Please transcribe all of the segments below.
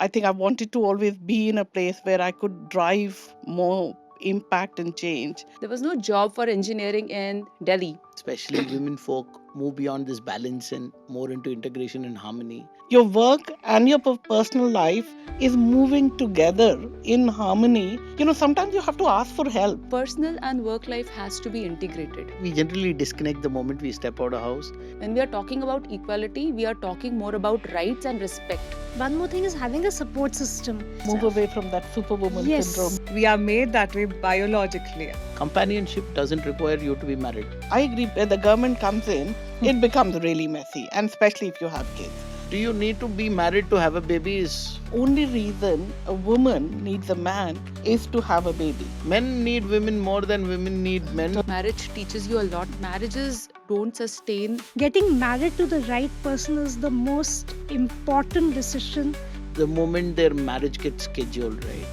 I think I wanted to always be in a place where I could drive more impact and change. There was no job for engineering in Delhi. Especially women folk move beyond this balance and more into integration and harmony. Your work and your personal life is moving together in harmony. Sometimes you have to ask for help. Personal and work life has to be integrated. We generally disconnect the moment we step out of house. When we are talking about equality, we are talking more about rights and respect. One more thing is having a support system. Move away from that superwoman syndrome. We are made that way biologically. Companionship doesn't require you to be married. I agree. When the government comes in, it becomes really messy, and especially if you have kids. Do you need to be married to have a baby? Is Only reason a woman needs a man is to have a baby. men need women more than women need men. Marriage teaches you a lot. Marriages don't sustain. Getting married to the right person is the most important decision. The moment their marriage gets scheduled, right?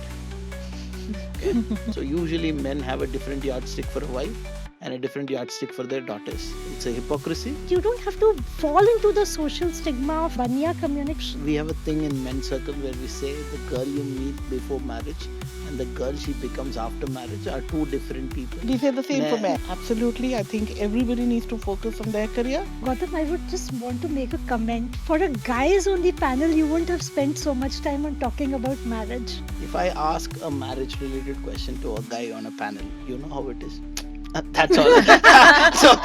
Okay. So usually men have a different yardstick for a wife and a different yardstick for their daughters. It's a hypocrisy. You don't have to fall into the social stigma of Banya community. We have a thing in men's circle where we say the girl you meet before marriage and the girl she becomes after marriage are two different people. We say the same for Nah. men. Absolutely. I think everybody needs to focus on their career. Gautam, I would just want to make a comment. For a guys only panel, you wouldn't have spent so much time on talking about marriage. If I ask a marriage related question to a guy on a panel, you know how it is. That's all. So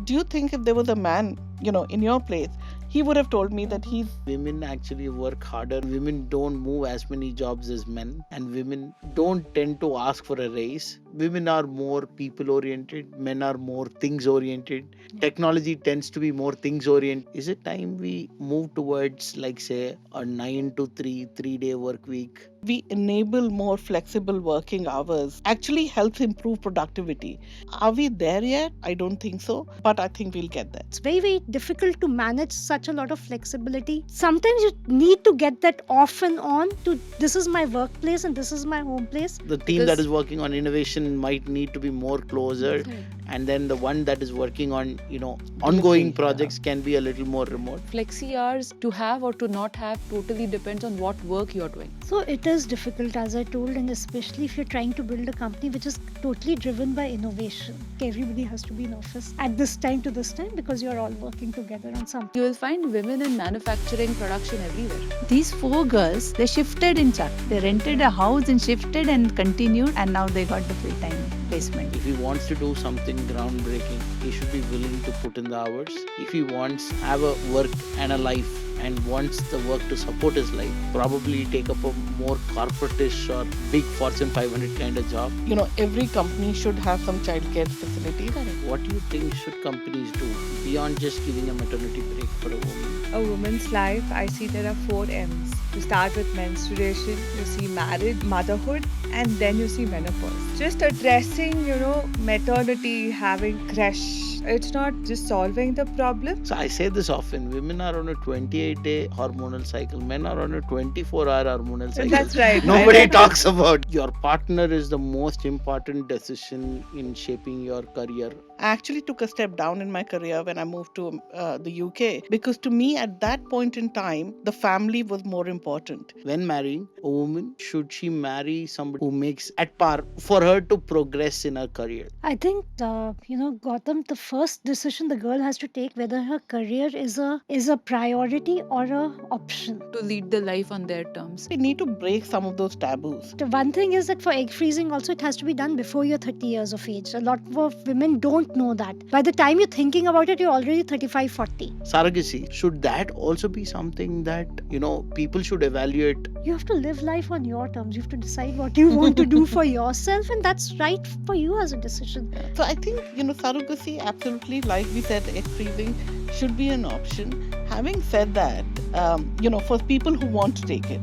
Do you think if there was a man, in your place, he would have told me that women actually work harder. Women don't move as many jobs as men, and women don't tend to ask for a raise. Women are more people oriented, men are more things oriented. Technology tends to be more things oriented. Is it time we move towards, like, say, a 9 to 3, 3-day work week? we enable more flexible working hours actually helps improve productivity. Are we there yet? I don't think so, but I think we'll get there. It's very, very difficult to manage such a lot of flexibility. Sometimes you need to get that off and on to this is my workplace and this is my home place. The team that is working on innovation might need to be more closer, and then the one that is working on ongoing projects can be a little more remote. Flexi hours to have or to not have totally depends on what work you're doing. So it is difficult, as I told, and especially if you're trying to build a company which is totally driven by innovation. Everybody has to be in office at this time to this time because you're all working together on something. You will find women in manufacturing, production everywhere. These 4 girls, they shifted in Chuck. They rented a house and shifted and continued, and now they got the full-time placement. If he wants to do something groundbreaking, he should be willing to put in the hours. If he wants to have a work and a life and wants the work to support his life, probably take up a more corporate-ish or big Fortune 500 kind of job. Every company should have some childcare facilities. What do you think should companies do beyond just giving a maternity break for a woman? A woman's life, I see there are 4 M's. You start with menstruation, you see marriage, motherhood, and then you see menopause. Just addressing, maternity, having crash. It's not just solving the problem. So I say this often, women are on a 28-day hormonal cycle, men are on a 24-hour hormonal cycle. That's right. Nobody talks about your partner is the most important decision in shaping your career. I actually took a step down in my career when I moved to the UK because to me at that point in time, the family was more important. When marrying a woman, should she marry somebody who makes at par for her to progress in her career? I think, Gautam, the first decision the girl has to take whether her career is a priority or a option. To lead the life on their terms. We need to break some of those taboos. The one thing is that for egg freezing also it has to be done before you're 30 years of age. A lot of women don't know that. By the time you're thinking about it, you're already 35, 40. Surrogacy, should that also be something that, people should evaluate? You have to live life on your terms. You have to decide what you want to do for yourself, and that's right for you as a decision. So I think, surrogacy, absolutely, like we said, egg freezing should be an option. Having said that, for people who want to take it,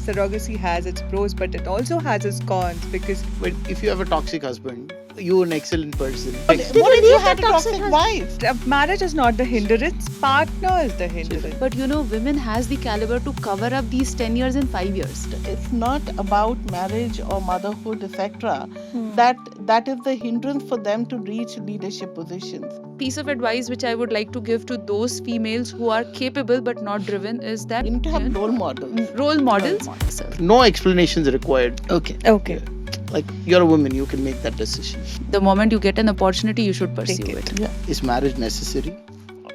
Surrogacy has its pros, but it also has its cons because But if you have a toxic husband, you're an excellent person. But Did what you if you leave had that a toxic toxic husband? wife? Marriage is not the hindrance, partner is the hindrance. But women has the caliber to cover up these 10 years in 5 years. It's not about marriage or motherhood, etc. That is the hindrance for them to reach leadership positions. Piece of advice which I would like to give to those females who are capable but not driven is that You need to have role models. role models. No explanations required. Okay. Okay. Like, you're a woman, you can make that decision. The moment you get an opportunity, you should pursue Take it. it. Is marriage necessary?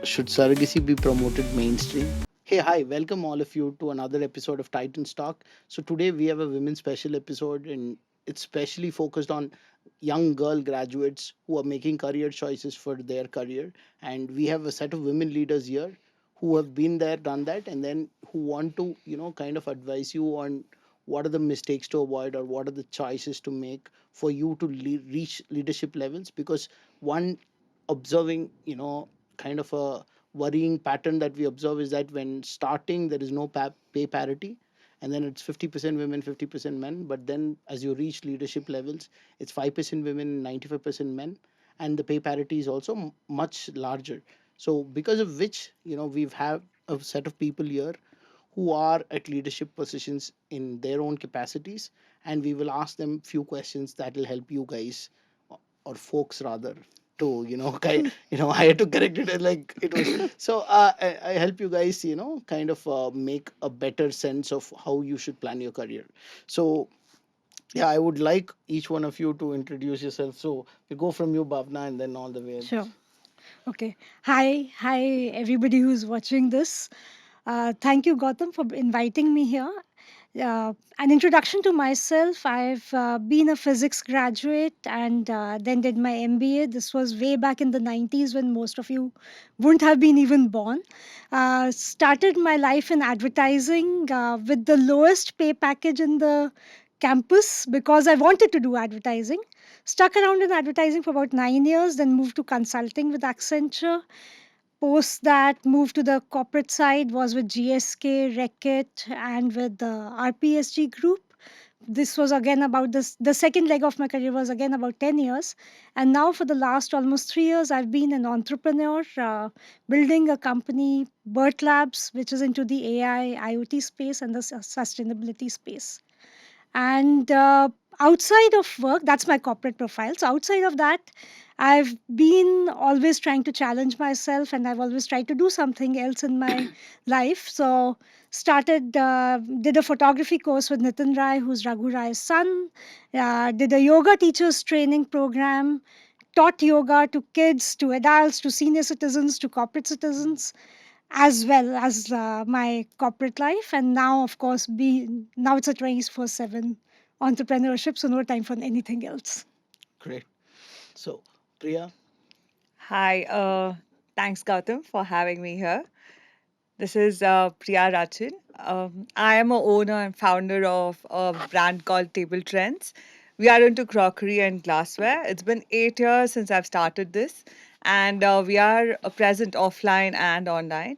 Should surrogacy be promoted mainstream? Hey, hi, welcome all of you to another episode of Titan's Talk. So, today we have a women's special episode, and it's specially focused on young girl graduates who are making career choices for their career. And we have a set of women leaders here who have been there, done that, and then who want to, kind of advise you on what are the mistakes to avoid or what are the choices to make for you to reach leadership levels. Because one observing, kind of a worrying pattern that we observe is that when starting there is no pay parity, and then it's 50% women, 50% men. But then as you reach leadership levels, it's 5% women, 95% men, and the pay parity is also much larger. So because of which, we've had a set of people here who are at leadership positions in their own capacities, and we will ask them few questions that will help you guys, or folks rather, to I had to correct it like it was. So I help you guys, kind of make a better sense of how you should plan your career. So yeah, I would like each one of you to introduce yourself. So we go from you, Bhavna, and then all the way. Sure. Okay. Hi, everybody who's watching this. Thank you, Gautam, for inviting me here. An introduction to myself. I've been a physics graduate and then did my MBA. This was way back in the 90s when most of you wouldn't have been even born. Started my life in advertising with the lowest pay package in the campus because I wanted to do advertising. Stuck around in advertising for about 9 years, then moved to consulting with Accenture. Post that, moved to the corporate side, was with GSK, Reckitt, and with the RPSG group. This was again about this. The second leg of my career was again about 10 years. And now, for the last almost 3 years, I've been an entrepreneur, building a company, BERT Labs, which is into the AI, IoT space and the sustainability space. And outside of work, that's my corporate profile. So outside of that, I've been always trying to challenge myself, and I've always tried to do something else in my life. So did a photography course with Nitin Rai, who's Raghu Rai's son. Did a yoga teachers training program. Taught yoga to kids, to adults, to senior citizens, to corporate citizens, as well as my corporate life. And now, of course, now it's a 24/7 entrepreneurship, so no time for anything else. Great. So Priya. Hi, thanks Gautam for having me here. This is Priya Rachin. I am a owner and founder of a brand called Table Trends. We are into crockery and glassware. It's been 8 years since I've started this, and we are present offline and online.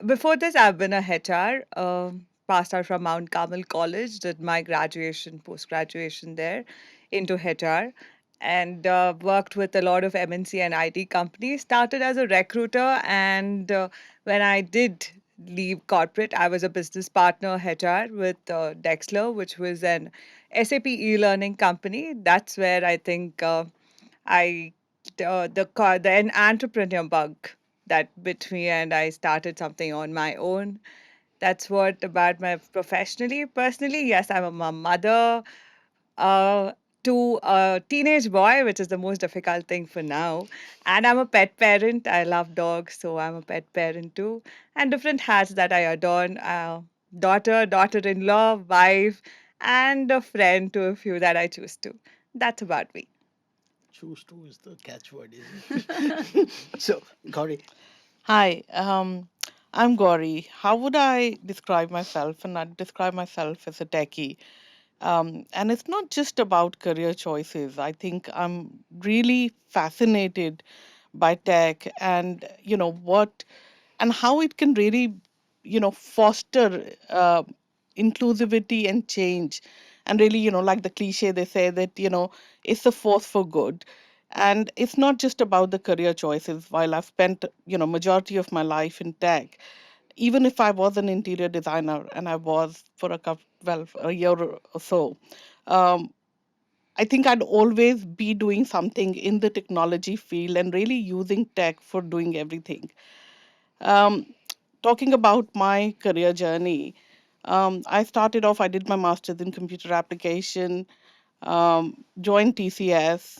Before this, I've been a HR, passed out from Mount Carmel College, did my graduation, post graduation there into HR, and worked with a lot of MNC and IT companies. Started as a recruiter, and when I did leave corporate, I was a business partner HR with Dexler, which was an SAP e-learning company. That's where I think I an entrepreneur bug that bit me, and I started something on my own. That's what about my professionally. Personally, yes, I'm a mother uh, to a teenage boy, which is the most difficult thing for now. And I'm a pet parent. I love dogs, so I'm a pet parent too. And different hats that I adorn: daughter, daughter-in-law, wife, and a friend to a few that I choose to. That's about me. Choose to is the catchword, is it? So Gauri. Hi, I'm Gauri. How would I describe myself? And I'd describe myself as a techie. And it's not just about career choices. I think I'm really fascinated by tech and what and how it can really foster inclusivity and change. And really, like the cliche, they say that, it's a force for good. And it's not just about the career choices. While I've spent, majority of my life in tech, even if I was an interior designer, and I was for a year or so, um, I think I'd always be doing something in the technology field and really using tech for doing everything. Um, Talking about my career journey, I did my master's in computer application, joined TCS,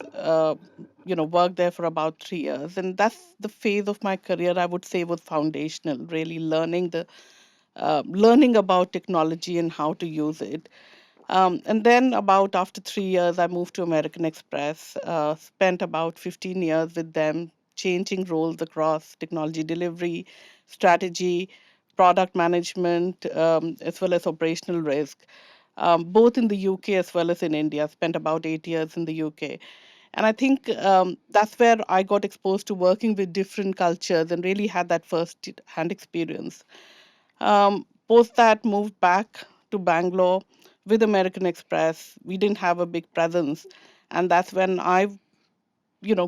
worked there for about 3 years. And that's the phase of my career I would say was foundational, really learning about technology and how to use it. And then, about after 3 years, I moved to American Express, spent about 15 years with them, changing roles across technology delivery, strategy, product management, as well as operational risk, both in the UK as well as in India. Spent about 8 years in the UK. And I think that's where I got exposed to working with different cultures and really had that first hand experience. Post that, moved back to Bangalore with American Express. We didn't have a big presence, and that's when I,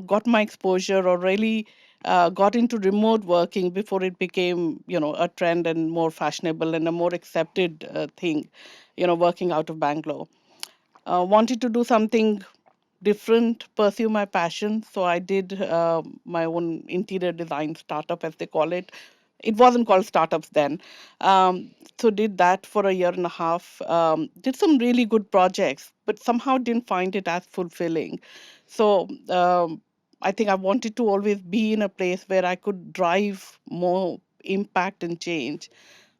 got my exposure or really got into remote working before it became, a trend and more fashionable and a more accepted thing, working out of Bangalore. Wanted to do something different, pursue my passion. So I did my own interior design startup, as they call it. It wasn't called startups then. So did that for a year and a half. Did some really good projects, but somehow didn't find it as fulfilling. So I think I wanted to always be in a place where I could drive more impact and change.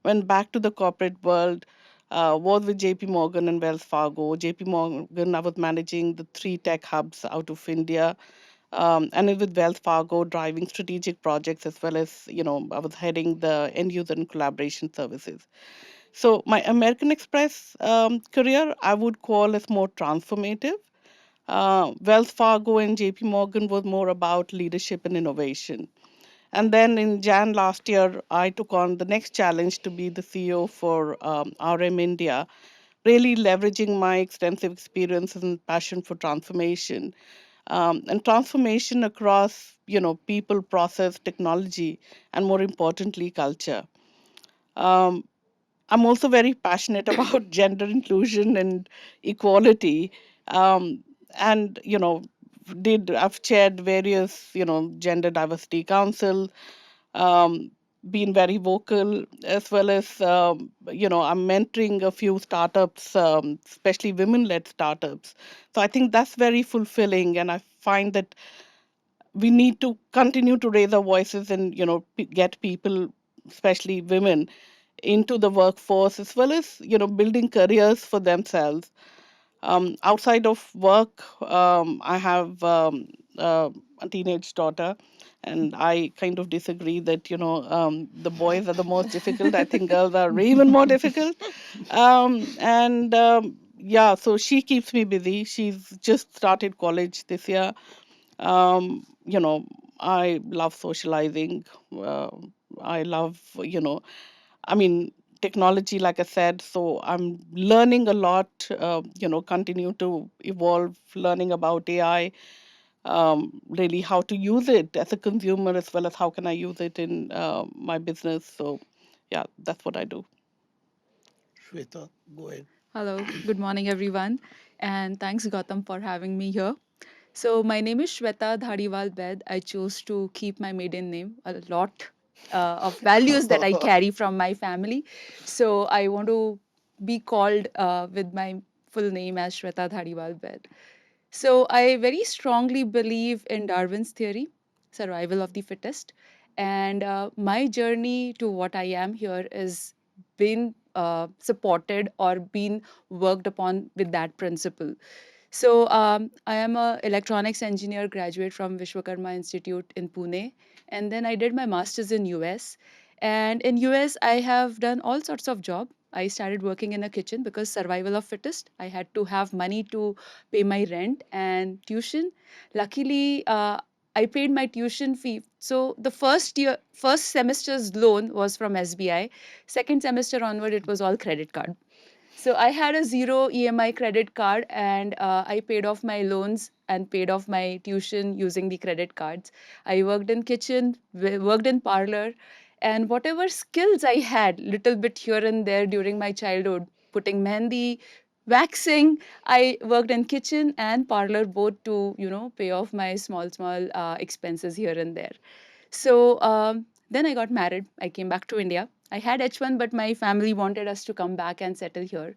Went back to the corporate world, was with JP Morgan and Wells Fargo. JP Morgan, I was managing the three tech hubs out of India. And with Wells Fargo, driving strategic projects as well as, I was heading the end user and collaboration services. So my American Express career, I would call as more transformative. Wells Fargo and JP Morgan was more about leadership and innovation. And then in Jan last year, I took on the next challenge to be the CEO for RM India, really leveraging my extensive experience and passion for transformation, and transformation across, people, process, technology, and more importantly, culture. Um, I'm also very passionate about gender inclusion and equality. Um, and, I've chaired various, gender diversity council, um, been very vocal, as well as, I'm mentoring a few startups, especially women-led startups. So I think that's very fulfilling. And I find that we need to continue to raise our voices and, get people, especially women, into the workforce, as well as, building careers for themselves. Outside of work, I have a teenage daughter, and I kind of disagree that, the boys are the most difficult. I think girls are even more difficult. And Yeah, so she keeps me busy. She's just started college this year. You know, I love socializing. Uh, I love, I mean, technology, like I said. So I'm learning a lot, continue to evolve, learning about AI, really how to use it as a consumer, as well as how can I use it in my business. So, yeah, that's what I do. Shweta, go ahead. Hello, good morning, everyone. And thanks, Gautam, for having me here. So, my name is Shweta Dhariwal Bed. I chose to keep my maiden name, a lot of values that I carry from my family. So, I want to be called with my full name as Shweta Dhariwal Bed. So, I very strongly believe in Darwin's theory, survival of the fittest. And my journey to what I am here is been supported or been worked upon with that principle. So I am a electronics engineer graduate from Vishwakarma Institute in Pune, and then I did my masters in US. And in US, I have done all sorts of job. I started working in a kitchen because survival of fittest. I had to have money to pay my rent and tuition. Luckily, I paid my tuition fee. So the first semester's loan was from SBI. Second semester onward, it was all credit card. So I had a zero EMI credit card, and I paid off my loans and paid off my tuition using the credit cards. I worked in kitchen, worked in parlor, and whatever skills I had, little bit here and there during my childhood, putting mehndi, waxing, I worked in kitchen and parlor both to pay off my small expenses here and there. So then I got married. I came back to India. I had H1, but my family wanted us to come back and settle here.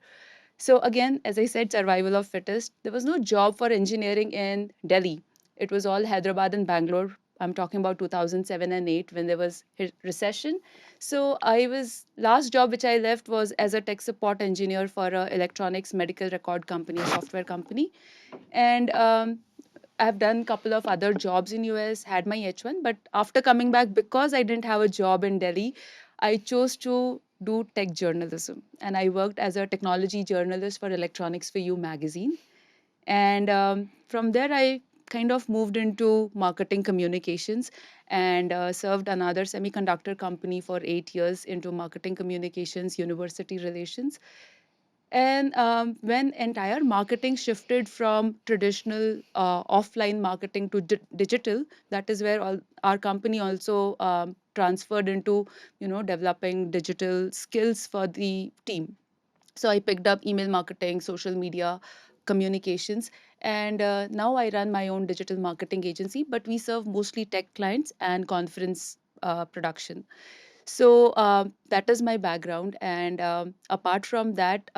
So again, as I said, survival of fittest. There was no job for engineering in Delhi. It was all Hyderabad and Bangalore. I'm talking about 2007 and 8 when there was recession. So I was last job which I left was as a tech support engineer for a electronics medical record company, a software company, and I've done a couple of other jobs in US, had my H1, but after coming back, because I didn't have a job in Delhi, I chose to do tech journalism. And I worked as a technology journalist for Electronics for You magazine. And from there, I kind of moved into marketing communications and served another semiconductor company for 8 years into marketing communications, university relations. And when entire marketing shifted from traditional offline marketing to digital, that is where our company also transferred into, developing digital skills for the team. So I picked up email marketing, social media, communications, and now I run my own digital marketing agency. But we serve mostly tech clients and conference production. So that is my background, and apart from that.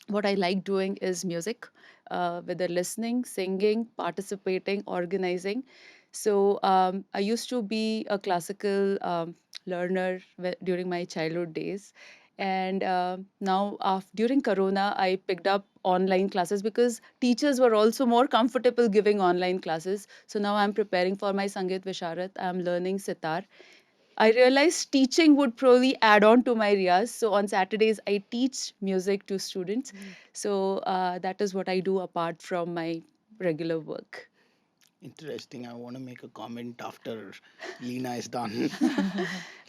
What I like doing is music, whether listening, singing, participating, organizing. So I used to be a classical learner during my childhood days. And now, during Corona, I picked up online classes because teachers were also more comfortable giving online classes. So now I'm preparing for my Sangeet Visharat. I'm learning sitar. I realized teaching would probably add on to my riyaz. So on Saturdays, I teach music to students. So that is what I do apart from my regular work. Interesting. I want to make a comment after Lena is done.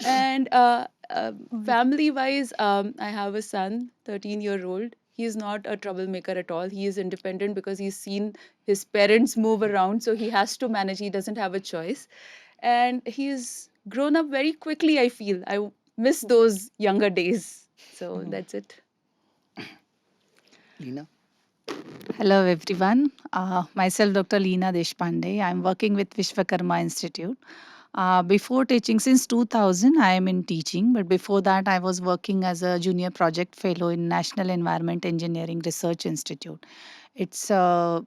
And family wise, I have a son, 13-year-old. He's not a troublemaker at all. He is independent because he's seen his parents move around. So he has to manage. He doesn't have a choice. And he's grown up very quickly, I feel. I miss those younger days. So that's it. Lena? Hello, everyone. Myself, Dr. Leena Deshpande. I'm working with Vishwakarma Institute. Before teaching, since 2000, I am in teaching, but before that, I was working as a junior project fellow in National Environment Engineering Research Institute. It's a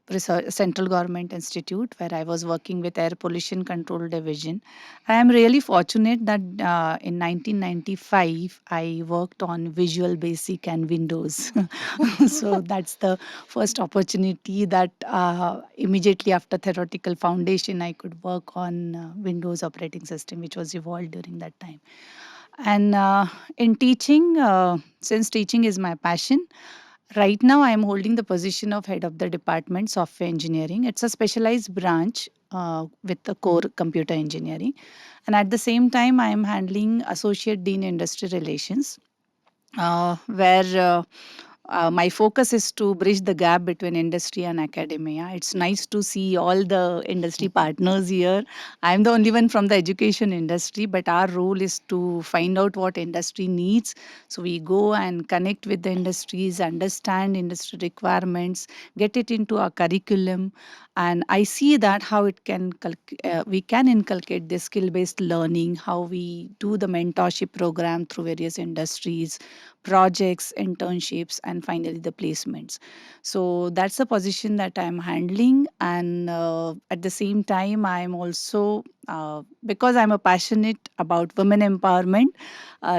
central government institute where I was working with Air Pollution Control Division. I am really fortunate that in 1995 I worked on Visual Basic and Windows. So that's the first opportunity that immediately after theoretical foundation I could work on Windows operating system, which was evolved during that time. And in teaching, since teaching is my passion, right now I am holding the position of head of the department software engineering. It's a specialized branch with the core computer engineering. And at the same time, I am handling associate dean industry relations, where my focus is to bridge the gap between industry and academia. It's nice to see all the industry partners here. I'm the only one from the education industry, but our role is to find out what industry needs. So we go and connect with the industries, understand industry requirements, get it into our curriculum, and I see that how it can we can inculcate this skill-based learning, how we do the mentorship program through various industries, projects, internships, and finally the placements. So that's the position that I'm handling. And at the same time, I'm also, because I'm a passionate about women empowerment,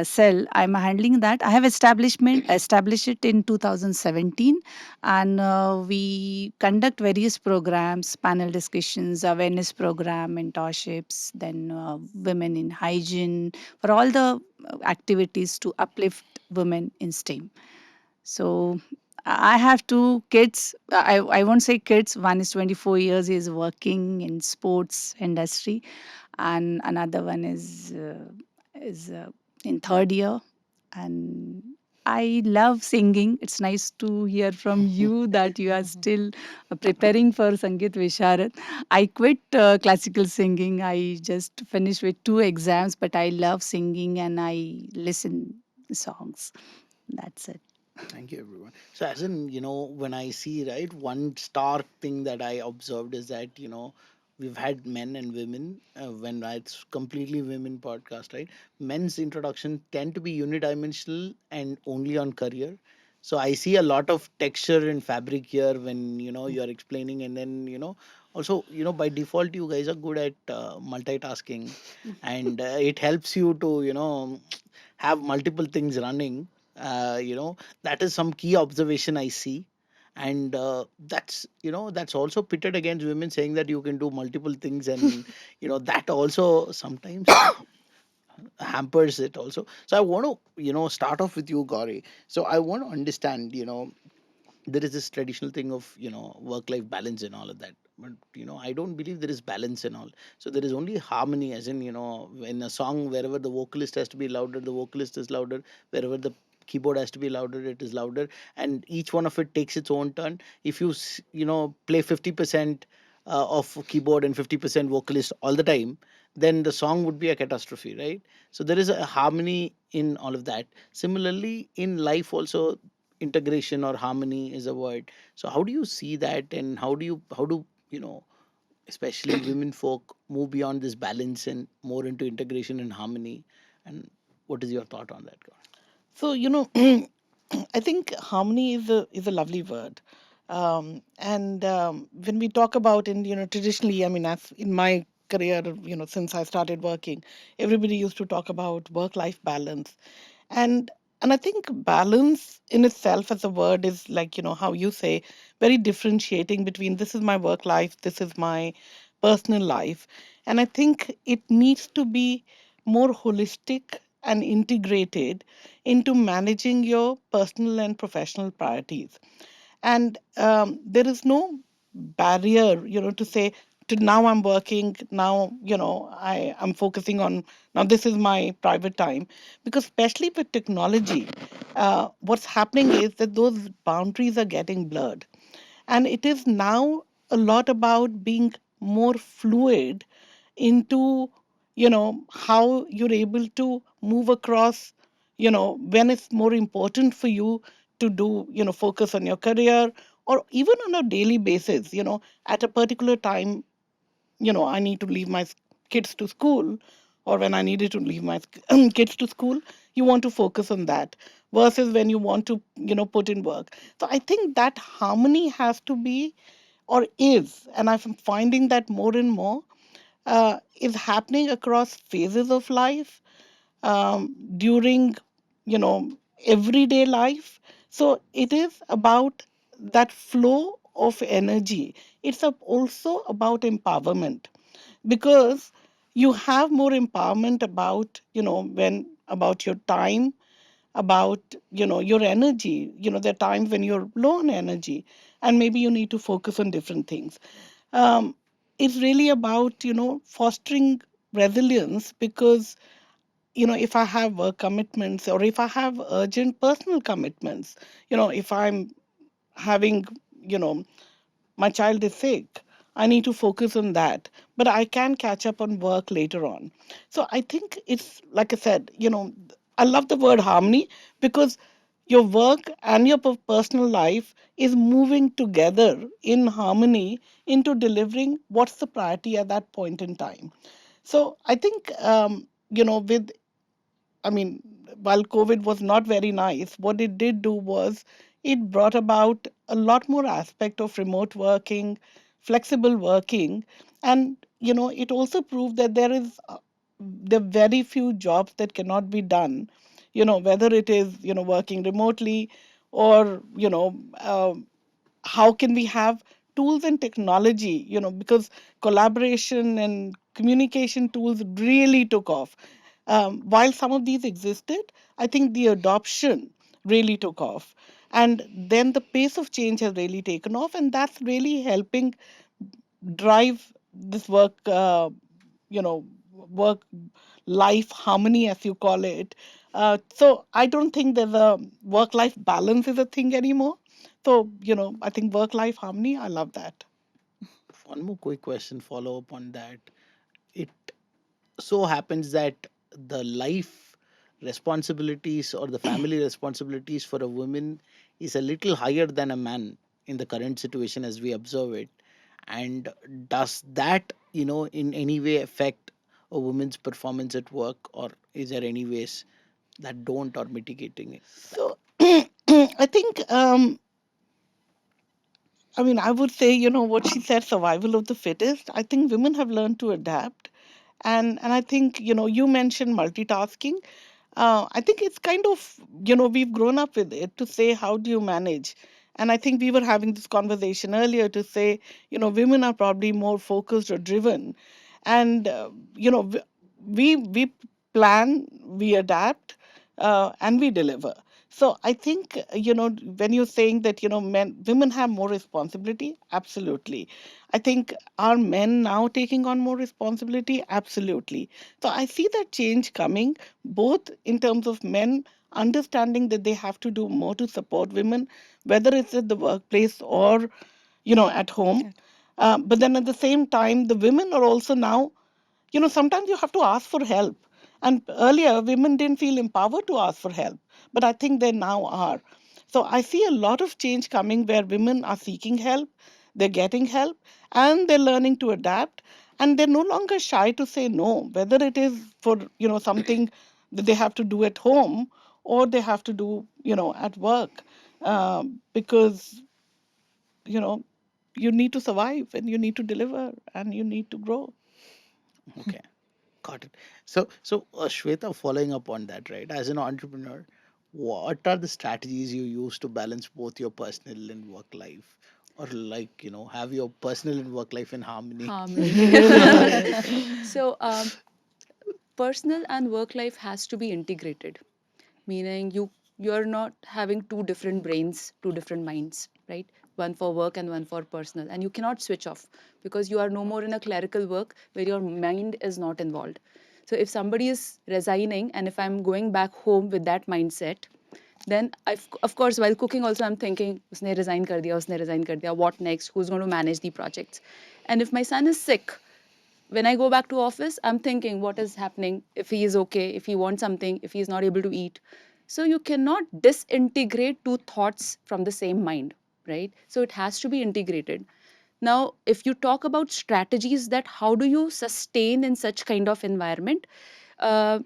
cell, I'm handling that. I have established it in 2017, and we conduct various programs, panel discussions, awareness program, mentorships, then women in hygiene, for all the activities to uplift women in STEM. So I have two kids. I won't say kids. One is 24 years. He is working in sports industry, and another one is in third year. And I love singing. It's nice to hear from you that you are still preparing for Sangeet Visharad. I quit classical singing. I just finished with 2 exams, but I love singing and I listen songs. That's it. Thank you, everyone. So, as in, when I see, right, one stark thing that I observed is that, we've had men and women, when it's completely women podcast, right? Men's introduction tend to be unidimensional and only on career. So, I see a lot of texture and fabric here when, you're explaining. And then, also, by default, you guys are good at multitasking, and it helps you to, have multiple things running. That is some key observation I see. And that's also pitted against women saying that you can do multiple things, and that also sometimes hampers it also. So I want to start off with you, Gauri. So I want to understand, there is this traditional thing of work life balance and all of that, but I don't believe there is balance and all. So there is only harmony, as in, in a song, wherever the vocalist has to be louder, the vocalist is louder. Wherever the keyboard has to be louder, it is louder, and each one of it takes its own turn. If you play 50% of keyboard and 50% vocalist all the time, then the song would be a catastrophe, right? So there is a harmony in all of that. Similarly, in life also, integration or harmony is a word. So how do you see that, and how do especially women folk move beyond this balance and more into integration and harmony? And what is your thought on that, Gauri? So, I think harmony is a lovely word. And when we talk about, in traditionally, I mean, as in my career, since I started working, everybody used to talk about work-life balance, and and I think balance in itself as a word is, like, how you say, very differentiating between this is my work life, this is my personal life. And I think it needs to be more holistic and integrated into managing your personal and professional priorities. And there is no barrier, to say, to now I'm working, now, I'm focusing on, now this is my private time. Because especially with technology, what's happening is that those boundaries are getting blurred, and it is now a lot about being more fluid into, how you're able to move across, when it's more important for you to do, focus on your career, or even on a daily basis, at a particular time, I need to leave my kids to school, or when I needed to leave my kids to school, you want to focus on that versus when you want to, put in work. So I think that harmony has to be, or is, and I'm finding that more and more is happening across phases of life, during, you know everyday life. So it is about that flow of energy. It's also about empowerment, because you have more empowerment about, when about your time, about, your energy. There are times when you're low on energy, and maybe you need to focus on different things. um, it's really about, fostering resilience, because, if I have work commitments, or if I have urgent personal commitments, if I'm having, you know my child is sick, I need to focus on that, but I can catch up on work later on. So I think it's, like I said, I love the word harmony, because your work and your personal life is moving together in harmony into delivering what's the priority at that point in time. So I think, with, I mean, while COVID was not very nice, what it did do was it brought about a lot more aspect of remote working, flexible working, and, it also proved that there are very few jobs that cannot be done. Whether it is, working remotely, or, how can we have tools and technology, because collaboration and communication tools really took off. While some of these existed, I think the adoption really took off, and then the pace of change has really taken off, and that's really helping drive this you know work life harmony, as you call it, So I don't think there's a work-life balance is a thing anymore. So, I think work-life harmony, I love that. One more quick question follow up on that. It so happens that the life responsibilities or the family responsibilities for a woman is a little higher than a man in the current situation as we observe it. And does that, in any way affect a woman's performance at work, or is there any ways that don't or mitigating that? So I think, I would say, what she said, survival of the fittest. I think women have learned to adapt. And I think, you mentioned multitasking. I think it's kind of, we've grown up with it to say, how do you manage? And I think we were having this conversation earlier to say, women are probably more focused or driven. And, we plan, we adapt, and we deliver. So I think, when you're saying that, women have more responsibility, absolutely. I think, are men now taking on more responsibility? Absolutely. So I see that change coming, both in terms of men understanding that they have to do more to support women, whether it's at the workplace or, at home. But then at the same time, the women are also now, sometimes you have to ask for help. And earlier, women didn't feel empowered to ask for help, but I think they now are. So I see a lot of change coming where women are seeking help, they're getting help, and they're learning to adapt. And they're no longer shy to say no, whether it is for, something that they have to do at home or they have to do, at work. Because, you know, you need to survive and you need to deliver and you need to grow. Okay, got it. So Shweta, following up on that, right? As an entrepreneur, what are the strategies you use to balance both your personal and work life, or like have your personal and work life in harmony? Harmony. So, personal and work life has to be integrated, meaning you're not having two different brains, two different minds, right? One for work and one for personal, and you cannot switch off because you are no more in a clerical work where your mind is not involved. So if somebody is resigning and if I'm going back home with that mindset, then of course while cooking also I'm thinking usne resign kar diya, what next, who's going to manage the projects? And if my son is sick, when I go back to office, I'm thinking what is happening, if he is okay, if he wants something, if he is not able to eat. So you cannot disintegrate two thoughts from the same mind, right? So it has to be integrated. Now, if you talk about strategies that how do you sustain in such kind of environment,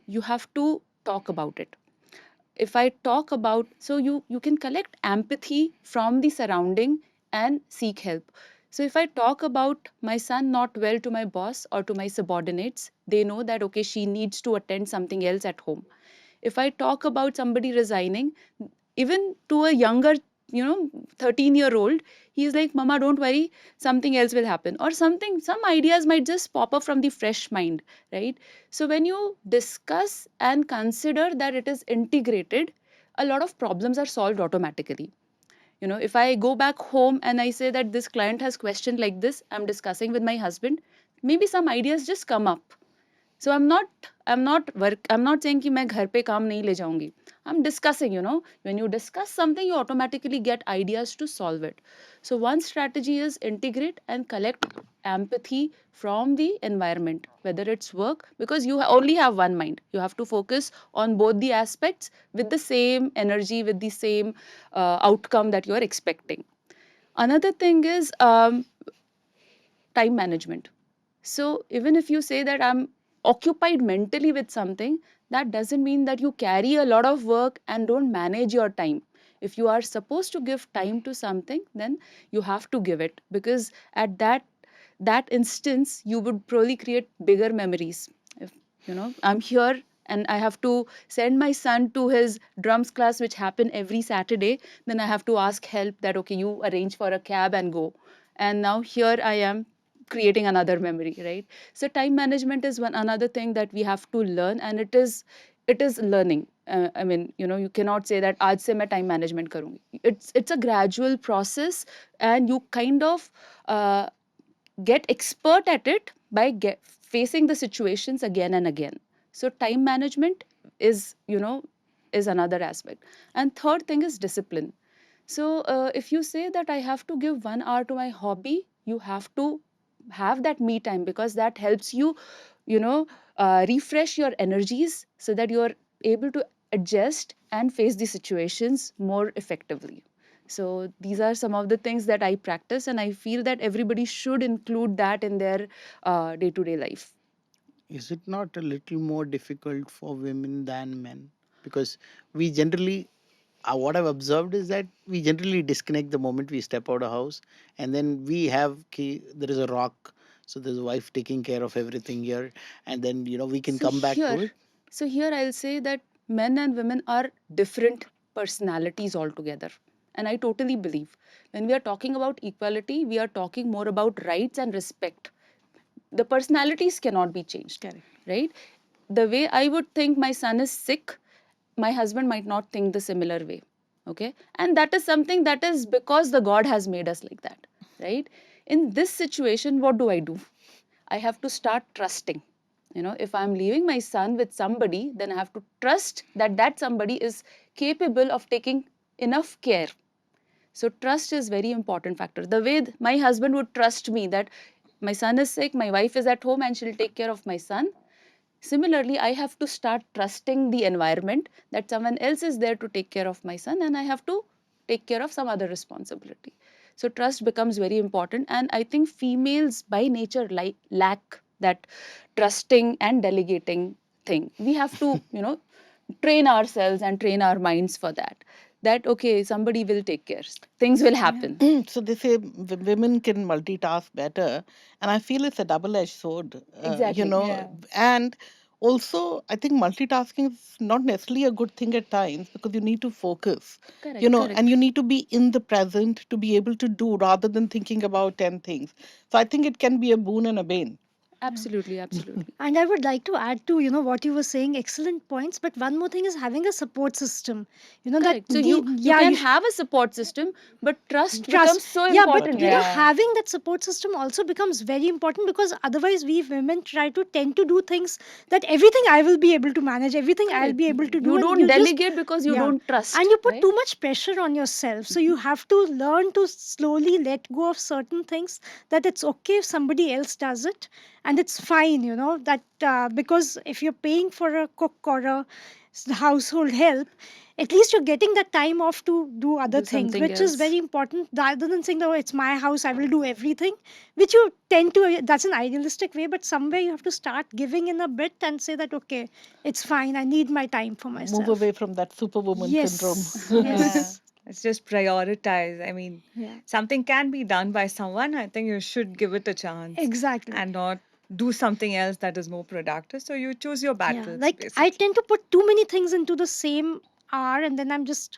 you have to talk about it. If I talk about, so you can collect empathy from the surrounding and seek help. So if I talk about my son not well to my boss or to my subordinates, they know that okay, she needs to attend something else at home. If I talk about somebody resigning, even to a younger, 13-year-old, he's like, mama, don't worry, something else will happen, or something, some ideas might just pop up from the fresh mind, right? So when you discuss and consider that it is integrated, a lot of problems are solved automatically. If I go back home and I say that this client has questioned like this, I'm discussing with my husband, maybe some ideas just come up. So I'm not saying कि मैं घर पे काम नहीं ले जाऊंगी. I'm discussing, when you discuss something, you automatically get ideas to solve it. So one strategy is integrate and collect empathy from the environment, whether it's work, because you only have one mind. You have to focus on both the aspects with the same energy, with the same outcome that you're expecting. Another thing is time management. So even if you say that I'm occupied mentally with something, that doesn't mean that you carry a lot of work and don't manage your time. If you are supposed to give time to something, then you have to give it, because at that instance you would probably create bigger memories. If I'm here and I have to send my son to his drums class which happen every Saturday, then I have to ask help that okay, you arrange for a cab and go. And now here I am creating another memory, right? So time management is one another thing that we have to learn, and it is learning. I mean, you cannot say that aaj se main time management karungi. It's a gradual process, and you kind of uh, get expert at it by facing the situations again and again. So time management is, is another aspect. And third thing is discipline. So if you say that I have to give 1 hour to my hobby, you have to have that me time, because that helps you, you know, refresh your energies so that you are able to adjust and face the situations more effectively. So these are some of the things that I practice, and I feel that everybody should include that in their day-to-day life. Is it not a little more difficult for women than men? Because we generally, what I've observed is that we generally disconnect the moment we step out of house, and then we have there is a rock, so there's a wife taking care of everything here, and then we can So come back to here, it. so here I'll say that men and women are different personalities altogether. And I totally believe when we are talking about equality, we are talking more about rights and respect. The personalities cannot be changed. Correct. Right? The way I would think my son is sick, my husband might not think the similar way. Okay? And that is something that is because the God has made us like that. Right? In this situation, what do? I have to start trusting. If I'm leaving my son with somebody, then I have to trust that that somebody is capable of taking enough care. So trust is very important factor. The way my husband would trust me that my son is sick, my wife is at home and she'll take care of my son. Similarly, I have to start trusting the environment that someone else is there to take care of my son, and I have to take care of some other responsibility. So trust becomes very important, and I think females by nature lack that trusting and delegating thing. We have to, train ourselves and train our minds for that. That okay, somebody will take care. Things will happen. So they say women can multitask better, and I feel it's a double-edged sword. Exactly. Yeah. And also I think multitasking is not necessarily a good thing at times, because you need to focus, Correct. and you need to be in the present to be able to do rather than thinking about 10 things. So I think it can be a boon and a bane. Absolutely. Absolutely. And I would like to add to what you were saying, excellent points. But one more thing is having a support system. That Correct. So you yeah, can have a support system, but trust trust. becomes so Yeah, but important, right? Yeah. having that support system also becomes very important, because otherwise we women try to tend to do things that everything I will be able to manage, everything I'll Correct. be able to do, You and don't you just delegate because you yeah, don't and trust, you put right? too much pressure on yourself. So you have to learn to slowly let go of certain things, that it's okay if somebody else does it, and it's fine, that because if you're paying for a cook or a household help, at least you're getting that time off to do other Do things, something which is else. very important, rather than saying, oh, it's my house, I will do everything, which you tend to, that's an idealistic way, but somewhere you have to start giving in a bit and say that, okay, it's fine, I need my time for Move myself. away from that superwoman syndrome. Yes, Yeah. yes. It's just prioritize. I mean, Yeah, something can be done by someone. I think you should give it a chance exactly. and not do something else that is more productive. So you choose your Yeah, battles, like I basically. tend to put too many things into the same hour, and then I'm just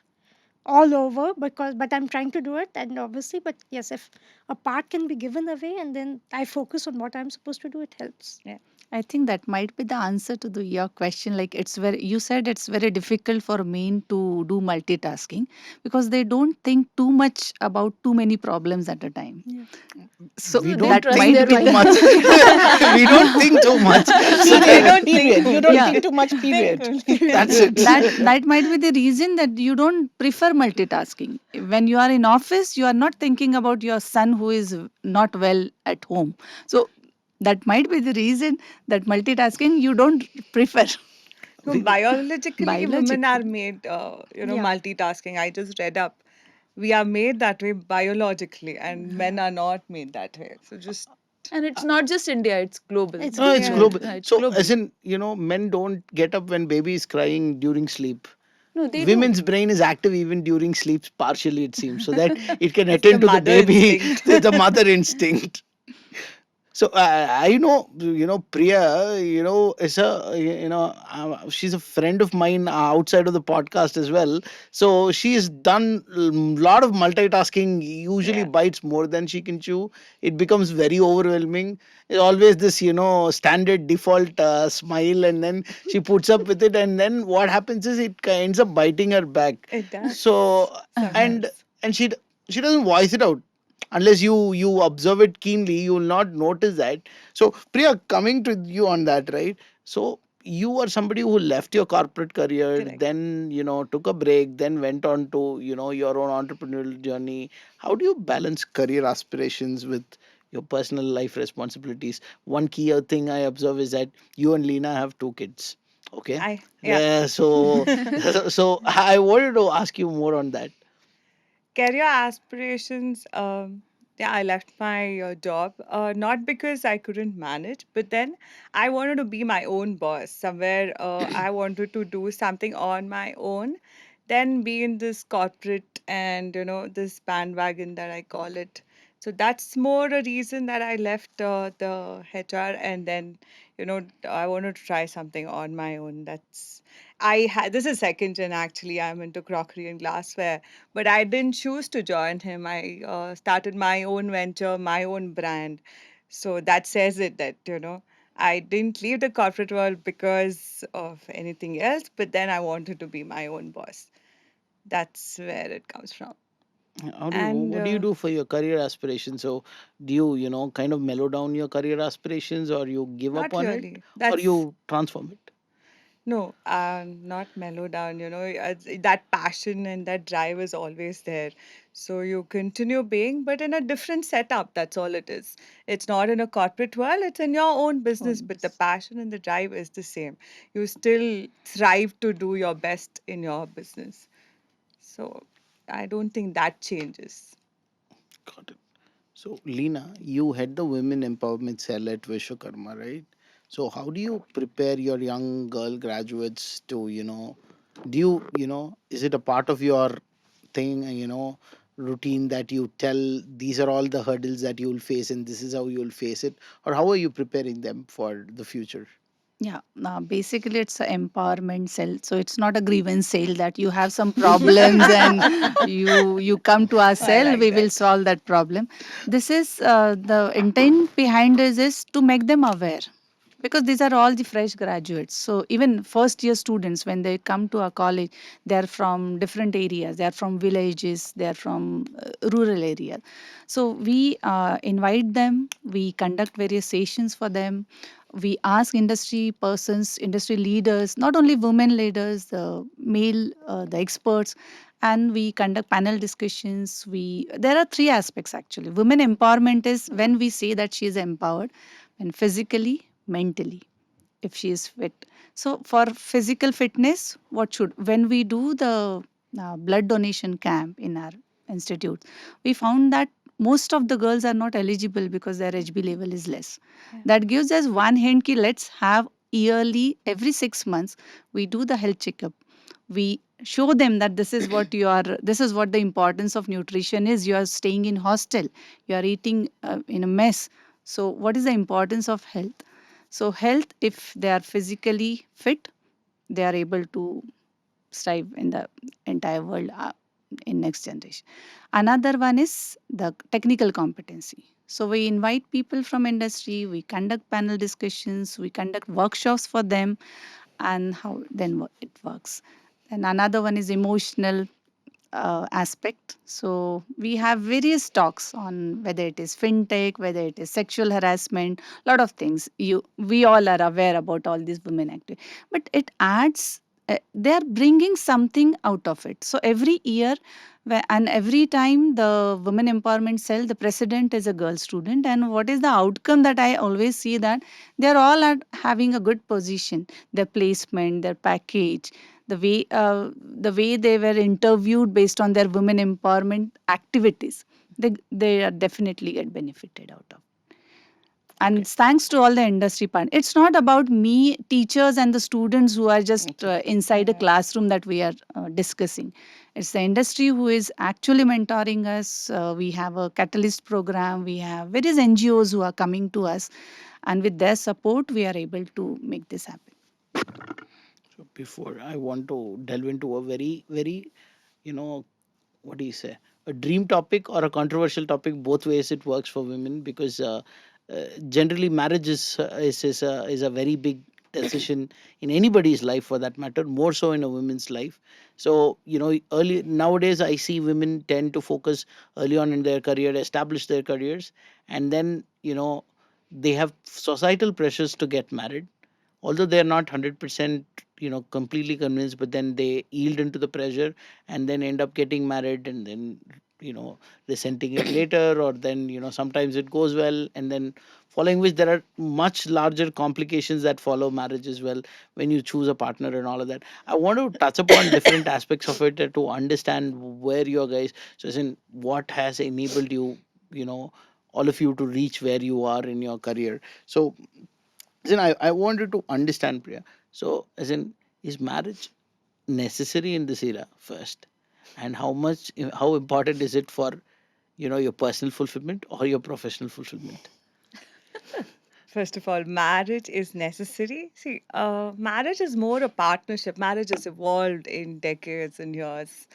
all over, but I'm trying to do it, and obviously, but yes, if a part can be given away and then I focus on what I'm supposed to do, it helps. Yeah. I think that might be the answer to your question. Like you said it's very difficult for men to do multitasking because they don't think too much about too many problems at a time. Yeah. So We They don't that trust might their think be too wife. much. the We don't think too much. So They Period. don't that, think Period. too You much. don't yeah. think too much. Think Period. only. that's it. That might be the reason that you don't prefer multitasking. When you are in office, you are not thinking about your son who is not well at home. So that might be the reason that multitasking you don't prefer. No, We, biologically, women are Biologically. made, Yeah. multitasking. I just read up. We are made that way biologically, and men are not made that way. So just, And it's not just India, it's global. It's it's global. yeah. global. It's So, as global. in, men don't get up when baby is crying during sleep. No, they do. Women's brain is active even during sleep, partially, it seems, so that it can It's the attend to the mother baby. instinct. The mother instinct. So I know, Priya, is she's a friend of mine outside of the podcast as well. So she's done a lot of multitasking. Usually Yeah. bites more than she can chew. It becomes very overwhelming. It's always this, standard default smile, and then she puts up with it, and then what happens is it ends up biting her back. It does So and sometimes. and she doesn't voice it out unless you observe it keenly. You will not notice that. So Priya, coming to you on that, right? So you were somebody who left your corporate career, Correct. then took a break, then went on to your own entrepreneurial journey. How do you balance career aspirations with your personal life responsibilities? One key thing I observe is that you and Lena have two kids. Okay. Yeah. So so I wanted to ask you more on that. Career aspirations. Yeah, I left my job not because I couldn't manage, but then I wanted to be my own boss. Somewhere I wanted to do something on my own, then be in this corporate and this bandwagon that I call it. So that's more a reason that I left the HR, and then I wanted to try something on my own. That's I had this is second gen actually. I'm into crockery and glassware, but I didn't choose to join him. I started my own venture, my own brand. So that says it that, I didn't leave the corporate world because of anything else, but then I wanted to be my own boss. That's where it comes from. And What do you do for your career aspirations? So do you kind of mellow down your career aspirations, or you give up not on it, really. or That's you transform it? No, not mellow down. That passion and that drive is always there. So you continue being, but in a different setup. That's all it is. It's not in a corporate world, it's in your own business, On but the passion and the drive is the same. You still thrive to do your best in your business. So I don't think that changes. Got it. So, Lena, you head the women empowerment cell at Vishwakarma, right? So, how do you prepare your young girl graduates to, do is it a part of your thing, routine that you tell these are all the hurdles that you will face and this is how you will face it? Or how are you preparing them for the future? Yeah, basically it's an empowerment cell. So it's not a grievance sale that you have some problems and you come to our I cell, like we will that. solve that problem. This is the intent behind this is to make them aware, because these are all the fresh graduates. So even first year students, when they come to our college, they are from different areas. They are from villages. They are from rural areas. So we invite them. We conduct various sessions for them. We ask industry persons, industry leaders, not only women leaders, the male, the experts, and we conduct panel discussions. We There are three aspects actually. Women empowerment is when we say that she is empowered, and physically, mentally, if she is fit. So for physical fitness, what should when we do the blood donation camp in our institute, we found that most of the girls are not eligible because their HB level is less. Yeah. That gives us one hint ki let's have yearly, every 6 months, we do the health checkup. We show them that this is what the importance of nutrition is. You are staying in hostel, you are eating in a mess. So what is the importance of health? So health, if they are physically fit, they are able to strive in the entire world in next generation. Another one is the technical competency. So we invite people from industry, we conduct panel discussions, we conduct workshops for them, and how then it works. And another one is emotional aspect. So we have various talks on whether it is fintech, whether it is sexual harassment, lot of things. We all are aware about all these women active, but it adds. They are bringing something out of it. So every year, and every time the women empowerment cell, the president is a girl student, and what is the outcome that I always see that they are all at having a good position, their placement, their package, the way they were interviewed based on their women empowerment activities, they are definitely get benefited out of. Okay. And thanks to all the industry part, it's not about me, teachers and the students who are just Okay. inside a classroom that we are discussing. It's the industry who is actually mentoring us. We have a catalyst program, we have various NGOs who are coming to us, and with their support we are able to make this happen. So before I want to delve into a very, very, you know, what do you say, a dream topic or a controversial topic, both ways it works for women, because generally marriage is a very big decision in anybody's life, for that matter, more so in a woman's life. So early nowadays I see women tend to focus early on in their career, establish their careers, and then they have societal pressures to get married. although they're not 100% completely convinced, but then they yield into the pressure and then end up getting married, and then you know resenting it later, or then sometimes it goes well, and then following which there are much larger complications that follow marriage as well when you choose a partner and all of that. I want to touch upon different aspects of it to understand where you guys, so as in what has enabled you, you know all of you to reach where you are in your career. So then I wanted to understand, Priya. So, as in, is marriage necessary in this era first? And how important is it for, your personal fulfillment or your professional fulfillment? First of all, marriage is necessary. See, marriage is more a partnership. Marriage has evolved in decades and years.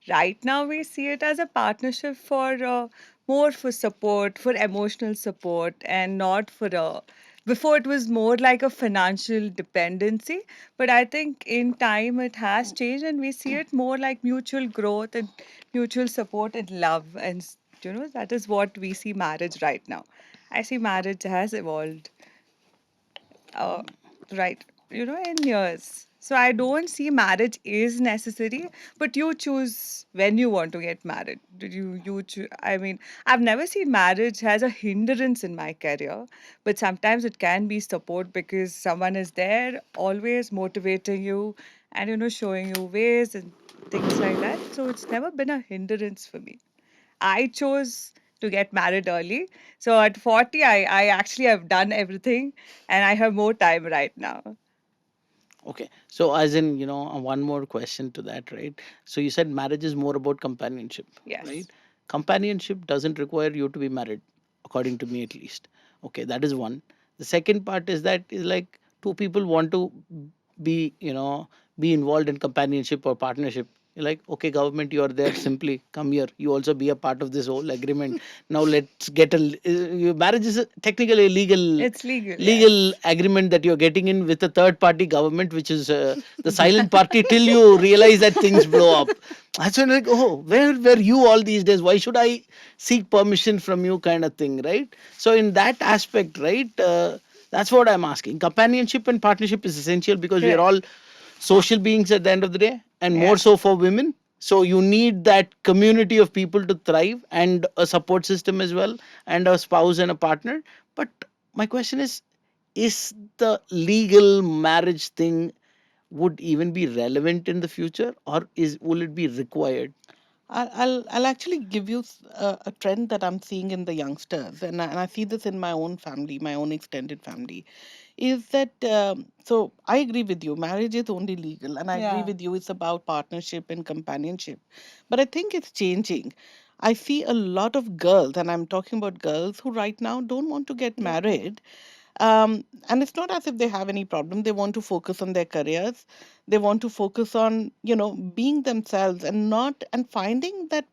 Right now, we see it as a partnership for more for support, for emotional support, and not for a. Before, it was more like a financial dependency, but I think in time it has changed, and we see it more like mutual growth and mutual support and love. And that is what we see marriage right now. I see marriage has evolved uh, right, in years. So I don't see marriage is necessary, but you choose when you want to get married. Did you choose? I mean, I've never seen marriage as a hindrance in my career, but sometimes it can be support because someone is there, always motivating you, and showing you ways and things like that. So it's never been a hindrance for me. I chose to get married early. So at 40, I actually have done everything and I have more time right now. Okay. So, as in, one more question to that, right? So, you said marriage is more about companionship, right? Yes. Companionship doesn't require you to be married, according to me at least. Okay, that is one. The second part is that is like two people want to be, be involved in companionship or partnership. You're like, okay, government, you are there. Simply come here. You also be a part of this whole agreement. Now let's get your marriage is technically a It's legal, legal yes. agreement that you're getting in with a third party government, which is the silent party till you realize that things blow up. That's when like, oh, where were you all these days? Why should I seek permission from you, kind of thing, right? So in that aspect, right, that's what I'm asking. Companionship and partnership is essential because we are Correct. all social beings at the end of the day, and more Yeah. so for women. So you need that community of people to thrive, and a support system as well, and a spouse and a partner. But my question is the legal marriage thing would even be relevant in the future, or is will it be required? I'll actually give you a trend that I'm seeing in the youngsters, and I see this in my own family, my own extended family, is that so I agree with you. Marriage is only legal, and I agree Yeah. with you. It's about partnership and companionship, but I think it's changing. I see a lot of girls, and I'm talking about girls who right now don't want to get Yeah. married, and it's not as if they have any problem. They want to focus on their careers. They want to focus on, being themselves and not and finding that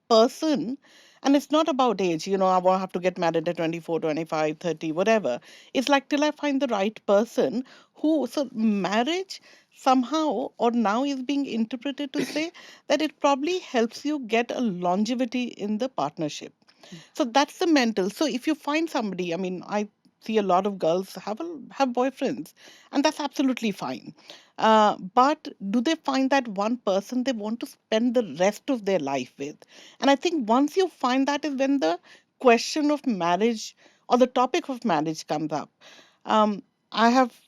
person. And it's not about age, I won't have to get married at 24, 25, 30, whatever. It's like till I find the right person who, so marriage somehow or now is being interpreted to say that it probably helps you get a longevity in the partnership. So that's the mental. So if you find somebody, I mean, I see a lot of girls have boyfriends, and that's absolutely fine. But do they find that one person they want to spend the rest of their life with? And I think once you find that is when the question of marriage or the topic of marriage comes up. I have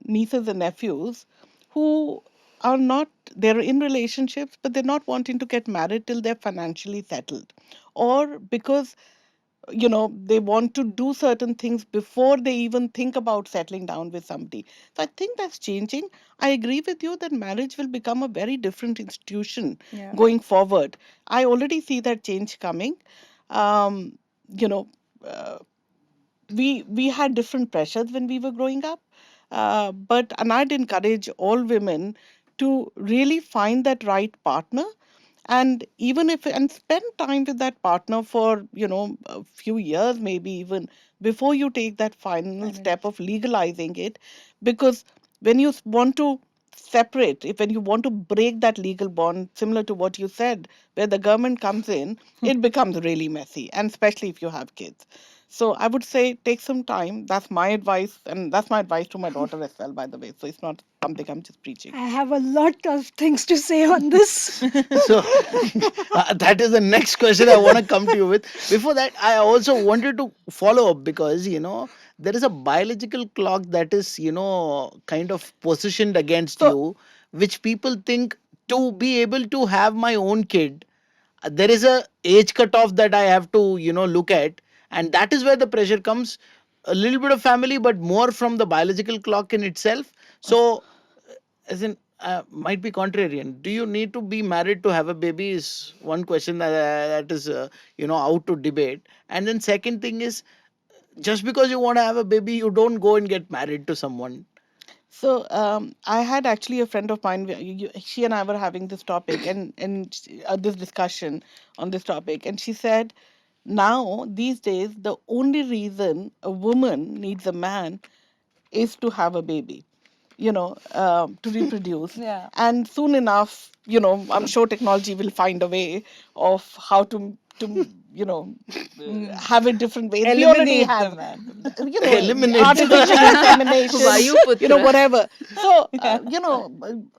nieces and nephews who are not, they're in relationships, but they're not wanting to get married till they're financially settled, or because they want to do certain things before they even think about settling down with somebody. So I think that's changing. I agree with you that marriage will become a very different institution Yeah. going forward. I already see that change coming. um, you know uh, we had different pressures when we were growing up, but and I'd encourage all women to really find that right partner, and even if and spend time with that partner for a few years, maybe even before you take that final I mean, step of legalizing it. Because when you want to separate, if when you want to break that legal bond, similar to what you said, where the government comes in, it becomes really messy, and especially if you have kids. So I would say take some time. That's my advice, and that's my advice to my daughter as well, by the way. So it's not something I'm just preaching. I have a lot of things to say on this. So that is the next question I want to come to you with. Before that, I also wanted to follow up because there is a biological clock that is kind of positioned against So you, which people think to be able to have my own kid, there is a age cutoff that I have to look at, and that is where the pressure comes. A little bit of family, but more from the biological clock in itself. So as in might be contrarian, do you need to be married to have a baby is one question that is out to debate. And then second thing is, just because you want to have a baby, you don't go and get married to someone. I had actually a friend of mine. She and I were having this topic this discussion on this topic, and she said, now these days the only reason a woman needs a man is to have a baby, to reproduce. Yeah. And soon enough, I'm sure technology will find a way of how to have it different ways. We already Eliminate the have, man. Eliminate. artificial insemination, Vayuputra. whatever. So, Yeah.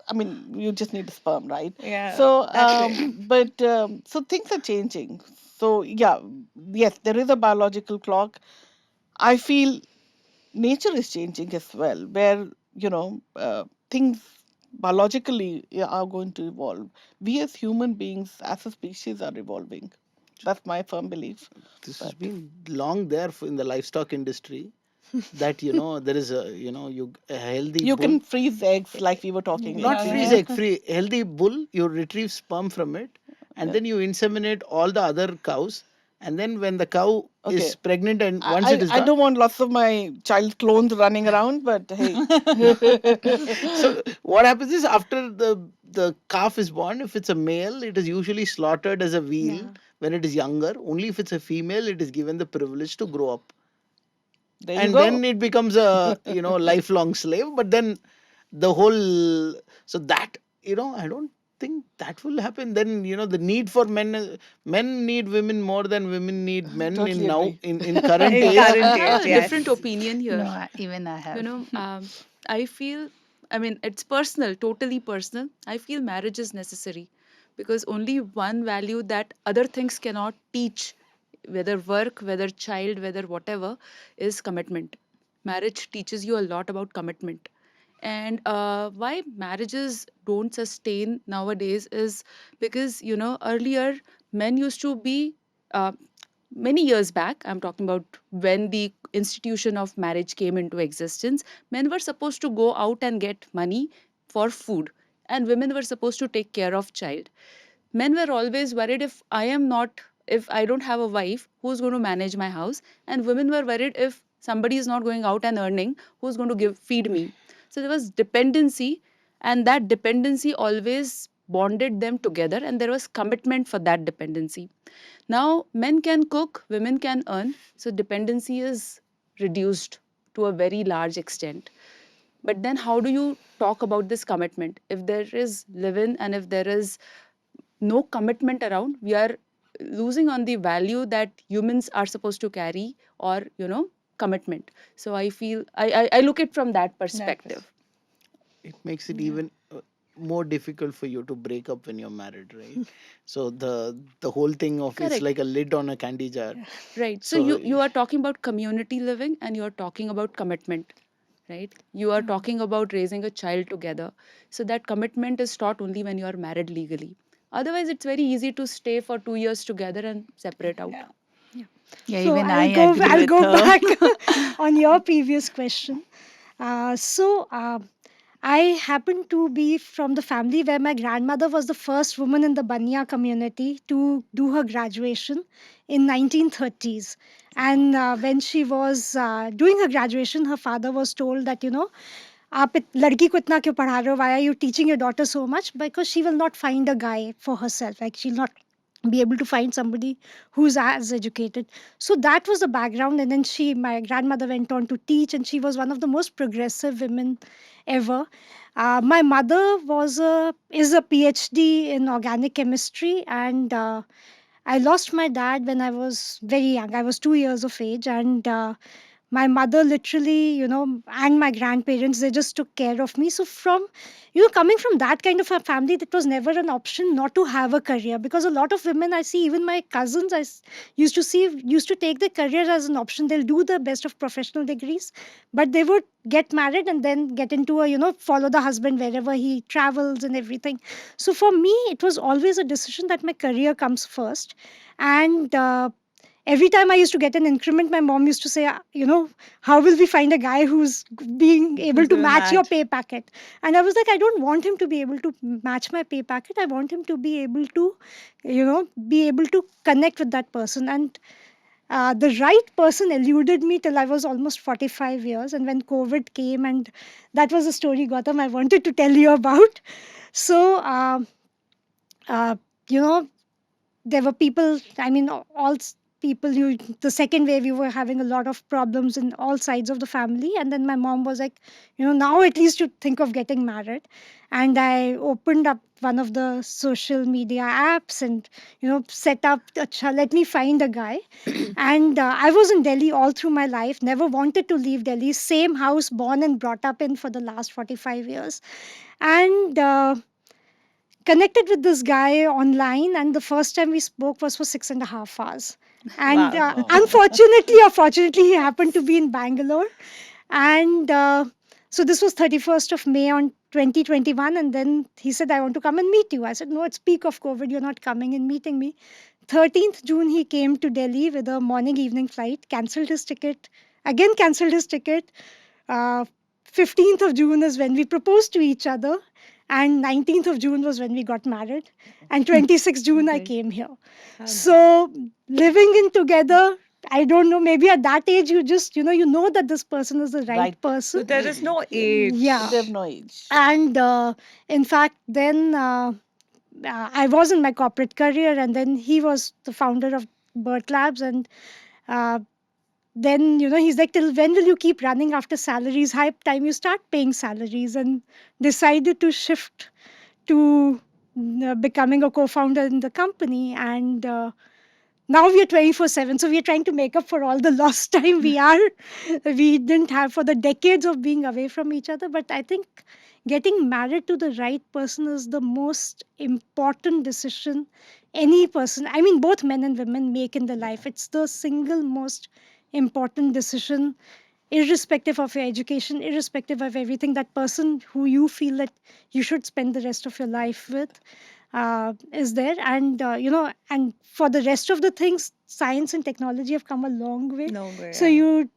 I mean, you just need a sperm, right? Yeah. So, That's it. so things are changing. So, yeah, yes, there is a biological clock. I feel nature is changing as well, where things biologically are going to evolve. We as human beings, as a species, are evolving. That's my firm belief. This has But been long there in the livestock industry, that there is a healthy you bull. can freeze eggs, like we were talking Not last freeze week. egg, free healthy bull, you retrieve sperm from it, and then you inseminate all the other cows, and then when the cow Okay. is pregnant and I, once it is I done. don't want lots of my child clones running around, but hey. So what happens is, after the calf is born, if it's a male, it is usually slaughtered as a veal Yeah. when it is younger. Only if it's a female, it is given the privilege to grow up, There you and then go. it becomes a lifelong slave. But then the whole, so that, I don't think that will happen. Then the need for men, men need women more than women need men Totally in now agree. in current In days. I current have age, a different yes. opinion here. No, even I You have. know, I feel, I mean, it's personal, totally personal. I feel marriage is necessary because only one value that other things cannot teach, whether work, whether child, whether whatever, is commitment. Marriage teaches you a lot about commitment. And why marriages don't sustain nowadays is because, earlier men used to be, uh, many years back, I'm talking about when the institution of marriage came into existence, men were supposed to go out and get money for food, and women were supposed to take care of child. Men were always worried, if I don't have a wife, who's going to manage my house? And women were worried, if somebody is not going out and earning, who's going to feed me? So there was dependency, and that dependency always bonded them together, and there was commitment for that dependency. Now men can cook, women can earn, so dependency is reduced to a very large extent. But then how do you talk about this commitment if there is live in, and if there is no commitment around? We are losing on the value that humans are supposed to carry, or commitment. So I feel, I look it from that perspective. It makes it even more difficult for you to break up when you're married, right? So the whole thing of, it's Correct. like a lid on a candy jar. Right. So So you are talking about community living, and you are talking about commitment, right? You are talking about raising a child together. So that commitment is taught only when you are married legally. Otherwise, it's very easy to stay for 2 years together and separate out. Yeah. Yeah. Yeah, So even I I'll go. agree I'll with go her. back on your previous question. I happen to be from the family where my grandmother was the first woman in the Banya community to do her graduation in 1930s. And when she was doing her graduation, her father was told that, आप लड़की को इतना क्यों पढ़ा रहे हो? Why are you teaching your daughter so much? Because she will not find a guy for herself. Like, she'll not be able to find somebody who's as educated. So that was the background. And then my grandmother went on to teach, and she was one of the most progressive women ever. My mother is a PhD in organic chemistry, and I lost my dad when I was very young. I was 2 years of age, and my mother literally, and my grandparents, they just took care of me. So from, coming from that kind of a family, that was never an option not to have a career, because a lot of women I see, even my cousins, used to see, used to take their career as an option. They'll do the best of professional degrees, but they would get married and then get into a, follow the husband wherever he travels and everything. So for me, it was always a decision that my career comes first. And every time I used to get an increment, my mom used to say, how will we find a guy who's being able Who's to gonna match your match? pay packet? And I was like, I don't want him to be able to match my pay packet. I want him to be able to, be able to connect with that person. And the right person eluded me till I was almost 45 years. And when COVID came, and that was a story, Gautam, I wanted to tell you about. So, uh, you know, there were people, I mean, people who, the second wave, you were having a lot of problems in all sides of the family. And then my mom was like, now at least you think of getting married. And I opened up one of the social media apps and, set up, let me find a guy. And I was in Delhi all through my life, never wanted to leave Delhi, same house, born and brought up in for the last 45 years. And connected with this guy online, and the first time we spoke was for 6.5 hours. And Wow. unfortunately or fortunately, he happened to be in Bangalore. And so this was 31st of May on 2021. And then he said, I want to come and meet you. I said, no, it's peak of COVID, you're not coming and meeting me. 13th June, he came to Delhi with a morning evening flight, cancelled his ticket, again cancelled his ticket. uh, 15th of June is when we proposed to each other, and 19th of June was when we got married, and 26th June I Right. came here. How nice. So living in together, I don't know, maybe at that age you just, that this person is the right person. So there is no Yeah. They have age. no age. And in fact, then I was in my corporate career, and then he was the founder of BERT Labs. And uh, then, he's like, till when will you keep running after salaries? High time you start paying salaries. And decided to shift to becoming a co-founder in the company. And now we are 24/7, so we are trying to make up for all the lost time we didn't have for the decades of being away from each other. But I think getting married to the right person is the most important decision any person, I mean both men and women, make in their life. It's the single most important decision, irrespective of your education, irrespective of everything. That person who you feel that you should spend the rest of your life with is there. And and for the rest of the things, science and technology have come a long way. No way. So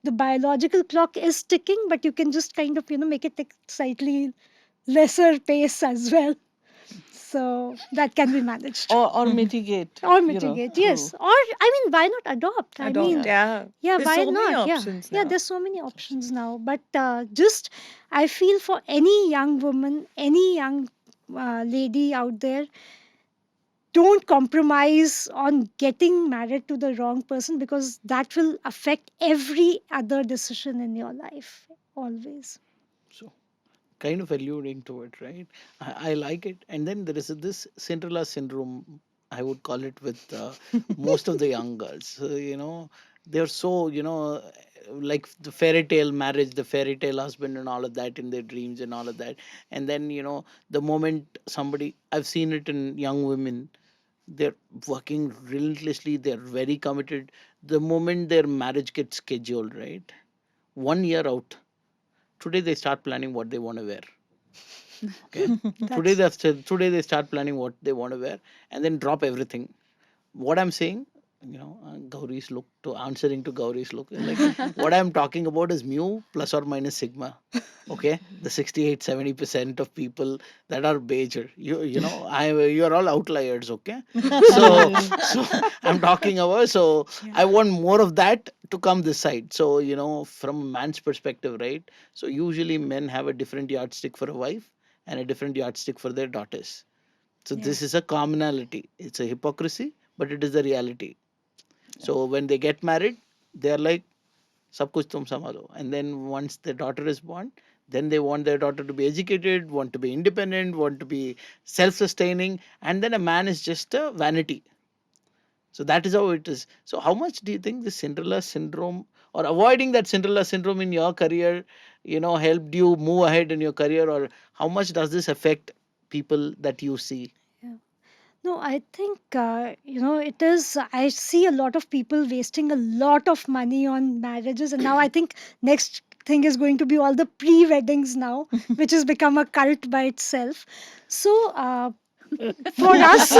the biological clock is ticking, but you can just kind of make it tick slightly lesser pace as well. So that can be managed. Or mitigate, Or mitigate, yes. through. Or I mean, why not adopt? I Adopt. mean, Yeah. yeah, There's why so many not? Yeah, options yeah. now. There's so many options now. But just, I feel for any young woman, any young lady out there, don't compromise on getting married to the wrong person, because that will affect every other decision in your life always. So kind of alluding to it, right? I like it. And then there is this Cinderella syndrome, I would call it, with most of the young girls. They're so, like the fairy tale marriage, the fairy tale husband, and all of that in their dreams and all of that. And then, the moment somebody, I've seen it in young women, they're working relentlessly, they're very committed. The moment their marriage gets scheduled, right? 1 year out, today they start planning what they want to wear. Okay. That's Today they start planning what they want to wear, and then drop everything. What I'm saying, Gauri's look, to answering to Gauri's look, like what I'm talking about is mu plus or minus sigma. Okay, the 68-70% of people that are beige, you're all outliers. Okay, so so I'm talking about, so I want more of that to come this side. So from a man's perspective, right? So usually men have a different yardstick for a wife and a different yardstick for their daughters. So Yeah. this is a commonality. It's a hypocrisy, but it is the reality. So when they get married, they're like, "Sab kuch tum sambhalo." And then once their daughter is born, then they want their daughter to be educated, want to be independent, want to be self-sustaining, and then a man is just a vanity. So that is how it is. So how much do you think the Cinderella syndrome or avoiding that Cinderella syndrome in your career, helped you move ahead in your career, or how much does this affect people that you see? Yeah. No, I think, it is. I see a lot of people wasting a lot of money on marriages. And now I think next thing is going to be all the pre weddings now, which has become a cult by itself. So, for us,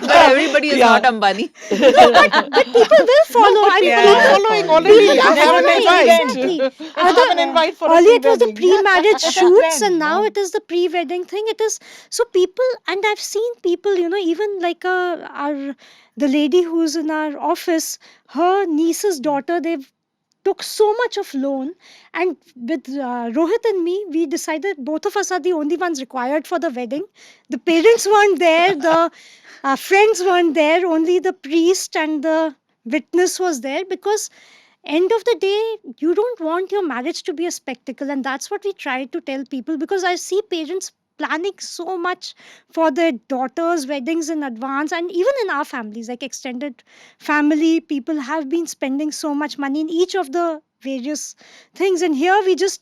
But everybody is not Yeah. Ambani. no, but people will No, follow. but I mean, people are Yeah, following following. people already. are They have an following invite. exactly. They have an Yeah. invite for a Earlier it was the pre-wedding. pre-marriage It's a shoots, and trend now now. it is the pre-wedding thing. It is so people, and I've seen people, even like our the lady who's in our office, her niece's daughter, they've took so much of loan, and with Rohit and me, we decided both of us are the only ones required for the wedding. The parents weren't there, the friends weren't there, only the priest and the witness was there, because end of the day, you don't want your marriage to be a spectacle, and that's what we try to tell people, because I see parents planning so much for their daughters weddings in advance, and even in our families, like extended family, people have been spending so much money in each of the various things, and here we just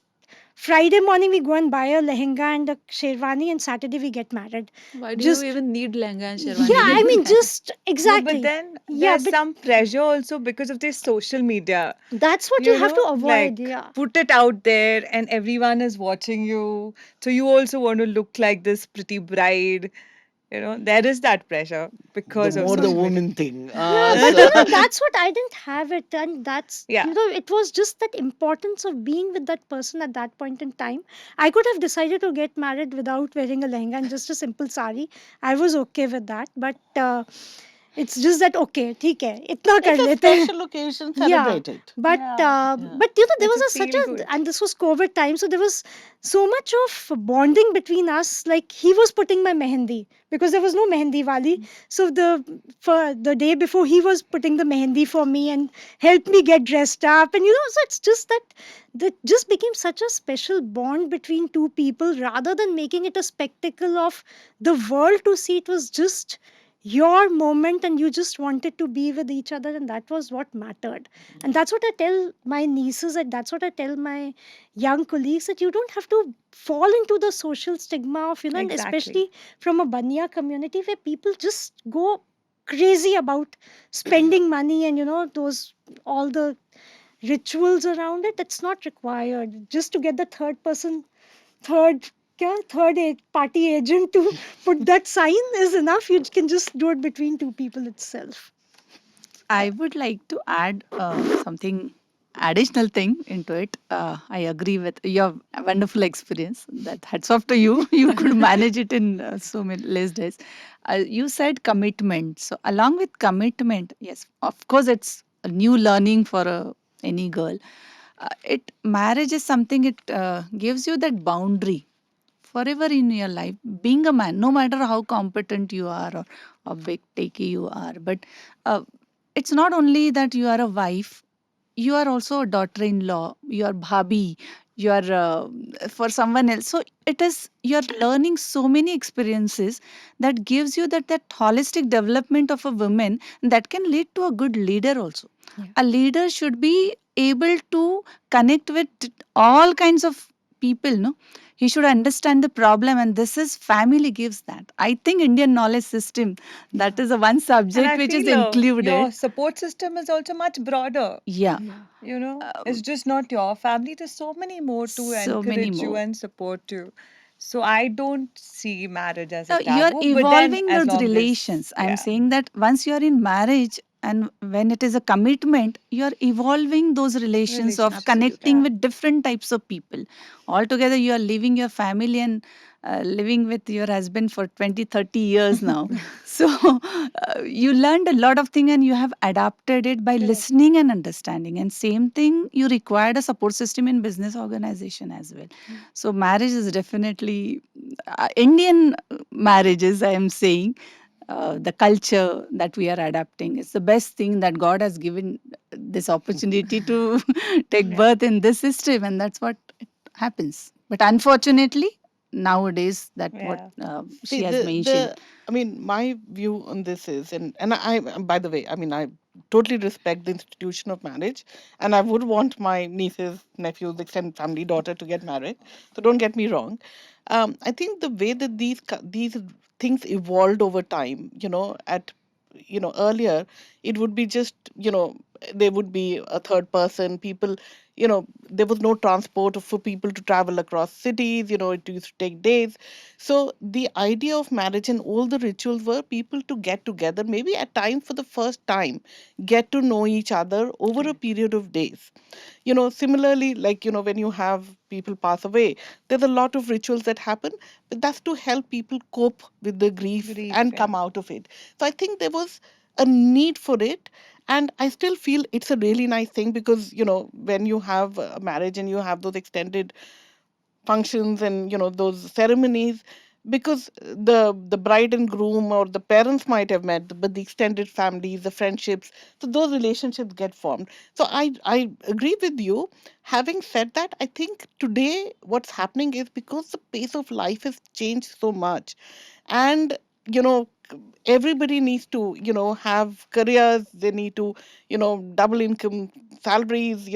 Friday morning we go and buy a lehenga and a sherwani, and Saturday we get married. Why do you Just even need lehenga and yeah, sherwani I then? mean, just No, but exactly. then Yeah, there's but some pressure also because of this social media. that's what you have to avoid. Like Yeah. put it out there and everyone is watching you. So you also want to look like this pretty bride. There is that pressure The because of more the social media. woman thing. Yeah, but that's what I didn't have it, and that's Yeah, it was just that importance of being with that person at that point in time. I could have decided to get married without wearing a lehenga and just a simple sari. I was okay with that, but it's just that okay, ठीक है, इतना कर It's a लेते हैं. special occasion, Yeah, celebrate it. but yeah. Yeah. there It's was a such feel a, good. and this was COVID time, so there was so much of bonding between us. Like he was putting my mehendi because there was no mehendi wali, so for the day before he was putting the mehendi for me and helped me get dressed up, and so it's just that just became such a special bond between two people rather than making it a spectacle of the world to see. It was just your moment, and you just wanted to be with each other, and that was what mattered. And that's what I tell my nieces, and that's what I tell my young colleagues, that you don't have to fall into the social stigma of, and Exactly. especially from a Banya community where people just go crazy about spending money, and those all the rituals around it. It's not required just to get the third party agent to put that sign is enough. You can just do it between two people itself. I would like to add something additional thing into it. I agree with your wonderful experience. That hats off to you. You could manage it in so many less days. You said commitment. So along with commitment, yes, of course, it's a new learning for any girl. It marriage is something. It gives you that boundary forever in your life. Being a man, no matter how competent you are or how big takey you are, but uh, it's not only that you are a wife, you are also a daughter-in-law, you are bhabi, you are for someone else. So it is, you're learning so many experiences that gives you that holistic development of a woman that can lead to a good leader also. Yeah. A leader should be able to connect with all kinds of people, no? He should understand the problem, and this is family gives that. I think Indian knowledge system, that is the one And subject I which is feel included. your support system is also much broader. Yeah, Yeah. It's um, just not your family. There's so many more to so many encourage you more. and support you. So I don't see marriage as a You're taboo, but then evolving as those long as, relations. I'm yeah, saying that once you're in marriage and when it is a commitment, you're evolving those relations of relationship. Absolutely. connecting Yeah. with different types of people. Altogether, you are leaving your family and living with your husband for 20, 30 years now. So you learned a lot of things and you have adapted it by Correct. listening and understanding. And same thing, you required a support system in business organization as well. So marriage is definitely Indian marriages, I am saying, the culture that we are adapting is the best thing that God has given this opportunity to take Yeah. birth in this system, and that's what it happens. But unfortunately, nowadays that what Yeah. she See, has mentioned. I mean, my view on this is, and by the way, I mean, I totally respect the institution of marriage, and I would want my nieces, nephews, extended family, daughter to get married. So don't get me wrong. I think the way that these things evolved over time, earlier it would be just, there would be a third person, people, there was no transport for people to travel across cities, it used to take days. So the idea of marriage and all the rituals were people to get together, maybe at times for the first time, get to know each other over a Correct. period of days. Similarly, like, when you have people pass away, there's a lot of rituals that happen, but that's to help people cope with the grief Grief, and yeah. come out of it. So I think there was a need for it. And I still feel it's a really nice thing because, when you have a marriage and you have those extended functions and those ceremonies, because the bride and groom or the parents might have met, but the extended families, the friendships, so those relationships get formed. So I agree with you. Having said that, I think today what's happening is because the pace of life has changed so much, and everybody needs to have careers, they need to double income, salaries,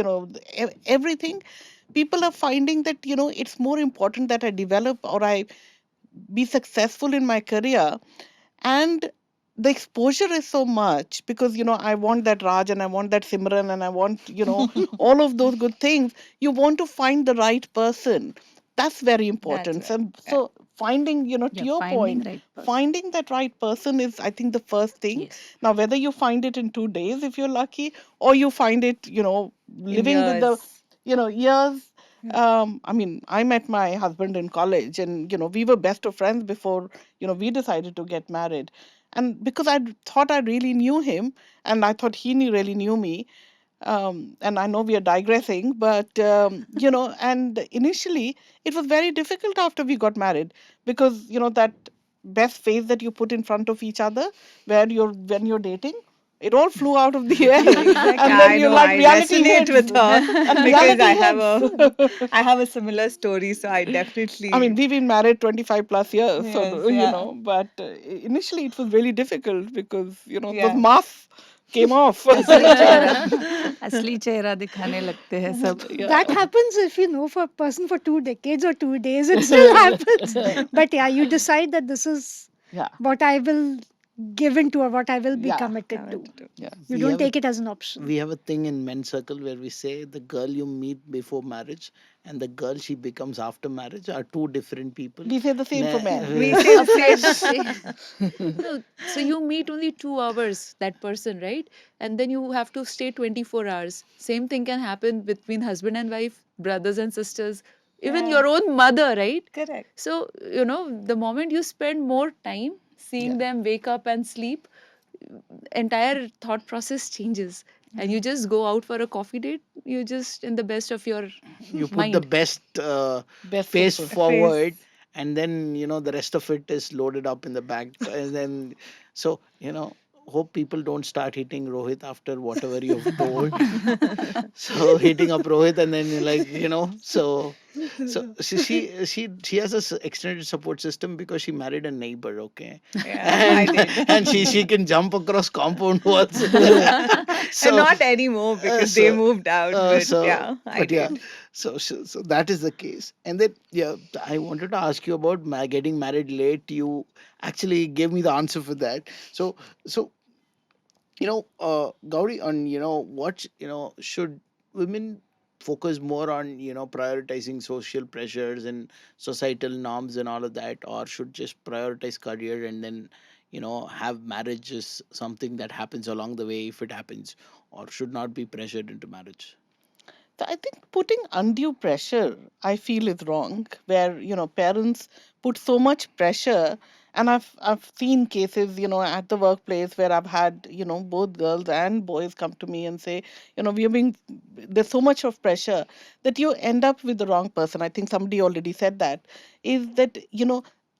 everything. People are finding that it's more important that I develop or I be successful in my career. And the exposure is so much because I want that Raj and I want that Simran and I want all of those good things. You want to find the right person. That's very That's important. right. Yeah. So finding, to Yeah, your finding point, right person. finding that right person is, I think, the first thing. Yes. Now whether you find it in 2 days if you're lucky, or you find it In living with the years. years. Yeah. I mean, I met my husband in college, and we were best of friends before we decided to get married. And because thought I really knew him, and I thought really knew me. And I know we are digressing, but and initially it was very difficult after we got married, because that best face that you put in front of each other, where when you're dating, it all flew out of the air. Exactly. And then I you're know like, I reality resonate hits. with her And because reality hits. I have a similar story, so I I mean, definitely we've been married 25 plus years, so, yes, yeah. but initially it was really difficult because, those Yeah. masks came off. असली चेहरा असली चेहरा दिखाने लगते हैं सब. Yeah. That happens if you know for a person for 2 decades or 2 days, it still happens. But yeah, you decide that this is Yeah. what I will give into or what I will be Yeah. committed Come to. into Yeah. You we don't have a take it as an option. we have a thing in men's circle where we say the girl you meet before marriage and the girl she becomes after marriage are two different people. We say the same for men. we say the Applies the same. same. No, so you meet only 2 hours, that person, right? And then you have to stay 24 hours. Same thing can happen between husband and wife, brothers and sisters, even Yeah, your own mother, right? correct. So, the moment you spend more time seeing Yeah. them wake up and sleep, entire thought process changes. And Yeah. you just go out for a coffee date, you're just in the best of your You put the mind. best Best foot face for. forward, Face. and then the rest of it is loaded up in the back, and then so hope people don't start hitting Rohit after whatever you've told. So hitting up Rohit, and then you're like, so she has a extended support system because she married a neighbor, okay, Yeah, I and did. and she can jump across compound walls. And So not anymore uh, because they so moved out, but yeah, I but yeah, did. so that is the case. And then yeah, I wanted to ask you about getting married late. You actually gave me the answer for that. So Gauri, on what should women focus more on, prioritizing social pressures and societal norms and all of that, or should just prioritize career and then have marriage as something that happens along the way if it happens, or should not be pressured into marriage? So I think putting undue pressure, I feel, is wrong. Where parents put so much pressure, and I've seen cases at the workplace where I've had both girls and boys come to me and say we are being there's so much of pressure that you end up with the wrong person. I think somebody already said that. Is that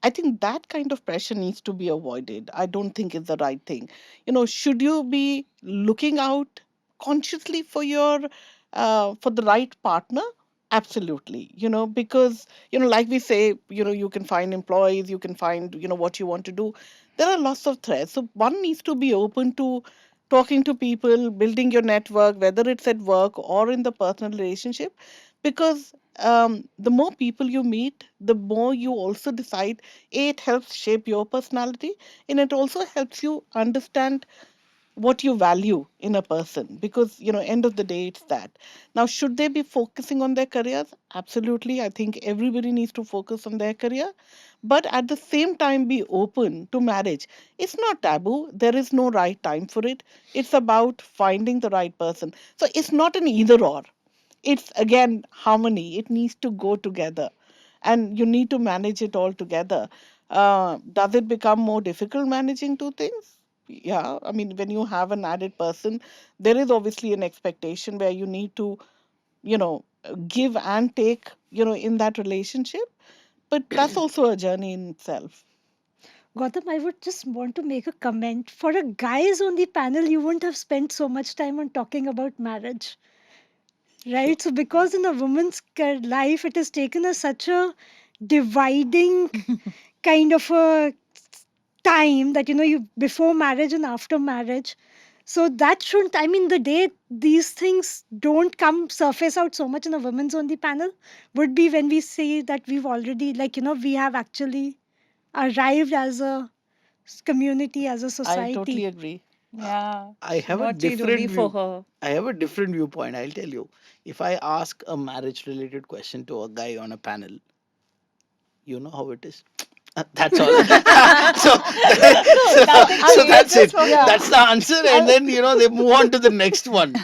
I think that kind of pressure needs to be avoided. I don't think it's the right thing. Should you be looking out consciously for the right partner, Absolutely. Because, like we say, you can find employees, you can find, what you want to do. There are lots of threads. So one needs to be open to talking to people, building your network, whether it's at work or in the personal relationship. Because the more people you meet, the more you also decide, A, it helps shape your personality, and it also helps you understand what you value in a person, because end of the day it's that. Now, should they be focusing on their careers? Absolutely, I think everybody needs to focus on their career, but at the same time be open to marriage. It's not taboo, there is no right time for it. It's about finding the right person. So it's not an either or, it's again harmony. It needs to go together, and you need to manage it all together. Does it become more difficult managing two things? Yeah, I mean, when you have an added person, there is obviously an expectation where you need to, give and take, in that relationship. But that's also a journey in itself. Gautam, I would just want to make a comment. For a guys on the panel, you wouldn't have spent so much time on talking about marriage, Sure. right? So, because in a woman's life, it has taken us such a dividing kind of a time that you before marriage and after marriage. So that shouldn't, I mean, the day these things don't come surface out so much in a women's only panel would be when we say that we've already, like, we have actually arrived as a community, as a I totally society. agree. Yeah, I have a naughty Rudy different for view. her. I have a different viewpoint. I'll tell you. If I ask a marriage related question to a guy on a panel, you know how it is. That's all. so, so, Nothing I so mean, that's changes it. from yeah. That's the answer, and I, then they move on to the next one.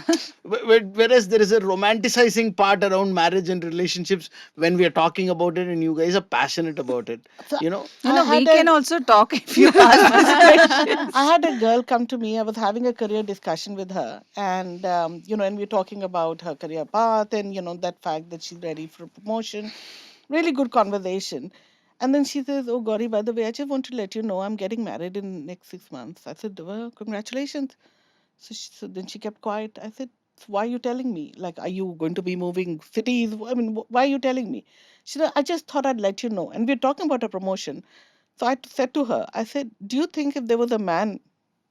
Whereas there is a romanticizing part around marriage and relationships when we are talking about it, and you guys are passionate about it. so You know, I We had can a also talk if you ask these I questions. had a girl come to me. I was having a career discussion with her, and and we are talking about her career path, and that fact that she's ready for promotion. Really good conversation. And then she says, "Oh, Gauri, by the way, I just want to let you know I'm getting married in next 6 months." I said, "Well, congratulations." So then she kept quiet. I said, "So why are you telling me? Like, are you going to be moving cities? I mean, why are you telling me?" She said, "I just thought I'd let you know." And we're talking about a promotion. So I said to her, I said, "Do you think if there was a man,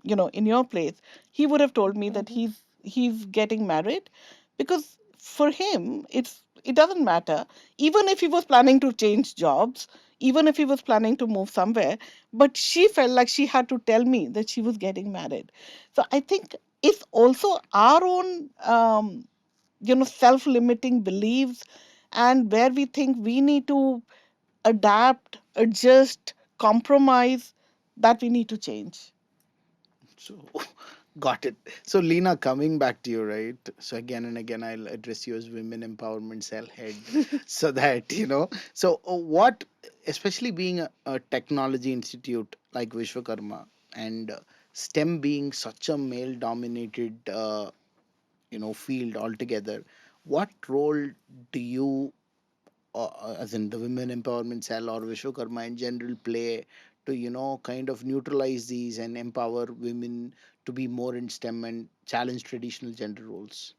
in your place, he would have told me that he's getting married?" Because for him, it doesn't matter. Even if he was planning to change jobs, even if he was planning to move somewhere, but she felt like she had to tell me that she was getting married. So I think it's also our own self-limiting beliefs, and where we think we need to adapt, adjust, compromise, that we need to change. so got it. So Lena, coming back to you, right? So again and again, I'll address you as Women Empowerment Cell Head, so that So what, especially being a technology institute like Vishwakarma, and STEM being such a male-dominated field altogether, what role do you, as in the Women Empowerment Cell or Vishwakarma in general, play to kind of neutralize these and empower women to be more in STEM and challenge traditional gender roles?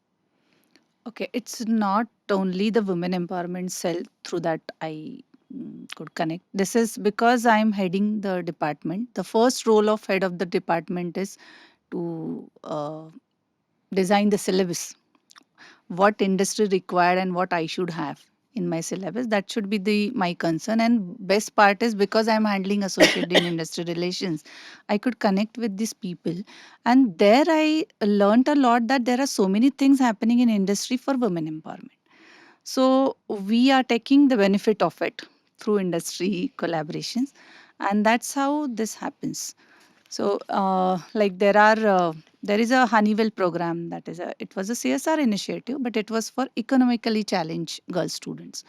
Okay, it's not only the women empowerment cell through that I could connect. This is because I'm heading the department. The first role of head of the department is to design the syllabus, what industry required and what I should have in my syllabus. That should be the my concern. And best part is because I'm handling associate in industry relations, I could connect with these people. And there I learned a lot that there are so many things happening in industry for women empowerment. So we are taking the benefit of it through industry collaborations, and that's how this happens. So, like there is a Honeywell program that is it was a CSR initiative, but it was for economically challenged girl students.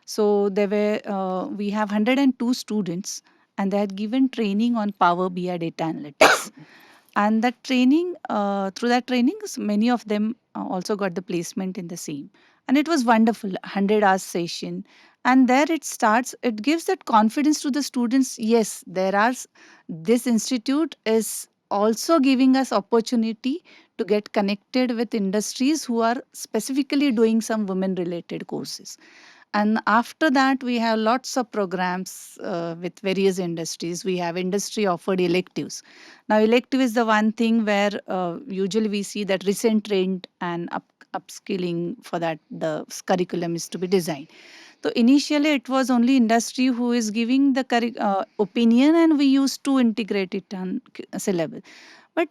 So we have 102 students, and they had given training on Power BI data analytics. And that training, through that training, many of them also got the placement in the same. And it was wonderful, 100 hours session. And there it starts, it gives that confidence to the students. Yes, this institute is also giving us opportunity to get connected with industries who are specifically doing some women related courses. And after that, we have lots of programs with various industries. We have industry offered electives. Now, elective is the one thing where usually we see that recent trend and upskilling for that the curriculum is to be designed. So initially, it was only industry who is giving the opinion, and we used to integrate it on syllabus. But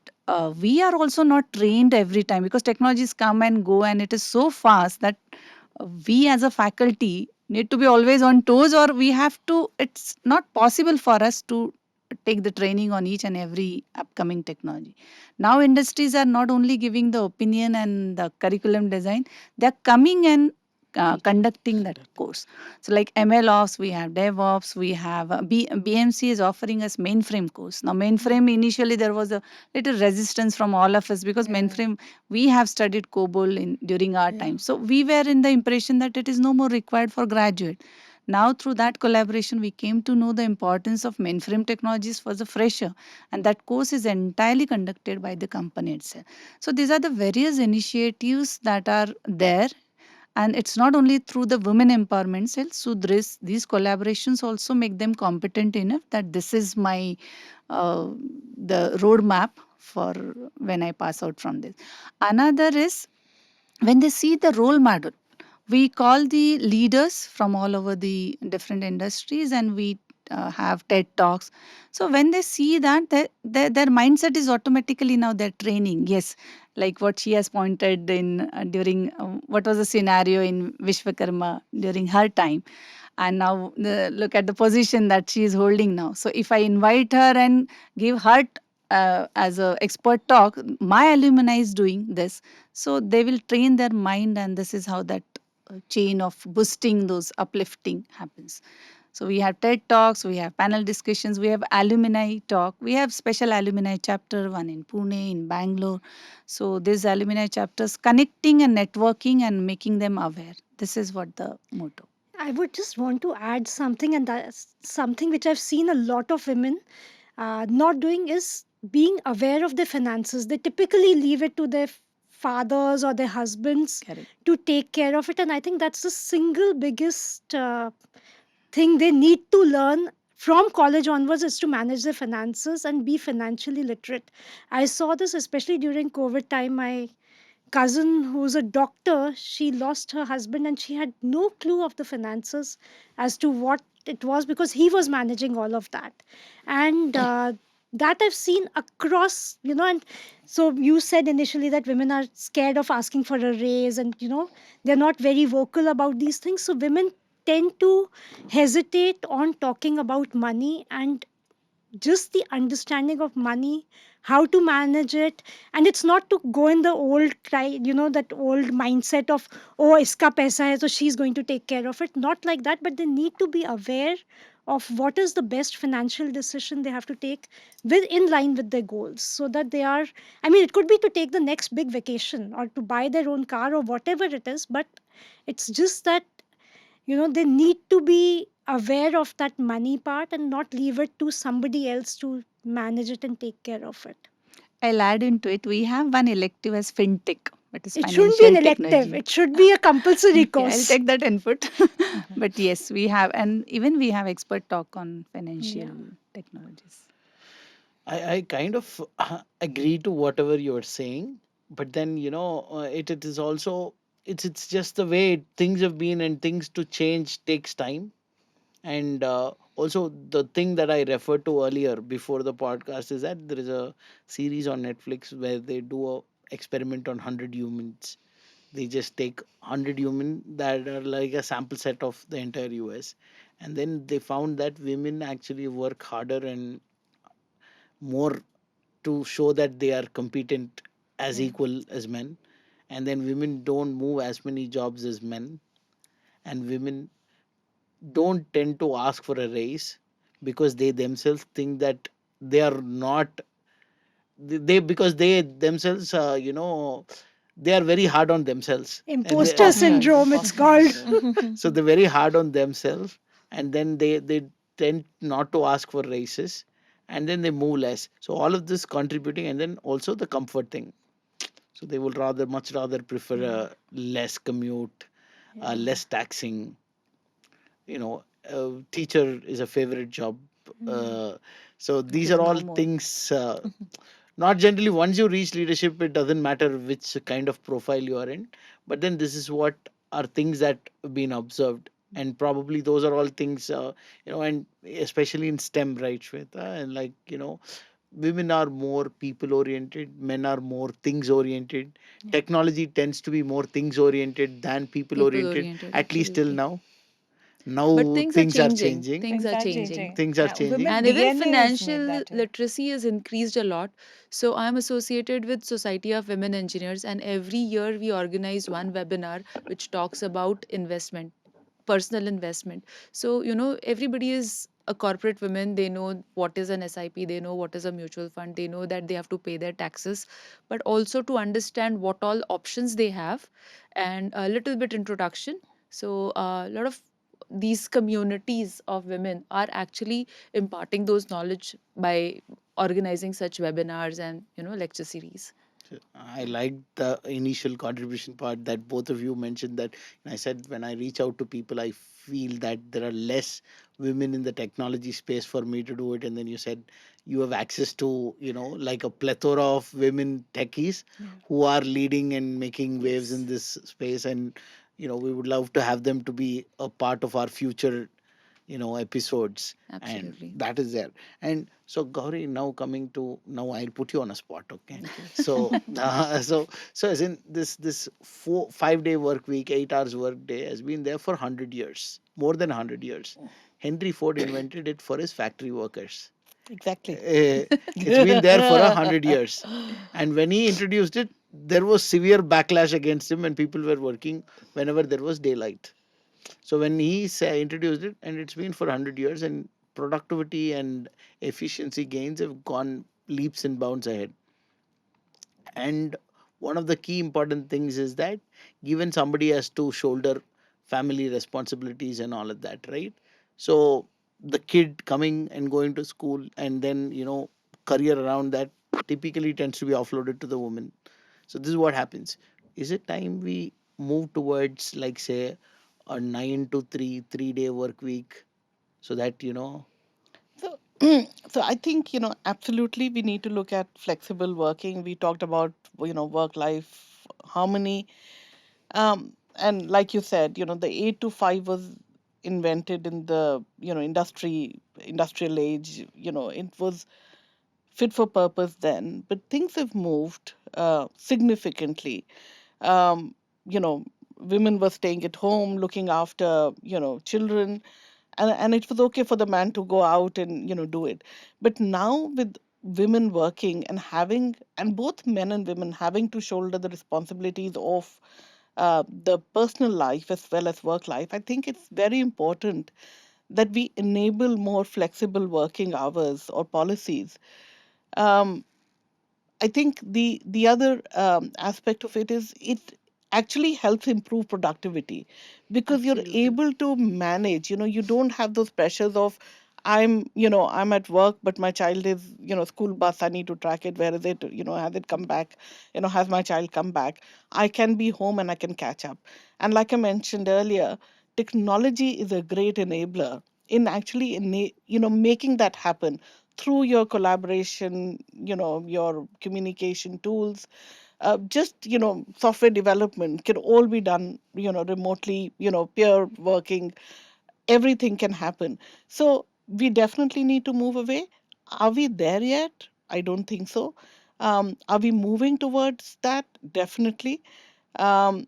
we are also not trained every time because technologies come and go, and it is so fast that we as a faculty need to be always on toes, or we have to. It's not possible for us to take the training on each and every upcoming technology. Now industries are not only giving the opinion and the curriculum design, they're coming and conducting that course. So like ML Ops, we have DevOps, we have BMC is offering us mainframe course. Now mainframe, initially there was a little resistance from all of us because mainframe, we have studied COBOL during our time. So we were in the impression that it is no more required for graduate. Now through that collaboration, we came to know the importance of mainframe technologies for the fresher, and that course is entirely conducted by the company itself. So these are the various initiatives that are there, and it's not only through the women empowerment cell. So these collaborations also make them competent enough that this is my uh, the roadmap for when I pass out from this. Another is when they see the role model. We call the leaders from all over the different industries, and we have TED talks. So when they see that, their mindset is automatically now they're training. Yes, like what she has pointed in during what was the scenario in Vishwakarma during her time, and now look at the position that she is holding now. So if I invite her and give her as a expert talk, my alumni is doing this, so they will train their mind, and this is how that chain of boosting those uplifting happens. So we have TED talks, we have panel discussions, we have alumni talk, we have special alumni chapter, one in Pune, in Bangalore. So these alumni chapters connecting and networking and making them aware. This is what the motto. I would just want to add something, and that's something which I've seen a lot of women not doing is being aware of their finances. They typically leave it to their fathers or their husbands Correct. to take care of it, and I think that's the single biggest thing they need to learn from college onwards is to manage their finances and be financially literate. I saw this especially during COVID time. My cousin who's a doctor, she lost her husband and she had no clue of the finances as to what it was because he was managing all of that. And that I've seen across, and so you said initially that women are scared of asking for a raise and, they're not very vocal about these things. So women tend to hesitate on talking about money, and just the understanding of money, how to manage it. And it's not to go in the old that old mindset of, oh, iska paisa hai so she's going to take care of it, not like that, but they need to be aware of what is the best financial decision they have to take with in line with their goals, so that they are, I mean, it could be to take the next big vacation or to buy their own car or whatever it is, but it's just that they need to be aware of that money part and not leave it to somebody else to manage it and take care of it. I'll add into it. We have one elective as fintech, that is It shouldn't be an financial elective, technology. it should be a compulsory Okay, I'll course. take that input. But yes, we have, and even we have expert talk on financial Yeah. technologies. I kind of agree to whatever you're saying, but then it is also it's just the way things have been, and things to change takes time. And also the thing that I referred to earlier before the podcast is that there is a series on Netflix where they do a experiment on 100 humans. They just take 100 human that are like a sample set of the entire US, and then they found that women actually work harder and more to show that they are competent as equal as men, and then women don't move as many jobs as men, and women don't tend to ask for a raise because they themselves think that they are not they because they themselves they are very hard on themselves, and Imposter syndrome, it's Imposter called. syndrome. so they're very hard on themselves, and then they tend not to ask for raises, and then they move less. So all of this contributing, and then also the comfort thing. So they will much rather prefer a less commute, less taxing. Teacher is a favorite job. uh, so It these is are no all more. things, not generally. Once you reach leadership, it doesn't matter which kind of profile you are in, but then this is what are things that have been observed, and probably those are all things, and especially in STEM, right, Shweta? And like, women are more people oriented, men are more things oriented. Technology tends to be more things oriented than people People oriented, oriented, at least till absolutely. now. But Now things are things are changing. changing. Things Things are are changing. changing. Things are Yeah, changing. women And even DNA is made financial that way. literacy has increased a lot. So I'm associated with Society of Women Engineers, and every year we organize one webinar which talks about investment, personal investment. So, everybody is a corporate woman. They know what is an SIP, they know what is a mutual fund, they know that they have to pay their taxes, but also to understand what all options they have, and a little bit introduction. So, a lot of these communities of women are actually imparting those knowledge by organizing such webinars and lecture series. I like the initial contribution part that both of you mentioned, that I said when I reach out to people, I feel that there are less women in the technology space for me to do it. And then you said you have access to, like a plethora of women techies who are leading and making waves in Yes, this space. And, we would love to have them to be a part of our future episodes, and absolutely. that is there. And so, Gauri, now coming to, now I'll put you on a spot, okay? Okay. So so as in this 4 5 day work week, 8 hours work day has been there for 100 years, more than 100 years. Henry Ford invented it for his factory workers. Exactly. It's been there for 100 years, and when he introduced it, there was severe backlash against him, and people were working whenever there was daylight. So when he introduced it, and it's been for 100 years, and productivity and efficiency gains have gone leaps and bounds ahead. And one of the key important things is that given somebody has to shoulder family responsibilities and all of that, right? So the kid coming and going to school, and then career around that typically tends to be offloaded to the woman. So this is what happens. Is it time we move towards, like, say, a 9 to 3 3 day work week, so that So, so I think, absolutely we need to look at flexible working. We talked about, work life harmony. And like you said, the 8 to 5 was invented in the, industrial age. It was fit for purpose then, but things have moved significantly. Um, you know, Women were staying at home, looking after, children, and it was okay for the man to go out and do it. But now with women working and having, and both men and women having to shoulder the responsibilities of the personal life as well as work life, I think it's very important that we enable more flexible working hours or policies. um, I think the other aspect of it is it actually helps improve productivity because you're Absolutely. able to manage. You don't have those pressures of I'm at work, but my child is school bus. I need to track it. Where is it? Has it come back? Has my child come back? I can be home and I can catch up. And like I mentioned earlier, technology is a great enabler in actually making that happen through your collaboration, your communication tools. Just software development can all be done remotely, peer working, everything can happen. So we definitely need to move away. Are we there yet? I don't think so. Are we moving towards that? Definitely. um,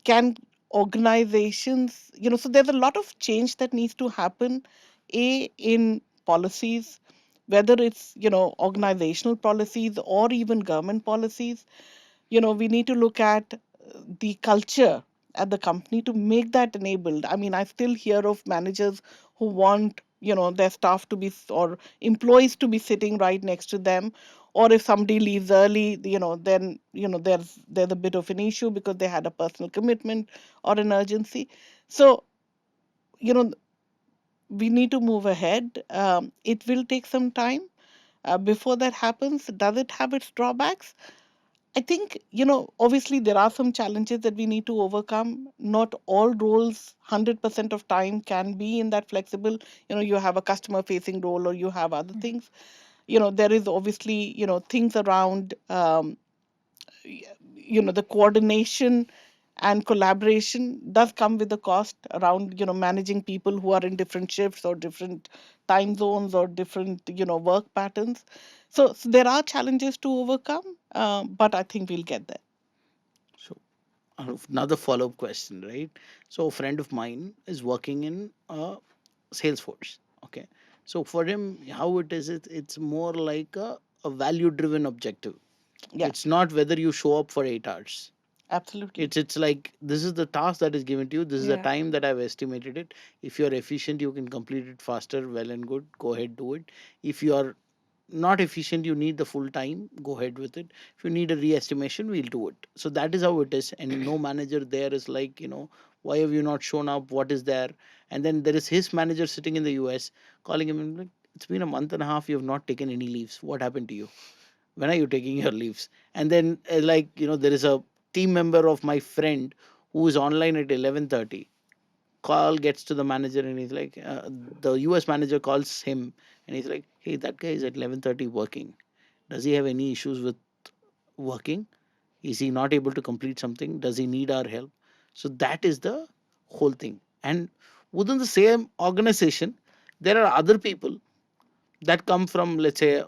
can organizations, so there's a lot of change that needs to happen, in policies, whether it's organizational policies or even government policies. We need to look at the culture at the company to make that enabled. I mean, I still hear of managers who want their staff to be or employees to be sitting right next to them, or if somebody leaves early, then there's a bit of an issue because they had a personal commitment or an urgency. So you know we need to move ahead. It will take some time before that happens. Does it have its drawbacks? I think, obviously there are some challenges that we need to overcome. Not all roles 100% of time can be in that flexible. You have a customer facing role or you have other things. There is obviously, things around, y- the coordination and collaboration does come with a cost around, managing people who are in different shifts or different time zones or different, work patterns. So there are challenges to overcome, but I think we'll get there. So another follow-up question, right? So a friend of mine is working in Salesforce. Okay. So for him, how it is, it's more like a value-driven objective. Yeah, It's not whether you show up for 8 hours. absolutely. It's like this is the task that is given to you. This is the Yeah. time that I've estimated it. If you're efficient, you can complete it faster. Well and good. Go ahead, do it. If you are not efficient, you need the full time, go ahead with it. If you need a re-estimation, we'll do it. So that is how it is, and no manager there is like, why have you not shown up, what is there? And then there is his manager sitting in the US calling him and like, it's been a month and a half, you have not taken any leaves, what happened to you? When are you taking your leaves? And then like, there is a team member of my friend who is online at 11:30. Call gets to the manager and he's like, the US manager calls him and he's like, hey, that guy is at 11:30 working. Does he have any issues with working? Is he not able to complete something? Does he need our help? So that is the whole thing. And within the same organization, there are other people that come from, let's say, a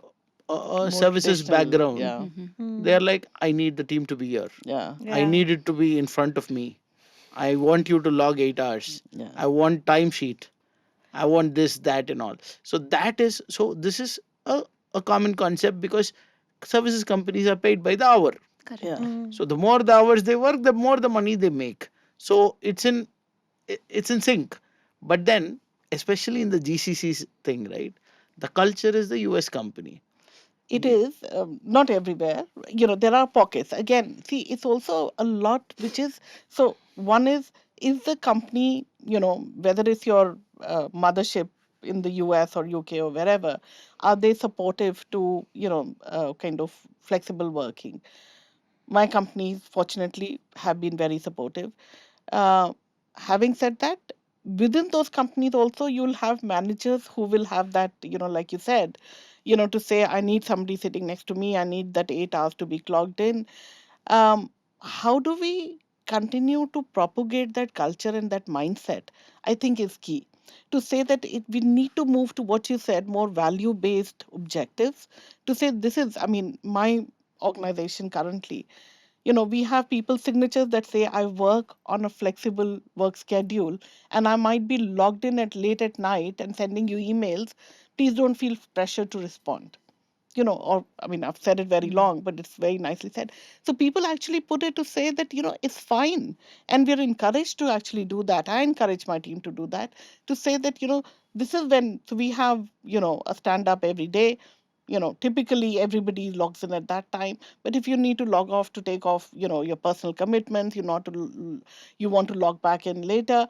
More services traditional, background. yeah, They are like, I need the team to be here. yeah, I Yeah. need it to be in front of me. I want you to log 8 hours. yeah. I want timesheet. I want this, that, and all. So that is, so this is a common concept because services companies are paid by the hour. Correct. Yeah. So the more the hours they work, the more the money they make. So it's in sync. But then, especially in the GCC thing, right? The culture is the US company. It is not everywhere. There are pockets. Again, see, it's also a lot which is so. One is the company, whether it's your mothership in the US or UK or wherever, are they supportive to, kind of flexible working? My companies, fortunately, have been very supportive. Uh, Having said that, within those companies also, you'll have managers who will have that, like you said, to say, I need somebody sitting next to me, I need that 8 hours to be clocked in. How do we continue to propagate that culture and that mindset? I think is key. To say that we need to move to what you said, more value based objectives. To say, this is, I mean, my organization currently, we have people signatures that say I work on a flexible work schedule and I might be logged in at late at night and sending you emails. Please don't feel pressure to respond. Or I mean, I've said it very long, but it's very nicely said. So people actually put it to say that, it's fine. And we're encouraged to actually do that. I encourage my team to do that, to say that, this is when, so we have, a stand up every day. Typically everybody logs in at that time. But if you need to log off to take off, your personal commitments, you want to log back in later,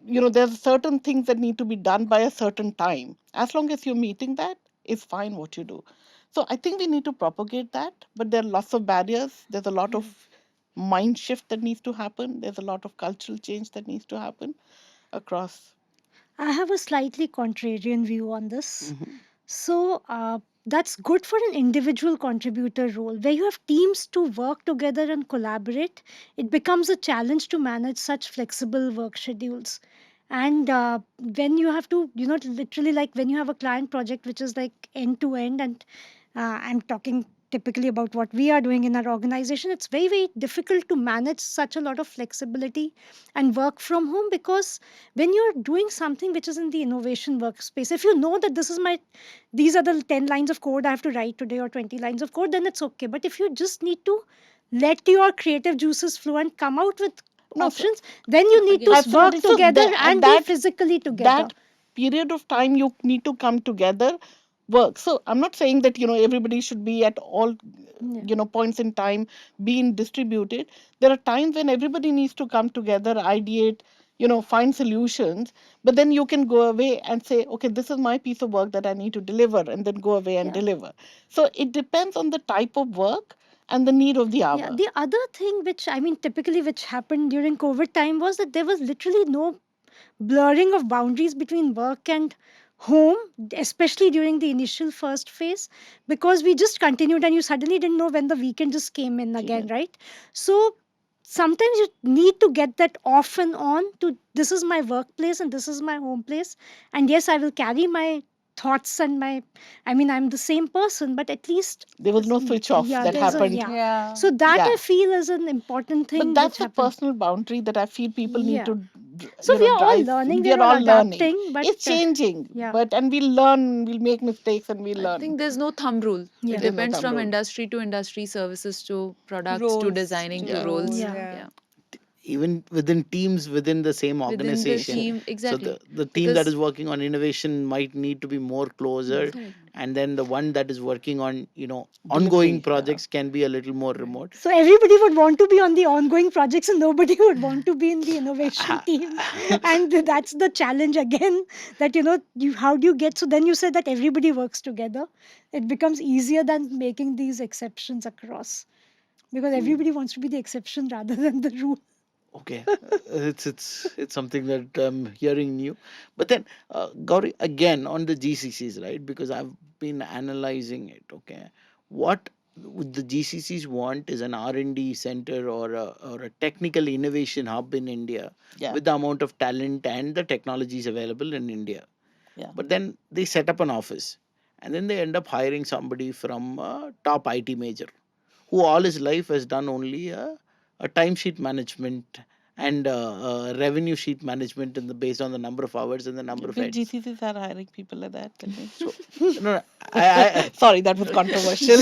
there's certain things that need to be done by a certain time. As long as you're meeting that, it's fine what you do. So I think we need to propagate that, but there are lots of barriers. There's a lot of mind shift that needs to happen. There's a lot of cultural change that needs to happen across. I have a slightly contrarian view on this. Mhm. So that's good for an individual contributor role where you have teams to work together and collaborate. It becomes a challenge to manage such flexible work schedules. And when you have to, literally like when you have a client project which is like end to end, and I'm talking typically about what we are doing in our organization, it's very, very difficult to manage such a lot of flexibility and work from home, because when you're doing something which is in the innovation workspace, if you know that these are the 10 lines of code I have to write today or 20 lines of code, then it's okay. But if you just need to let your creative juices flow and come out with No, so options, then you need to Again, absolutely. work So together at and be physically together. that period of time you need to come together, work. So I'm not saying that everybody should be at all Yeah. points in time being distributed. There are times when everybody needs to come together, ideate, find solutions. But then you can go away and say, okay, this is my piece of work that I need to deliver, and then go away and Yeah. deliver. So it depends on the type of work. and the need of the Yeah, hour. the other thing which I mean typically which happened during COVID time was that there was literally no blurring of boundaries between work and home, especially during the initial first phase, because we just continued and you suddenly didn't know when the weekend just came in again, right? So sometimes you need to get that off and on to this is my workplace and this is my home place. And yes, I will carry my thoughts and my, I mean, I'm the same person, but at least, There was no switch off yeah, that there's a, happened. yeah. Yeah. So that I Yeah. feel is an important But thing which that's a happened. personal boundary that I feel people need Yeah. to, So we are all drive. learning, we We are are all all learning. adapting, but It's changing, yeah, but and we'll learn, we'll make mistakes and we'll I learn. think there's no thumb rule. yeah, It There's no depends thumb from rule. industry to industry, services to products to Roles designing to Yeah. to, roles. yeah. yeah. Yeah. Even within teams within the same Within the organization. team, So exactly. the team that Because is working on innovation might need to be more closer, correct. and then the one that is working on ongoing Delivery. Yeah. projects can be a little more Right. remote. So everybody would want to be on the ongoing projects and nobody would want to be in the innovation team. And that's the challenge again that, you, how do you get, so then you say that everybody works together. It becomes easier than making these exceptions across because everybody wants to be the exception rather than the rule. Okay, it's something that I'm hearing new. But then, Gauri, again on the GCCs, right? Because I've been analyzing it. Okay, what would the GCCs want is an R&D center or a technical innovation hub in India Yeah. with the amount of talent and the technologies available in India. Yeah. But then they set up an office, and then they end up hiring somebody from a top IT major who all his life has done only a timesheet management and revenue sheet management based on the number of hours and the number of Which heads. GCCs are hiring people like that? Tell me. So no, I Sorry, that was controversial.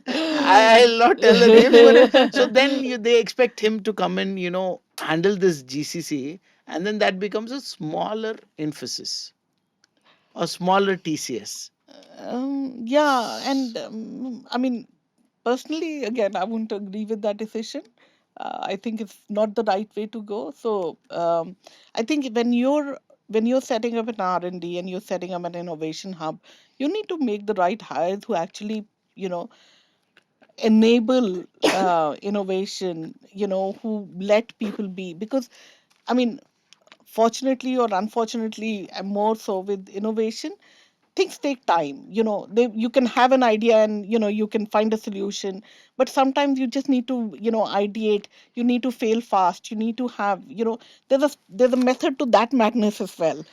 I'll not tell the names, but so then they expect him to come and handle this GCC, and then that becomes a smaller emphasis, a smaller TCS. Yeah, and I mean, personally, again, I wouldn't agree with that decision. I think it's not the right way to go. So I think when you're setting up an R&D and you're setting up an innovation hub, you need to make the right hires who actually you know enable innovation. Who let people be, because I mean, fortunately or unfortunately, and more so with innovation, things take time. You can have an idea and you can find a solution, but sometimes you just need to ideate. You need to fail fast. You need to have there's a method to that madness as well.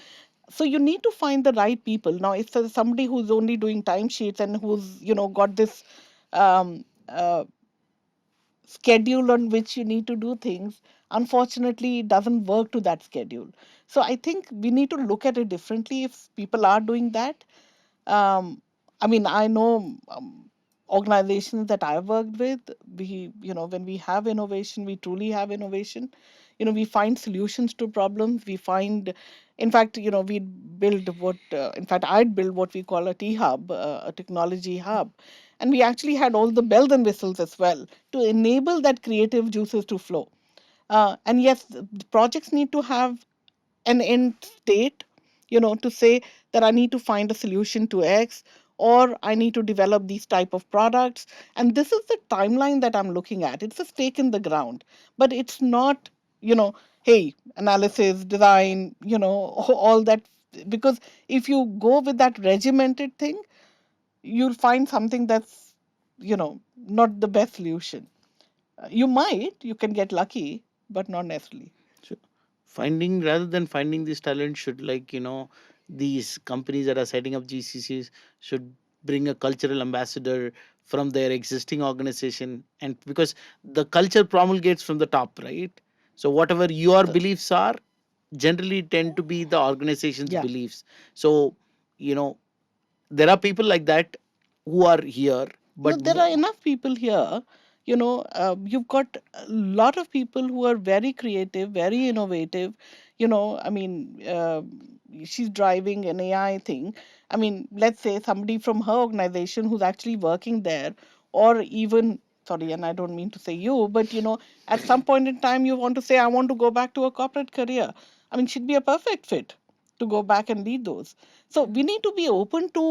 So you need to find the right people. Now if there's somebody who's only doing timesheets and who's got this um, schedule on which you need to do things, unfortunately it doesn't work to that schedule. So I think we need to look at it differently if people are doing that. I mean, I know organizations that I've worked with. When we have innovation, we truly have innovation. We find solutions to problems. We find, in fact, we build in fact, I'd build what we call a T hub, a technology hub. And we actually had all the bells and whistles as well to enable that creative juices to flow. And yes, the projects need to have an end state, to say that I need to find a solution to X, or I need to develop these type of products. And this is the timeline that I'm looking at. It's a stake in the ground, but it's not, hey, analysis, design, all that. Because if you go with that regimented thing, you'll find something that's, not the best solution. You can get lucky, but not necessarily. So finding rather than finding this talent should these companies that are setting up GCCs should bring a cultural ambassador from their existing organization, and because the culture promulgates from the top, right? So whatever your beliefs are generally tend to be the organization's Yeah. beliefs. So you know there are people like that who are here, No, but there are enough people here. You've got a lot of people who are very creative, very innovative. I mean, she's driving an AI thing. I mean, let's say somebody from her organization who's actually working there, or even, sorry, and I don't mean to say you, but at some point in time, you want to say, I want to go back to a corporate career. I mean, she'd be a perfect fit to go back and lead those. So we need to be open to,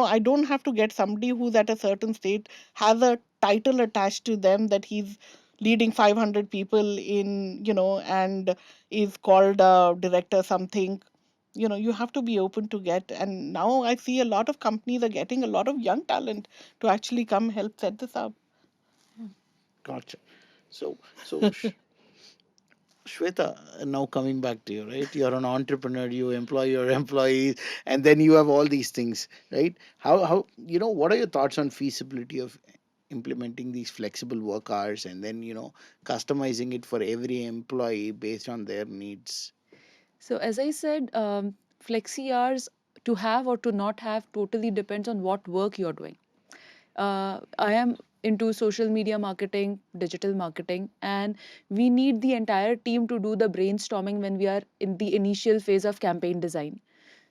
I don't have to get somebody who's at a certain state, has a title attached to them that he's leading 500 people in, and is called a director something. You have to be open to get. And now I see a lot of companies are getting a lot of young talent to actually come help set this up. Gotcha. So Shweta, now coming back to you, right? You're an entrepreneur, you employ your employees, and then you have all these things, right? How what are your thoughts on feasibility of implementing these flexible work hours and then customizing it for every employee based on their needs? So, as I said, flexi hours to have or to not have totally depends on what work you're doing. I am into social media marketing, digital marketing, and we need the entire team to do the brainstorming when we are in the initial phase of campaign design.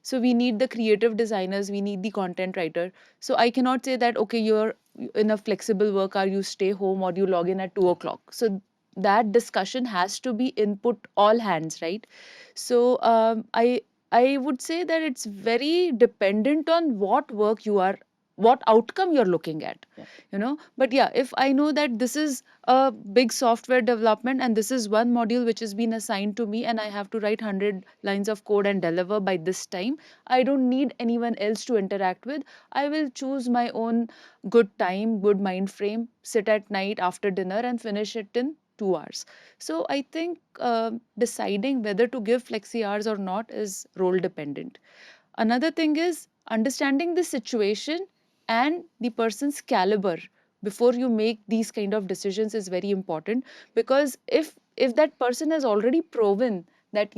So we need the creative designers, we need the content writer. So I cannot say that, okay, you're in a flexible work hour, you stay home or you log in at 2 o'clock. So that discussion has to be input all hands, right? So I would say that it's very dependent on what work you are, what outcome you're looking at. But yeah, if I know that this is a big software development and this is one module which has been assigned to me and I have to write 100 lines of code and deliver by this time, I don't need anyone else to interact with. I will choose my own good time, good mind frame, sit at night after dinner and finish it in 2 hours. So I think deciding whether to give flexi hours or not is role dependent. Another thing is understanding the situation and the person's caliber before you make these kind of decisions is very important, because if that person has already proven that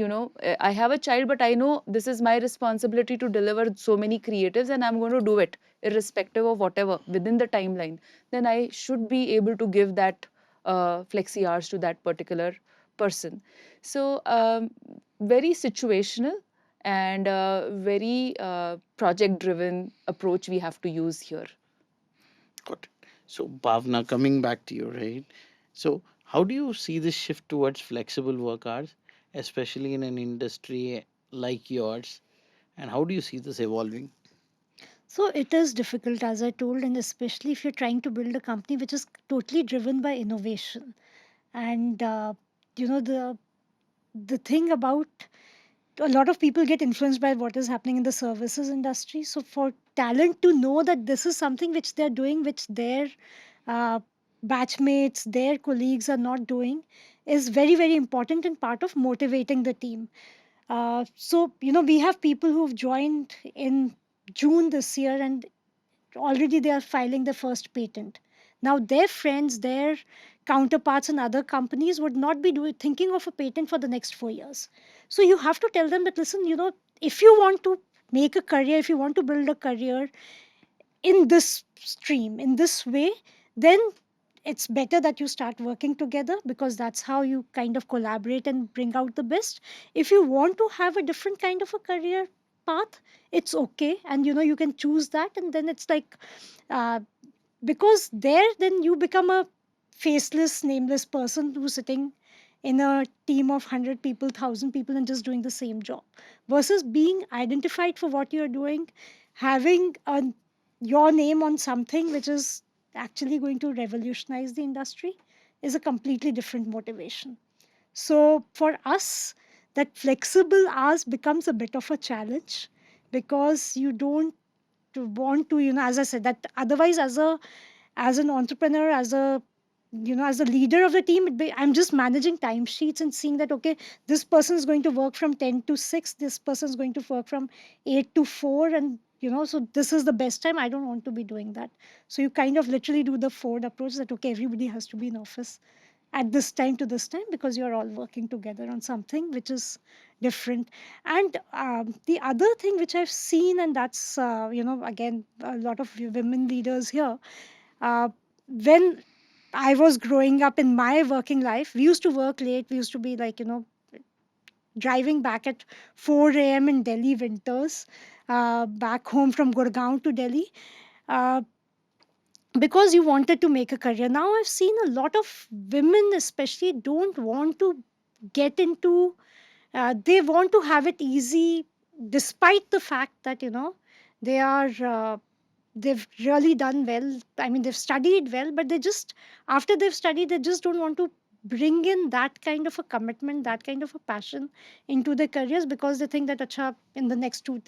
I have a child but I know this is my responsibility to deliver so many creatives and I'm going to do it irrespective of whatever within the timeline, then I should be able to give that flexi hours to that particular person. So very situational and very project driven approach we have to use here. Got it. So Bhavna, coming back to you, right? So how do you see this shift towards flexible work hours, especially in an industry like yours? And how do you see this evolving? So it is difficult, as I told, and especially if you're trying to build a company which is totally driven by innovation. And the thing about a lot of people get influenced by what is happening in the services industry. So for talent to know that this is something which they're doing, which their uh, batchmates, their colleagues are not doing, is very, very important and part of motivating the team. So, we have people who've joined in June this year and already they are filing their first patent. Now, their friends, their counterparts in other companies would not be thinking of a patent for the next 4 years. So, you have to tell them that, listen, if you want to make a career, if you want to build a career in this stream, in this way, then it's better that you start working together, because that's how you kind of collaborate and bring out the best. If you want to have a different kind of a career path, it's okay, and you can choose that, and then it's like uh, because there then you become a faceless, nameless person who's sitting in a team of 100 people, 1,000 people, and just doing the same job, versus being identified for what you're doing, having your name on something which is actually going to revolutionize the industry, is a completely different motivation. So for us, that flexible hours becomes a bit of a challenge, because you don't want to, as I said, that otherwise, as an entrepreneur, as a leader of the team, I'm just managing timesheets and seeing that, okay, this person is going to work from 10 to 6, this person is going to work from 8 to 4, and so this is the best time. I don't want to be doing that. So you kind of literally do the Ford approach, that okay, everybody has to be in office at this time to this time, because you're all working together on something which is different. And the other thing which I've seen, and that's again, a lot of women leaders here, uh, when I was growing up in my working life, we used to work late. We used to be like, driving back at 4 a.m. in Delhi winters, back home from Gurgaon to Delhi, uh, because you wanted to make a career. Now I've seen a lot of women, especially, don't want to get into, they want to have it easy. despite the fact that they are they've really done well. I mean, they've studied well, but they just, after they've studied, they just don't want to bring in that kind of a commitment, that kind of a passion into their careers, because they think that acha, in the next 2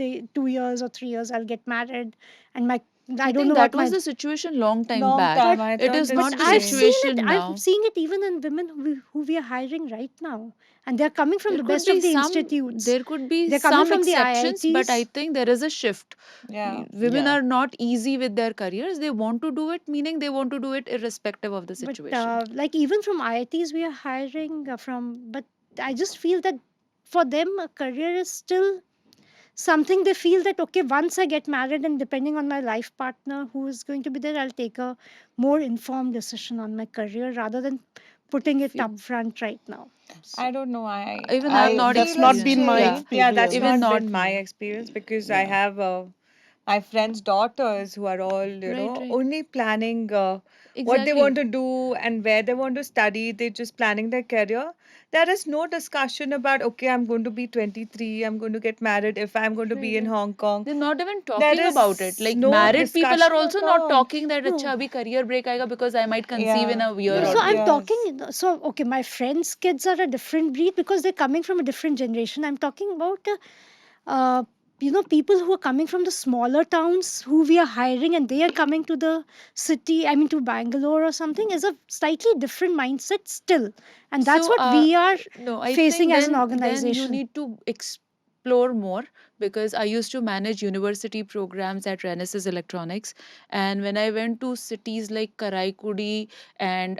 years or 3 years I'll get married, and my I I don't think know that what was my. the situation long time Long back. time, But I It thought is the but not the I've same. seen it. situation I'm now. seeing it even in women who we are hiring right now, and they're coming from There the could best be of the some institutes. there could be They're coming some from the exceptions, but I IITs. think there is a shift. Yeah. Women Yeah. are not easy with their careers. They want to do it, meaning they want to do it irrespective of the But situation. like even from IITs, we are hiring from. But I just feel that for them, a career is still something they feel that okay, once I get married and depending on my life partner who is going to be there, I'll take a more informed decision on my career rather than putting it Fe- up front right now. I So don't know. I Even I've I not That's feel a not been experienced. my Yeah, change. Yeah, that's experience. even not not been my me. experience because I Yeah. have my friends' daughters who are all, Right, right. only planning what they Exactly. want to do and where they want to study. They're just planning their career. There is no discussion about, okay, I'm going to be 23, I'm going to get married if I'm going to Right, be in right. Hong Kong. They're not even There talking about it. is Like no married people are discussion also at not all. talking that no, अच्छा अभी career break आएगा because I might conceive in Yeah, a year no. or So Yeah. two. I'm yes. talking. So okay, my friends' kids are a different breed because they're coming from a different generation. I'm talking about uh, people who are coming from the smaller towns who we are hiring, and they are coming to the city, I mean to Bangalore or something, is a slightly different mindset still, and that's So what we are no, I facing think as an then you organization. need to explore more, because I used to manage university programs at Renesas Electronics, and when I went to cities like Karaikudi and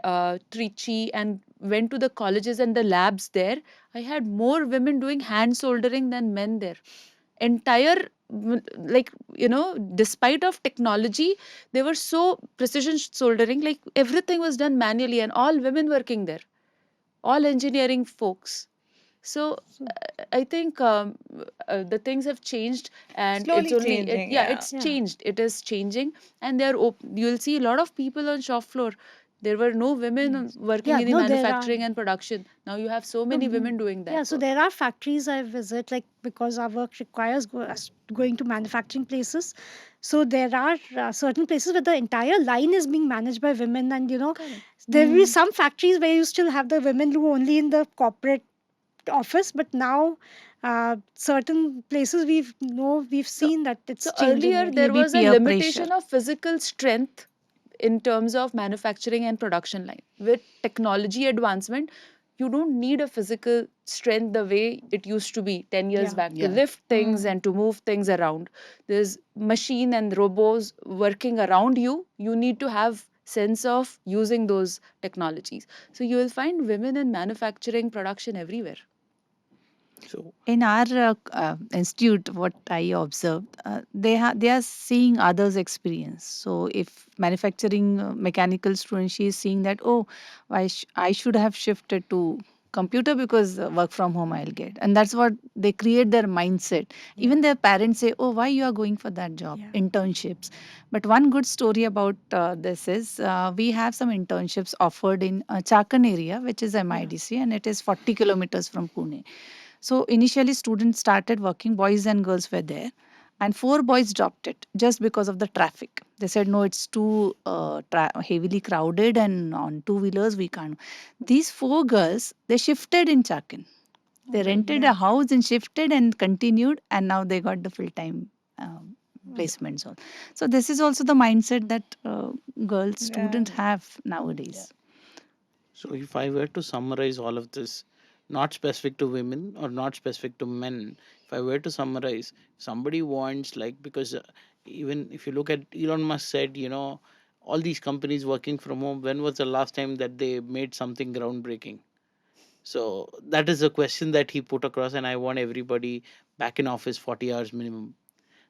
Trichy and went to the colleges and the labs there, I had more women doing hand soldering than men there. Entire like despite of technology, they were so precision soldering, like everything was done manually and all women working there, all engineering folks. So So I think the things have changed, and it's Slowly only changing, yeah, yeah. it's yeah, changed. It is changing, and you'll see a lot of people on shop floor. There were no women yes, working yeah, in the no, there are. manufacturing and production. Now you have so many Mhm. women doing Yeah, that so work. there are factories I visit, like because our work requires us going to manufacturing places. So there are certain places where the entire line is being managed by women, and Correct. there will be Mm. some factories where you still have the women who are only in the corporate office, but now certain places we've So, seen that so it's changing earlier it. there Maybe was a peer pressure. limitation of physical strength in terms of manufacturing and production line. With technology advancement, you don't need a physical strength the way it used to be 10 years Yeah, back to Yeah. lift things Mm. and to move things around. There's machine and robots working around you. You need to have sense of using those technologies. So you will find women in manufacturing production everywhere. So In our institute, what I observed, they are seeing others' experience. So if manufacturing mechanical student, she is seeing that, oh, I should have shifted to computer because work from home I'll get, and that's what they create their mindset. yeah, Even their parents say, oh, why you are going for that job, yeah. internships. But one good story about this is we have some internships offered in Chakan area, which is Yeah. MIDC, and it is 40 kilometers from Pune. So initially, students started working, boys and girls were there, and four boys dropped it just because of the traffic. They said, no, it's too heavily crowded, and on two wheelers, we can't. These four girls, they shifted in Chakan. They Right. rented Yeah. a house and shifted and continued, and now they got the full time Mm. placements. So, this is also the mindset that girls, Yeah. students have yeah. nowadays. So if I were to summarize all of this, not specific to women or not specific to men, if I were to summarize, somebody wants, like, because even if you look at Elon Musk said, all these companies working from home, when was the last time that they made something groundbreaking? So that is a question that he put across, and I want everybody back in office 40 hours minimum.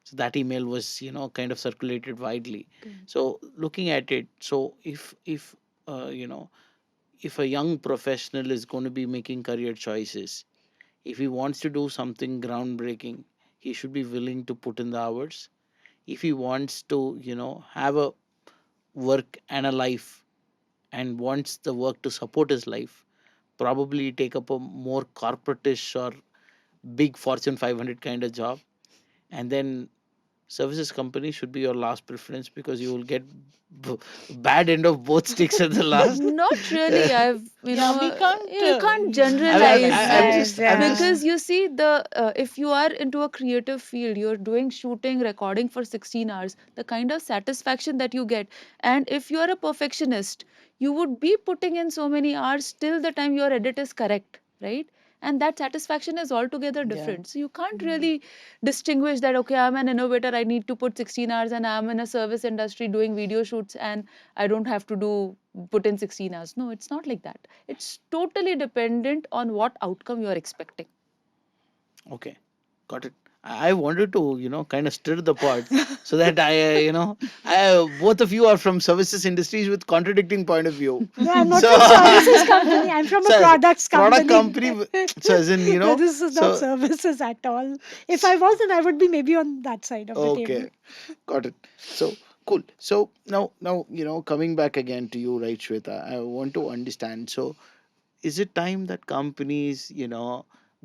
So that email was, kind of circulated widely. Correct. So looking at it, so if if a young professional is going to be making career choices, if he wants to do something groundbreaking, he should be willing to put in the hours. If he wants to, have a work and a life and wants the work to support his life, probably take up a more corporatish or big Fortune 500 kind of job. and then services company should be your last preference because you will get b- bad end of both sticks at the last. Not really. I've, Yeah, we can't. you can't I, generalize, I'm right? just, Generalize, I'm yeah. just Because you see, if you are into a creative field, you're doing shooting, recording for 16 hours, the kind of satisfaction that you get. And if you are a perfectionist, you would be putting in so many hours till the time your edit is correct, right? And that satisfaction is altogether Yeah. different. So you can't really distinguish that, okay, I'm an innovator, I need to put 16 hours, and I'm in a service industry doing video shoots and I don't have to put in 16 hours. No, it's not like that. It's totally dependent on what outcome you are expecting. okay. Got it. I wanted to, kind of stir the pot so that both of you are from services industries with contradicting point of view. No, I'm not So, from services company. I'm from a so as products product company. company, so as in, No, this is not so, services at all. If I was, then I would be maybe on that side of the table. okay, got it. So cool. So now, coming back again to you, right, Shweta, I want to understand. So, is it time that companies,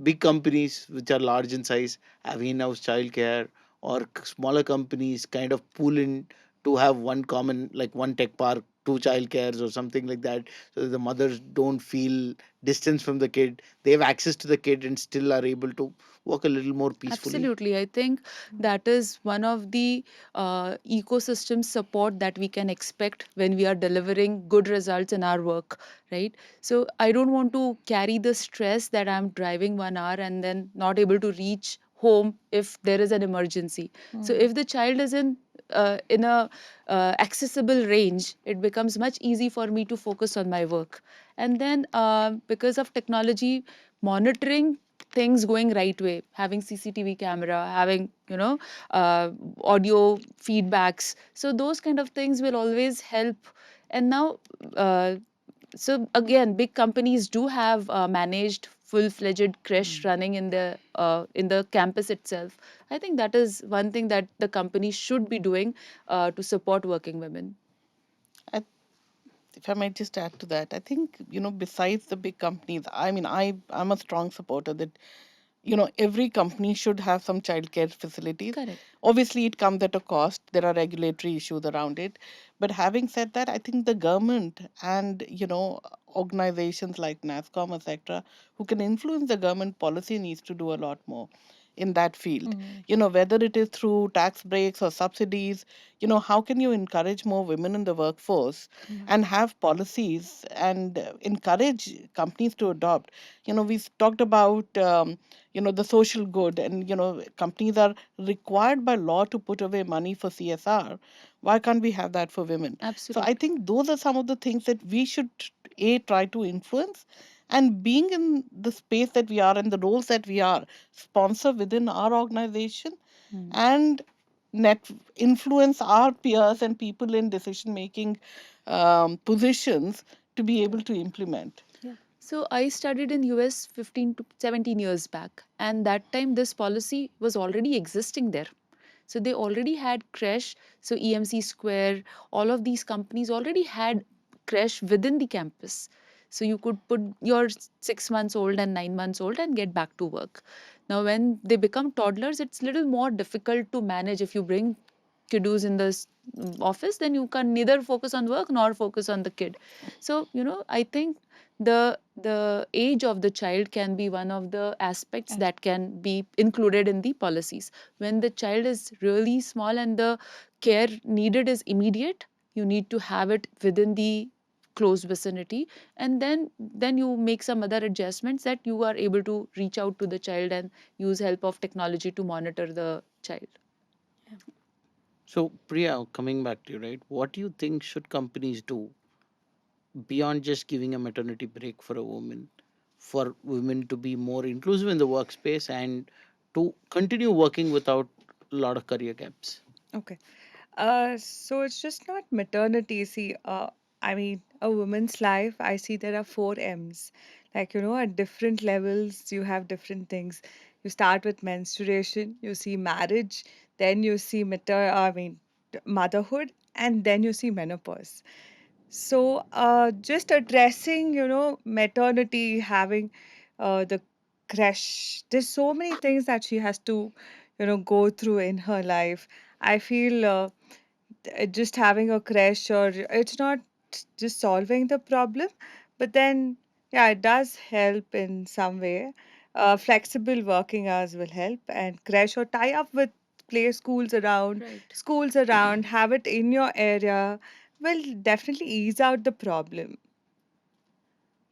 big companies which are large in size have in-house childcare, or smaller companies kind of pool in to have one common, like one tech park, two childcares or something like that, so that the mothers don't feel distance from the kid, they have access to the kid and still are able to work a little more peacefully? Absolutely. I think that is one of the ecosystem support that we can expect when we are delivering good results in our work, right? So I don't want to carry the stress that I'm driving 1 hour and then not able to reach home if there is an emergency. So if the child is in a accessible range, it becomes much easy for me to focus on my work. And then because of technology, monitoring things going right way, having CCTV camera, having audio feedbacks, so those kind of things will always help. And now so again, big companies do have managed full-fledged creche running in the campus itself. I think that is one thing that the company should be doing to support working women. I, if I might just add to that, I think, besides the big companies, I mean, I'm a strong supporter that, every company should have some childcare facilities. Correct. Obviously, it comes at a cost. There are regulatory issues around it. But having said that, I think the government and, organizations like NASCOM, etc., who can influence the government policy needs to do a lot more in that field. Whether it is through tax breaks or subsidies, how can you encourage more women in the workforce and have policies and encourage companies to adopt? We've talked about, the social good, and, companies are required by law to put away money for CSR. Why can't we have that for women? So I Absolutely. think those are some of the things that we should, try to influence. And being in the space that we are and the roles that we are, sponsor within our organization and net influence our peers and people in decision making positions to be able to implement. So I studied in US 15 to 17 years back, and that time this policy was already existing there. So they already had creche, so EMC Square, all of these companies already had creche within the campus. So you could put your 6 months old and 9 months old and get back to work. Now when they become toddlers, it's little more difficult to manage. If you bring kiddos in this office, then you can neither focus on work nor focus on the kid. So I think the age of the child can be one of the aspects that can be included in the policies. When the child is really small and the care needed is immediate, you need to have it within the close vicinity, and then you make some other adjustments that you are able to reach out to the child and use help of technology to monitor the child. So, Priya, coming back to you, right? What do you think should companies do beyond just giving a maternity break for a woman, for women to be more inclusive in the workspace and to continue working without a lot of career gaps? Okay. So it's just not maternity. See, I mean, a woman's life, I see there are four M's. Like, at different levels, you have different things. You start with menstruation, you see marriage, then you see motherhood, and then you see menopause. So, just addressing, maternity, having the crash, there's so many things that she has to, go through in her life. I feel just having a crash, or it's not just solving the problem, but then yeah, it does help in some way. Flexible working hours will help, and crash or tie up with play Right. schools around, have it in your area will definitely ease out the problem.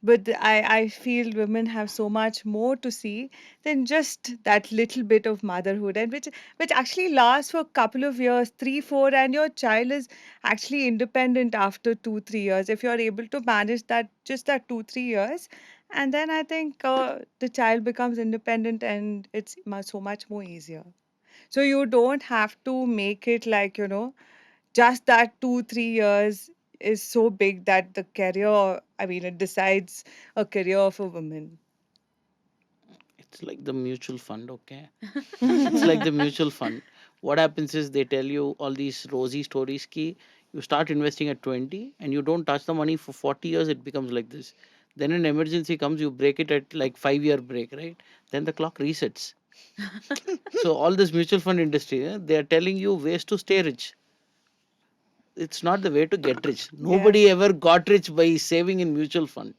But I feel women have so much more to see than just that little bit of motherhood, and which actually lasts for a couple of years, 3, 4, and your child is actually independent after 2, 3 years. If you're able to manage that, just that 2, 3 years, and then I think the child becomes independent, and it's so much more easier. So you don't have to make it like, just that 2, 3 years is so big that the career, I mean, it decides a career of a woman. It's like the mutual fund, okay? It's like the mutual fund. What happens is they tell you all these rosy stories ki you start investing at 20 and you don't touch the money for 40 years, it becomes like this. Then an emergency comes, you break it at like 5 year break, right? Then the clock resets. So all this mutual fund industry, they are telling you ways to stay rich. It's not the way to get rich. Yeah, Nobody ever got rich by saving in mutual fund.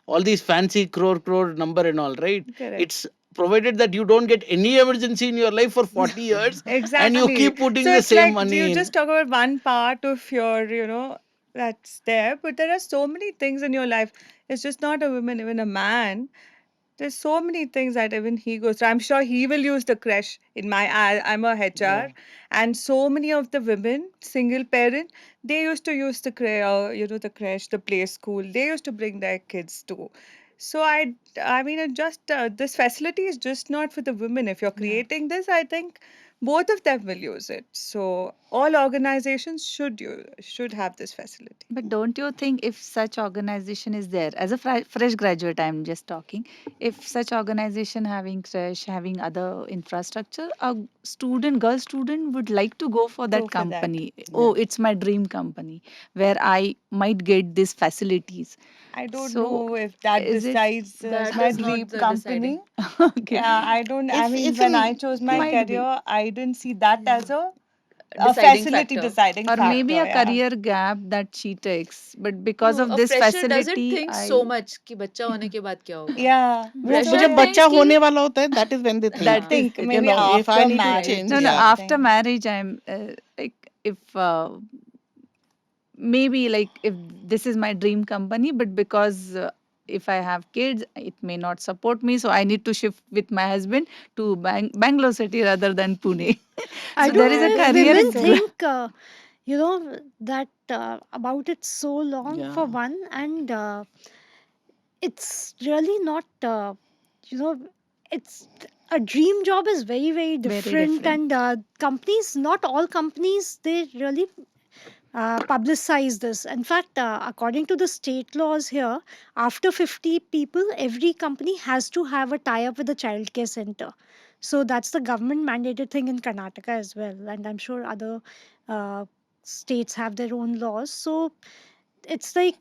All these fancy crore number and all, right? correct. It's provided that you don't get any emergency in your life for 40 years and you Exactly. keep putting So the it's same like you money in. just talk about one part of your, that's there, but there are so many things in your life. It's just not a woman, even a man. There's so many things that even he goes through. I'm sure he will use the creche in I'm a HR, Yeah. and so many of the women, single parent, they used to use the creche, the play school. They used to bring their kids to. So I mean, this facility is just not for the women. If you're Yeah. creating this, I think both of them will use it. So all organizations should have this facility. But don't you think if such organization is there, as a fresh graduate, I'm just talking, if such organization having crash, having other infrastructure, a girl student would like to go for Go that for that. company. Yeah. Oh, it's my dream company where I might get these facilities. I don't So know if that is it decides as That my is not dream the deciding. company. okay? Yeah, I don't. I mean, It's when I an chose my yeah. Might be. career, I didn't see that as a Deciding facility factor. deciding Or maybe factor. a Yeah. career gap that she takes. But because No, of a this fresher doesn't facility, think so I. much कि बच्चा होने के बाद क्या होगा. Yeah. वो So जब Fresher yeah, बच्चा thinks कि होने वाला होता है, that is when they think That हाँ. is think the maybe thing. if I after need to Right. change, marriage No, or no. yeah. After something. marriage, I'm like, if maybe like if this is my dream company, but because if I have kids, it may not support me, so I need to shift with my husband to Bangalore city rather than Pune. I So don't there is know a Yeah, if that career. makes women sense. think, that about it so long Yeah. for one, and it's really not, you know, it's a dream job is very, very Very different, different. and companies, not all companies, they really publicize this. In fact, according to the state laws here, after 50 people, every company has to have a tie up with a childcare center. So that's the government mandated thing in Karnataka as well. And I'm sure other uh, states have their own laws. So it's like,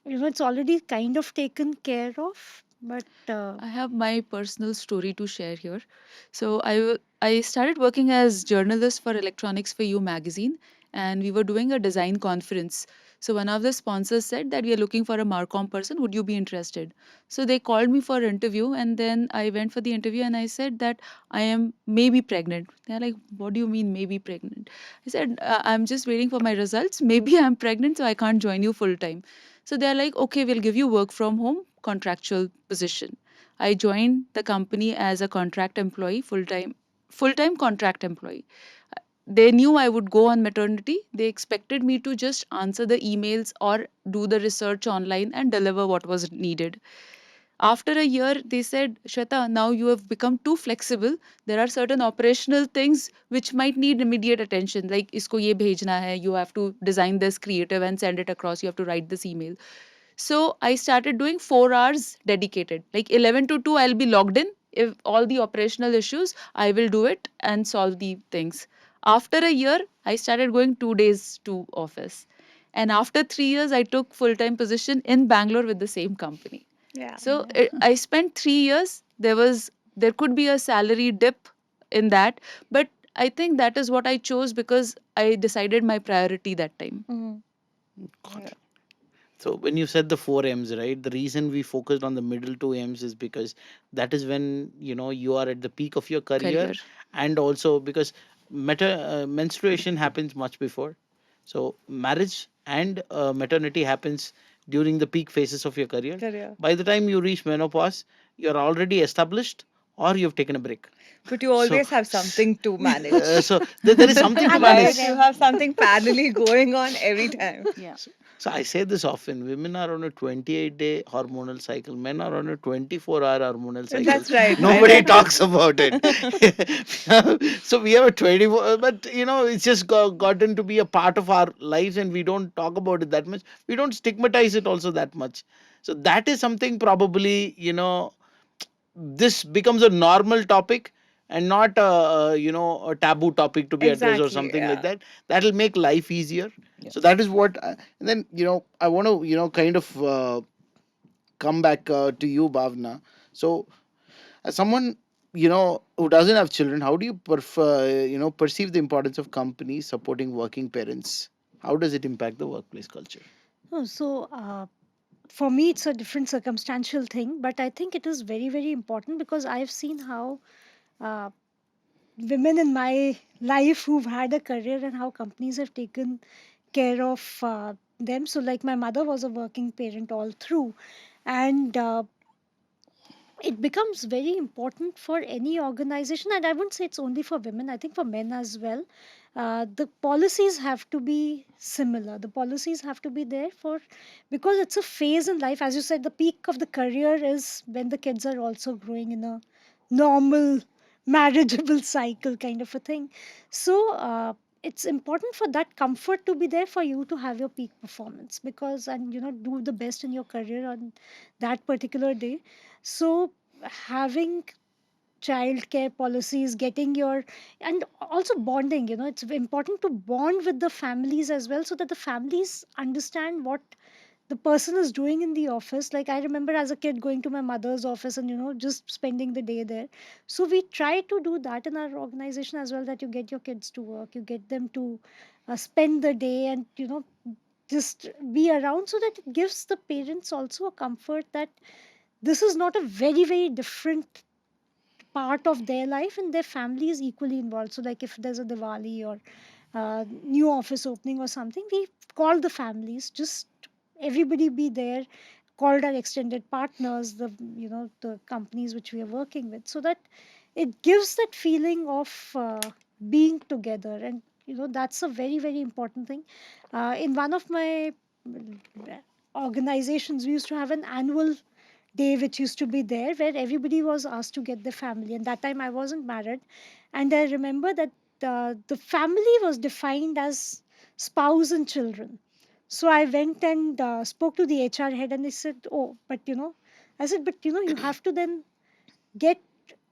it's already kind of taken care of. But I have my personal story to share here. So I started working as journalist for Electronics for You magazine, and we were doing a design conference. So one of the sponsors said that we are looking for a Marcom person. Would you be interested? So they called me for interview, and then I went for the interview, and I said that I am maybe pregnant. They're like, "What do you mean maybe pregnant?" I said, "I'm just waiting for my results. Maybe I'm pregnant, so I can't join you full time." So they're like, "Okay, we'll give you work from home contractual position." I joined the company as a contract employee, full time contract employee. They knew I would go on maternity. They expected me to just answer the emails or do the research online and deliver what was needed. After a year, they said, Shweta, now you have become too flexible. There are certain operational things which might need immediate attention, like isko ye bhejna hai, you have to design this creative and send it across, you have to write this email. So I started doing 4 hours dedicated, like 11 to 2, I'll be logged in. If all the operational issues, I will do it and solve the things. After a year, I started going 2 days to office. And after 3 years, I took full-time position in Bangalore with the same company. Yeah. So I spent 3 years. There could be a salary dip in that. But I think that is what I chose because I decided my priority that time. Got it. So when you said the four M's, right? The reason we focused on the middle two M's is because that is when you are at the peak of your career, Career. and also because menstruation happens much before. So marriage and maternity happens during the peak phases of your career. Career. By the time you reach menopause, you're already established or you've taken a break. But you So, always have something to manage. there is something to Another Right? manage. You M. have something parallelly going on every time. Yeah. So I say this often: women are on a 28-day hormonal cycle, men are on a 24-hour hormonal cycle. That's right. I Nobody read that. talks about it. So we have a 24, but it's just gotten to be a part of our lives, and we don't talk about it that much. We don't stigmatize it also that much. So that is something probably this becomes a normal topic and not a taboo topic to be addressed or Exactly. something like Yeah. that. That'll make life easier. So that is what and then I want to kind of come back to you, Bhavna. So as someone who doesn't have children, how do you perceive the importance of companies supporting working parents? How does it impact the workplace culture? Oh, so for me, it's a different circumstantial thing, but I think it is very, very important because I've seen how uh, women in my life who've had a career and how companies have taken care of them. So, like, my mother was a working parent all through, and it becomes very important for any organization. And I wouldn't say it's only for women, I think for men as well. The policies have to be similar. The policies have to be there for, because it's a phase in life. As you said, the peak of the career is when the kids are also growing in a normal marriageable cycle kind of a thing. So it's important for that comfort to be there for you to have your peak performance, because and do the best in your career on that particular day. So having childcare policies, getting your, and also bonding, it's important to bond with the families as well, so that the families understand what the person is doing in the office. Like, I remember as a kid going to my mother's office and just spending the day there. So we try to do that in our organization as well, that you get your kids to work, you get them to spend the day, and just be around, so that it gives the parents also a comfort that this is not a very, very different part of their life, and their family is equally involved. So, like, if there's a Diwali or new office opening or something, we call the families, just everybody be there, called our extended partners, the companies which we are working with, so that it gives that feeling of being together. And that's a very, very important thing. In one of my organizations, we used to have an annual day which used to be there, where everybody was asked to get their family. And that time I wasn't married, and I remember that the family was defined as spouse and children. So I went and spoke to the HR head, and they said, oh, but I said, but you have to then get,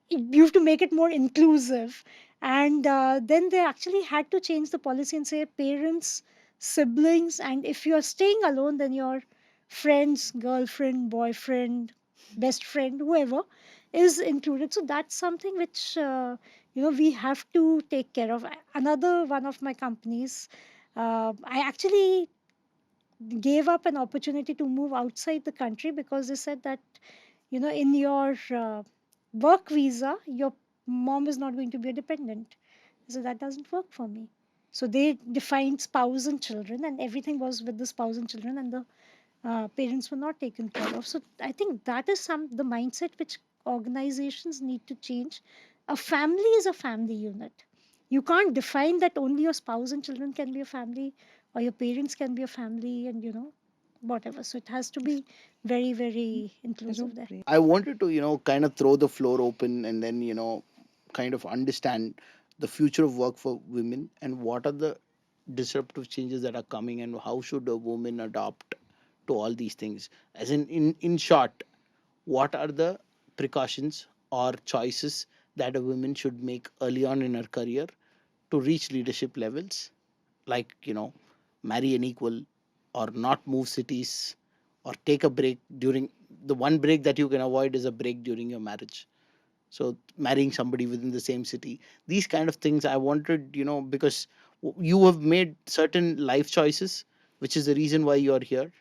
you have to make it more inclusive. And then they actually had to change the policy and say parents, siblings, and if you're staying alone, then your friends, girlfriend, boyfriend, best friend, whoever is included. So that's something which we have to take care of. Another one of my companies, I actually gave up an opportunity to move outside the country, because they said that in your work visa, your mom is not going to be a dependent. So that doesn't work for me. So they defined spouse and children, and everything was with the spouse and children, and the parents were not taken care of. So I think that is the mindset which organizations need to change. A family is a family unit. You can't define that only your spouse and children can be a family, or your parents can be a family, and whatever. So it has to be very, very inclusive there. I wanted to, kind of throw the floor open and then, kind of understand the future of work for women and what are the disruptive changes that are coming and how should a woman adopt to all these things. As in short, what are the precautions or choices that a woman should make early on in her career to reach leadership levels, like marry an equal, or not move cities, or take a break during the one break that you can avoid is a break during your marriage. So marrying somebody within the same city, these kind of things I wanted, because you have made certain life choices, which is the reason why you are here.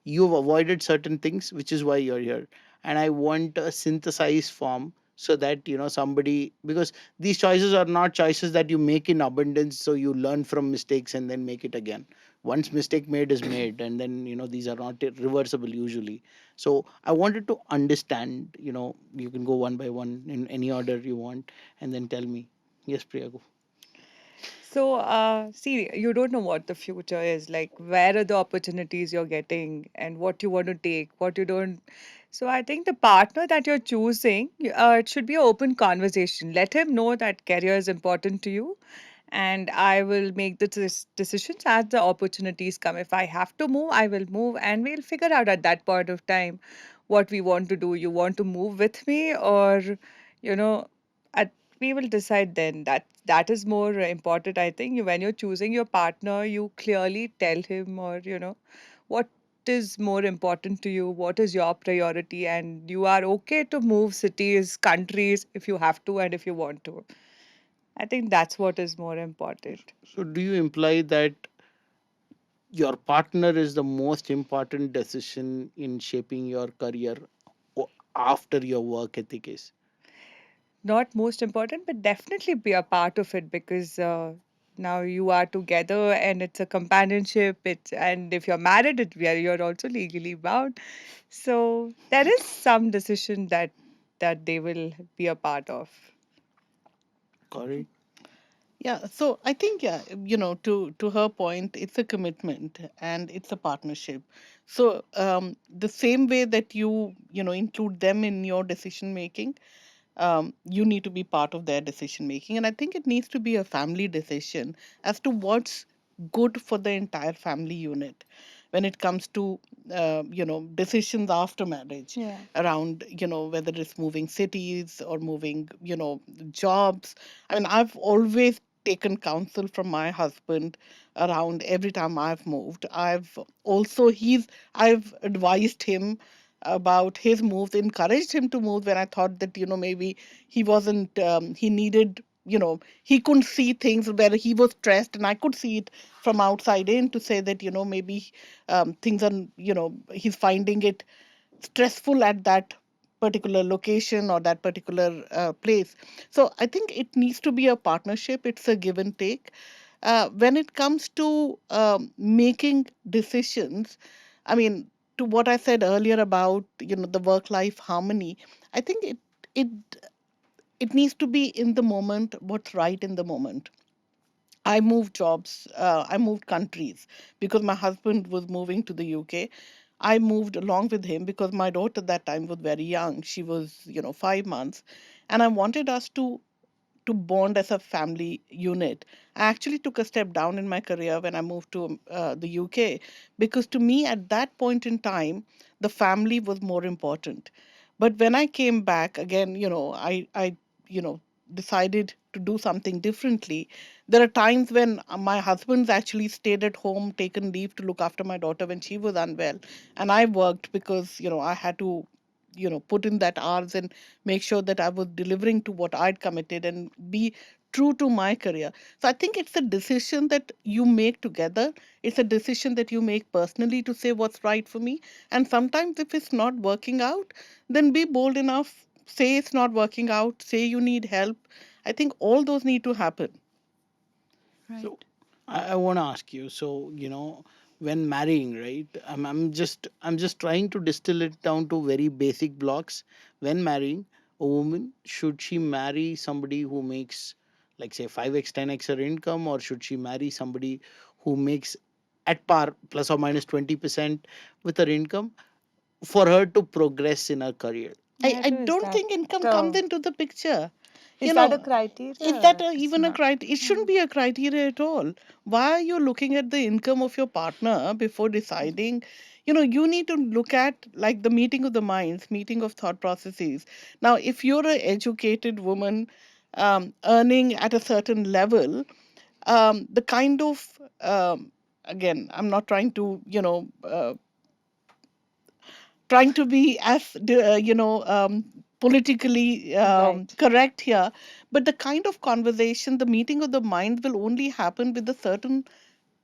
You've avoided certain things, which is why you're here. And I want a synthesized form, so that somebody, because these choices are not choices that you make in abundance, so you learn from mistakes and then make it again. Once mistake made is made, and then these are not reversible usually. So I wanted to understand, you can go one by one in any order you want, and then tell me. Yes, Priya, go. So, see, you don't know what the future is like, where are the opportunities you're getting, and what you want to take, what you don't. So, I think the partner that you're choosing, it should be an open conversation. Let him know that career is important to you, and I will make the decisions as the opportunities come. If I have to move, I will move, and we'll figure out at that point of time what we want to do. You want to move with me, or, you know, at we will decide then. That is more important, I think. When you're choosing your partner, you clearly tell him, or what is more important to you, what is your priority, and you are okay to move cities, countries, if you have to and if you want to. I think that's what is more important. So do you imply that your partner is the most important decision in shaping your career after your work ethic is? Not most important, but definitely be a part of it, because now you are together and it's a companionship. And if you're married, you're also legally bound. So there is some decision that they will be a part of. Correct. Yeah, so I think, yeah, to her point, it's a commitment and it's a partnership. So the same way that you include them in your decision making, you need to be part of their decision making. And I think it needs to be a family decision as to what's good for the entire family unit when it comes to decisions after marriage, Yeah. around whether it's moving cities or moving jobs. I mean, I've always taken counsel from my husband around every time I've moved. I've advised him about his moves, encouraged him to move when I thought that maybe he wasn't he needed, he couldn't see things where he was stressed, and I could see it from outside in, to say that maybe things are, he's finding it stressful at that particular location or that particular place. So I think it needs to be a partnership. It's a give and take. When it comes to making decisions, I mean, to what I said earlier about the work life harmony, I think it it needs to be in the moment, what's right in the moment. I moved jobs, I moved countries because my husband was moving to the UK. I moved along with him because my daughter that time was very young. She was, 5 months. And I wanted us to bond as a family unit. I actually took a step down in my career when I moved to the UK, because to me at that point in time, the family was more important. But when I came back again, I you know, decided to do something differently. There are times when my husband's actually stayed at home, taken leave to look after my daughter when she was unwell, and I worked because I had to put in that hours and make sure that I was delivering to what I'd committed and be true to my career. So I think it's a decision that you make together. It's a decision that you make personally to say what's right for me. And sometimes if it's not working out, then be bold enough, say it's not working out, say you need help. I think all those need to happen. So Right. I want to ask you. So when marrying, right? I'm just trying to distill it down to very basic blocks. When marrying a woman, should she marry somebody who makes, like, say, 5x, 10x her income, or should she marry somebody who makes at par plus or minus 20% with her income, for her to progress in her career? I Where don't think income comes into the is picture. that You a know, is that criteria? It's even a not. criteria? It shouldn't be a criteria at all. Why are you looking at the income of your partner before deciding? You need to look at like the meeting of the minds, meeting of thought processes. Now, if you're an educated woman earning at a certain level, the kind of again, I'm not trying to trying to be as politically Right. correct here, but the kind of conversation, the meeting of the mind will only happen with a certain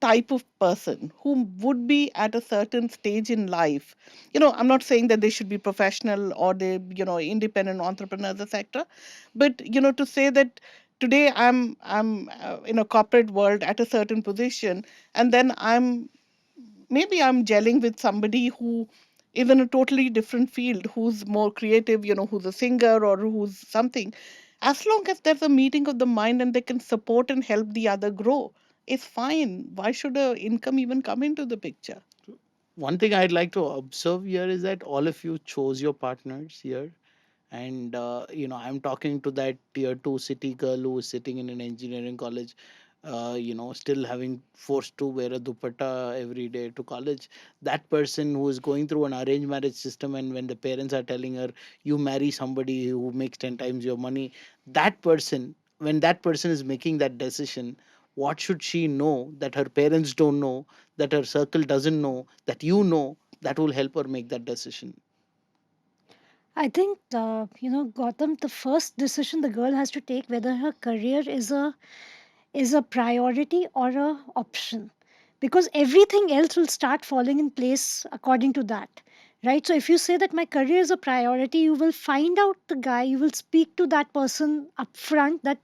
type of person who would be at a certain stage in life. I'm not saying that they should be professional or they, independent entrepreneurs, etc. But, to say that today I'm in a corporate world at a certain position, and then maybe I'm gelling with somebody who is in a totally different field, who's more creative, who's a singer or who's something. As long as there's a meeting of the mind and they can support and help the other grow, it's fine. Why should a income even come into the picture? One thing I'd like to observe here is that all of you chose your partners here. And I'm talking to that tier 2 city girl who is sitting in an engineering college, still having forced to wear a dupatta every day to college. That person who is going through an arranged marriage system, and when the parents are telling her, you marry somebody who makes 10 times your money, that person, when that person is making that decision, what should she know that her parents don't know, that her circle doesn't know, that that will help her make that decision? I think, Gautam, the first decision the girl has to take whether her career is a priority or a option, because everything else will start falling in place according to that, right? So if you say that my career is a priority, you will find out the guy, you will speak to that person upfront that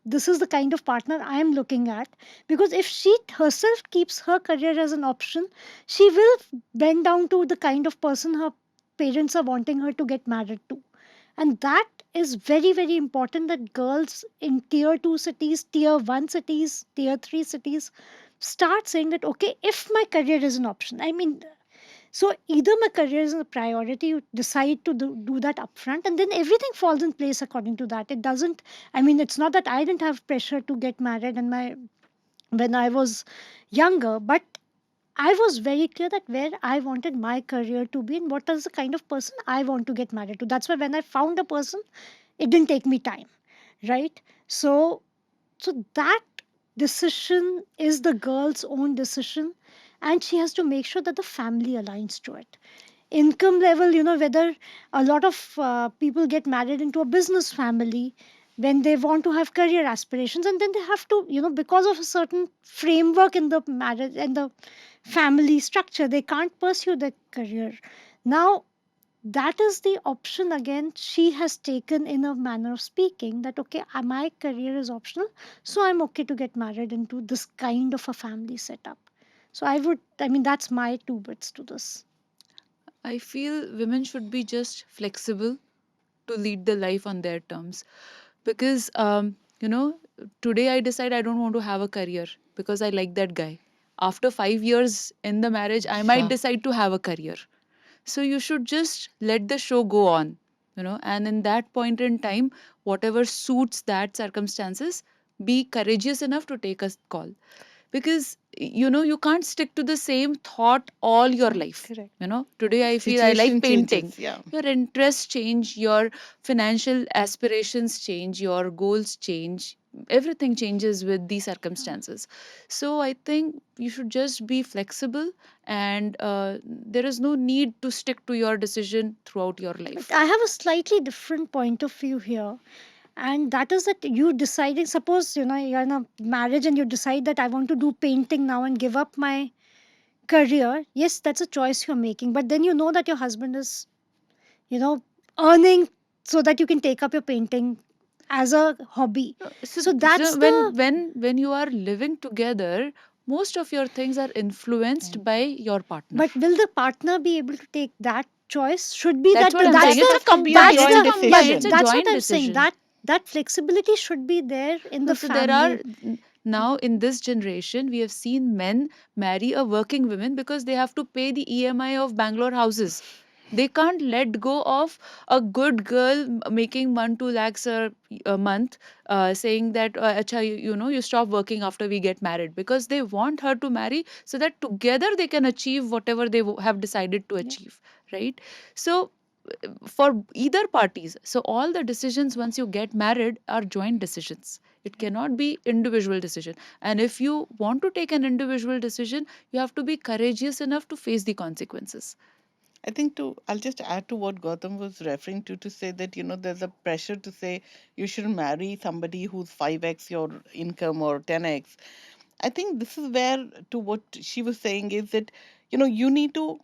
this is the kind of partner I am looking at. Because if she herself keeps her career as an option, she will bend down to the kind of person her parents are wanting her to get married to. And that is very, very important, that girls in tier 2 cities, tier 1 cities, tier 3 cities start saying that, okay, if my career is an option, I mean, so either my career is a priority, you decide to do that upfront, and then everything falls in place according to that. It doesn't, I mean, it's not that I didn't have pressure to get married and when I was younger, but I was very clear that where I wanted my career to be and what is the kind of person I want to get married to. That's why when I found a person, it didn't take me time, right? So that decision is the girl's own decision, and she has to make sure that the family aligns to it. Income level, whether a lot of people get married into a business family when they want to have career aspirations, and then they have to, because of a certain framework in the marriage and the family structure, they can't pursue their career. Now, that is the option again she has taken in a manner of speaking, that okay, my career is optional, so I'm okay to get married into this kind of a family setup. So I mean, that's my two bits to this. I feel women should be just flexible to lead the life on their terms. Because, today I decide I don't want to have a career because I like that guy. After 5 years in the marriage, I might Sure. decide to have a career. So you should just let the show go on, and in that point in time, whatever suits that circumstances, be courageous enough to take a call. Because you can't stick to the same thought all your life. Correct. Today I feel I like Situation painting. changes. Yeah. Your interests change, your financial aspirations change, your goals change, everything changes with the circumstances. So I think you should just be flexible, and there is no need to stick to your decision throughout your But life. I have a slightly different point of view here, and that is that you deciding, suppose you're in a marriage and you decide that I want to do painting now and give up my career. Yes, that's a choice you're making, but then you know that your husband is you know earning so that you can take up your painting as a hobby. So, So so that's when the when when you are living together, most of your things are influenced by your partner. but will the partner be able to take that choice? Should be That's that what I'm that's saying. It's the a Be a combined. that's It's a joint the yeah combined. It's a decision. that's what joint I'm saying, decision. that flexibility should be there in No, the so there are family. now in this generation, we have seen men marry a working woman because they have to pay the EMI of Bangalore houses. They can't let go of a good girl making 1-2 lakhs a month, saying that, Acha, you stop working after we get married, because they want her to marry so that together they can achieve whatever they have decided to Yeah. achieve, right? So for either parties, so all the decisions once you get married are joint decisions. It cannot be individual decision. And if you want to take an individual decision, you have to be courageous enough to face the consequences. I think I'll just add to what Gautam was referring to say that, there's a pressure to say you should marry somebody who's 5x your income or 10x. I think this is where, to what she was saying, is that, you need to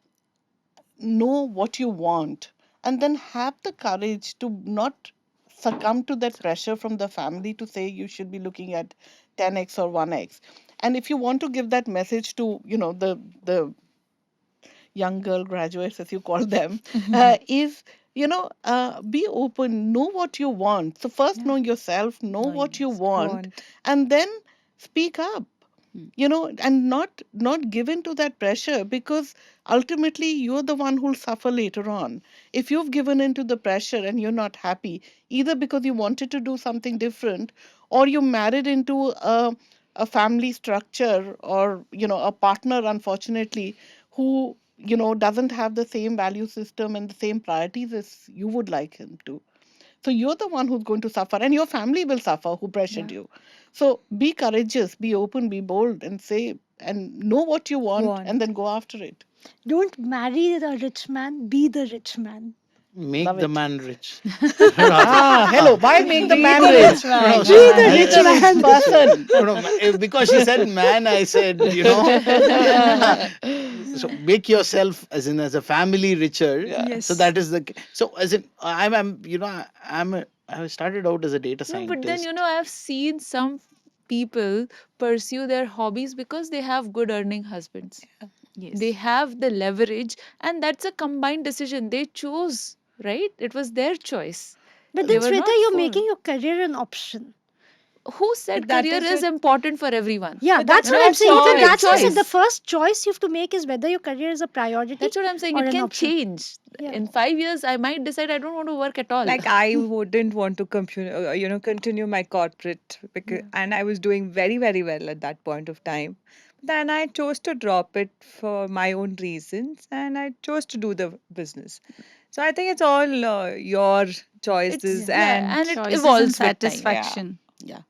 know what you want and then have the courage to not succumb to that pressure from the family to say you should be looking at 10x or 1x. And if you want to give that message to, the young girl graduates, as you call them, is, be open, know what you want. So first Yeah. know yourself, know No, what you yes. want, Want. and then speak up, Hmm. and not give in to that pressure, because ultimately you're the one who'll suffer later on. If you've given in to the pressure and you're not happy, either because you wanted to do something different, or you married into a family structure, or a partner, unfortunately, who doesn't have the same value system and the same priorities as you would like him to. So you're the one who's going to suffer, and your family will suffer who pressured Yeah. you. So be courageous, be open, be bold, and say and know what you want, and Want. then go after it. Don't marry the rich man, be the rich man. Make Love the it. man rich. No, Hello. Why make the Be man the rich? rich no, man. so Be Yeah. the Be rich the rich man. person. because she said man, I said, so make yourself as a family richer. Yeah. So Yes. that is so as in I'm I started out as a data No, but then, scientist. I've seen some people pursue their hobbies because they have good earning husbands. Yes. They have the leverage, and that's a combined decision. They chose, right? It was their choice. But They then, were Sweta, not you're forced. making your career an option. Who said But that career is is your important for everyone? Yeah, but that's that's You know, what I'm your it's saying. totally a That's why I said the choice. choice. first choice you have to make is whether your career is a priority That's what I'm saying. or It an can option. change. Yeah. In 5 years, I might decide I don't want to work at all. Like I wouldn't want to continue my corporate because Yeah. and I was doing very very well at that point of time. Then I chose to drop it for my own reasons and I chose to do the business. So I think it's all your choices It's, yeah, and and it Choices and evolves with time. yeah. satisfaction. Yeah.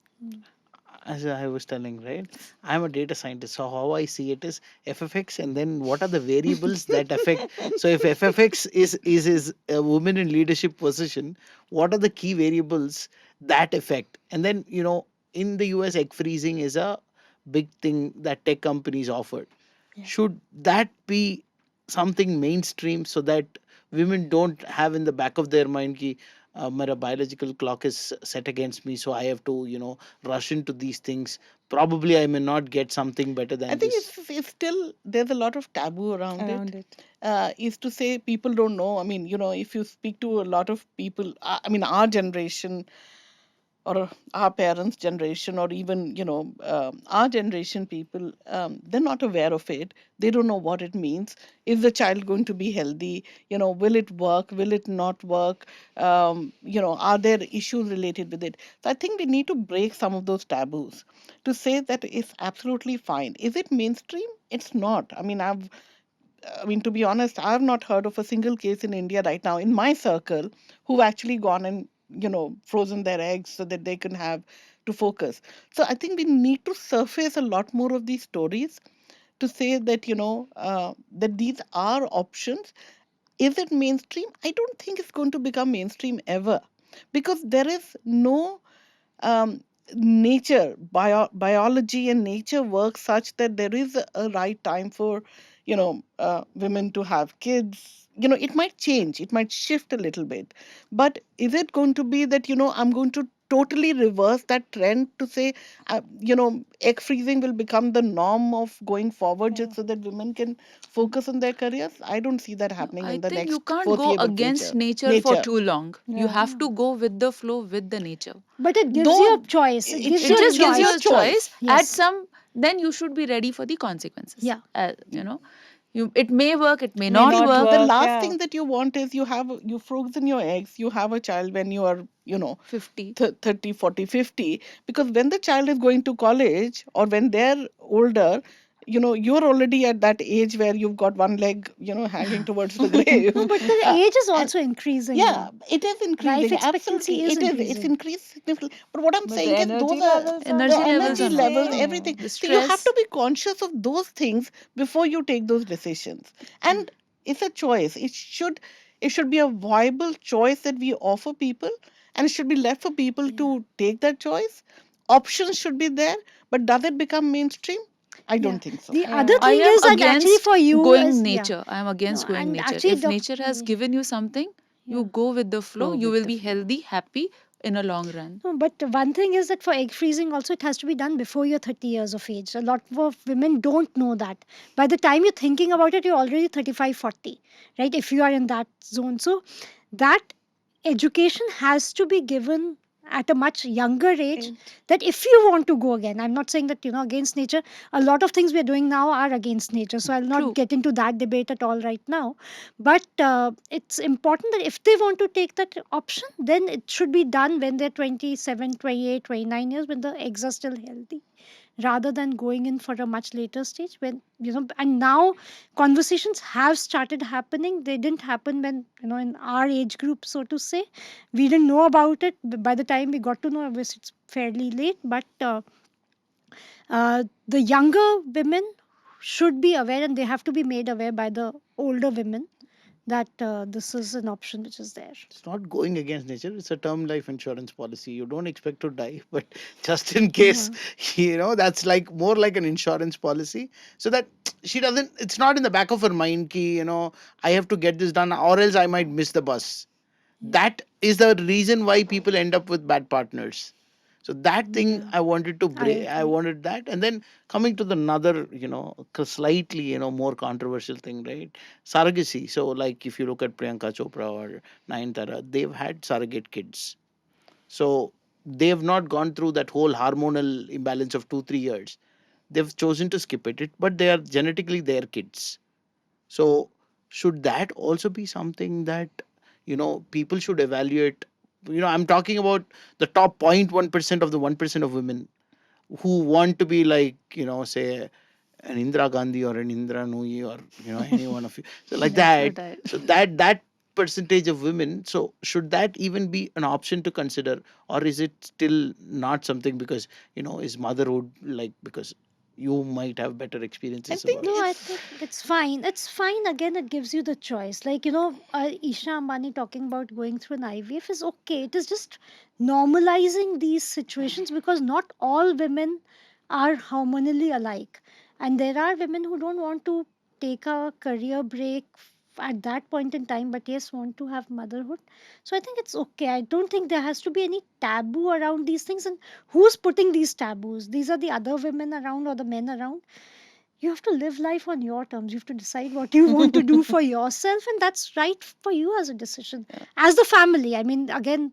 As I was telling, right? I'm a data scientist. So how I see it is FFX, and then what are the variables that affect? So if FFX is a woman in leadership position, what are the key variables that affect? And then in the US, egg freezing is a big thing that tech companies offer. Yeah. Should that be something mainstream so that women don't have in the back of their mind ki my biological clock is set against me, so I have to rush into these things. Probably I may not get something better I than think this. it's still, there's a lot of taboo around it. Around it. Is to say people don't know. I mean, if you speak to a lot of people, I mean, our generation, or our parents' generation, or even our generation people, they're not aware of it. They don't know what it means. Is the child going to be healthy? Will it work? Will it not work? Are there issues related with it? So I think we need to break some of those taboos to say that it's absolutely fine. Is it mainstream? It's not. I mean, to be honest, I've not heard of a single case in India right now in my circle who've actually gone and, frozen their eggs so that they can have to focus. So I think we need to surface a lot more of these stories to say that, that these are options. Is it mainstream? I don't think it's going to become mainstream ever, because there is no um, biology and nature work such that there is a right time for women to have kids. It might change, it might shift a little bit, but is it going to be that I'm going to totally reverse that trend to say egg freezing will become the norm of going forward just Yeah. so that women can focus on their careers? I don't see that No, happening I in the think you next can't go foreseeable against future. nature for Nature. too long. You Yeah. have to go with the flow with the nature. But it gives you a Though choice. It it gives It you a still just gives gives you you a a choice. choice. choice. At Yes. some, then you should be ready for the consequences. Yeah. It may work, it may May not See, not work. the work. last Yeah. thing that you want is you frozen your eggs, you have a child when you are, 50. 30, 40, 50. Because when the child is going to college, or when they're older, you're already at that age where you've got one leg, hanging towards the grave. No, but the Uh, age is and also increasing yeah, now. it is Life increasing. expectancy Absolutely. is It's increasing. increased significantly. But what I'm But the saying is those energy are levels are the Energy not levels the energy are not levels, there. everything. same. The So you have to stress. be conscious of those things before you take those decisions. And It's a choice. It should be a viable choice that we offer people, and it should be left for people Yeah. to take that choice. Options should be there, but does it become mainstream? I Yeah. don't think so. The other I thing am is that actually against for you going is, yeah. nature. I am No, against going and nature. actually, If doc, nature has given you something, you yeah. go with the flow. Go You with will the be flow. healthy, happy in a long run. No, but one thing is that for egg freezing, also it has to be done before you're 30 years of age. A lot of women don't know that. By the time you're thinking about it, you're already 35, 40, right? If you are in that zone. So that education has to be given at a much younger age, And that if you want to go again, I'm not saying that, against nature. A lot of things we're doing now are against nature, so I'll not True. get into that debate at all right now. But it's important that if they want to take that option, then it should be done when they're 27, 28, 29 years, when the eggs are still healthy, rather than going in for a much later stage when, and now conversations have started happening. They didn't happen when, in our age group, so to say. We didn't know about it. By the time we got to know, obviously it's fairly late. But the younger women should be aware, and they have to be made aware by the older women, that this is an option which is there. It's not going against nature. It's a term life insurance policy. You don't expect to die, but just in case, that's like more like an insurance policy. So that she doesn't, it's not in the back of her mind, ki, I have to get this done or else I might miss the bus. That is the reason why people end up with bad partners. So that thing Yeah, I wanted to I break. I agree. wanted that. And then coming to the another, slightly, more controversial thing, right? Surrogacy. So like if you look at Priyanka Chopra or Nayanthara, they've had surrogate kids. So they've not gone through that whole hormonal imbalance of 2 3 years. They've chosen to skip it, but they are genetically their kids. So should that also be something that people should evaluate? I'm talking about the top 0.1% of the 1% of women who want to be like, say an Indira Gandhi or an Indra Nui or any one of you. So like That's that. what I. So that percentage of women. So should that even be an option to consider, or is it still not something because is motherhood like because you might have better I experiences think about No, it? I it's think it's fine. It's fine. Again, it gives you the choice. Like, Isha Ambani talking about going through an IVF is okay. It is just normalizing these situations, because not all women are hormonally alike. And there are women who don't want to take a career break at that point in time, but yes, want to have motherhood. So I think it's okay. I don't think there has to be any taboo around these things. And who's putting these taboos? These are the other women around or the men around. You have to live life on your terms. You have to decide what you want to do for yourself, and that's right for you as a decision, as the family. I mean, again,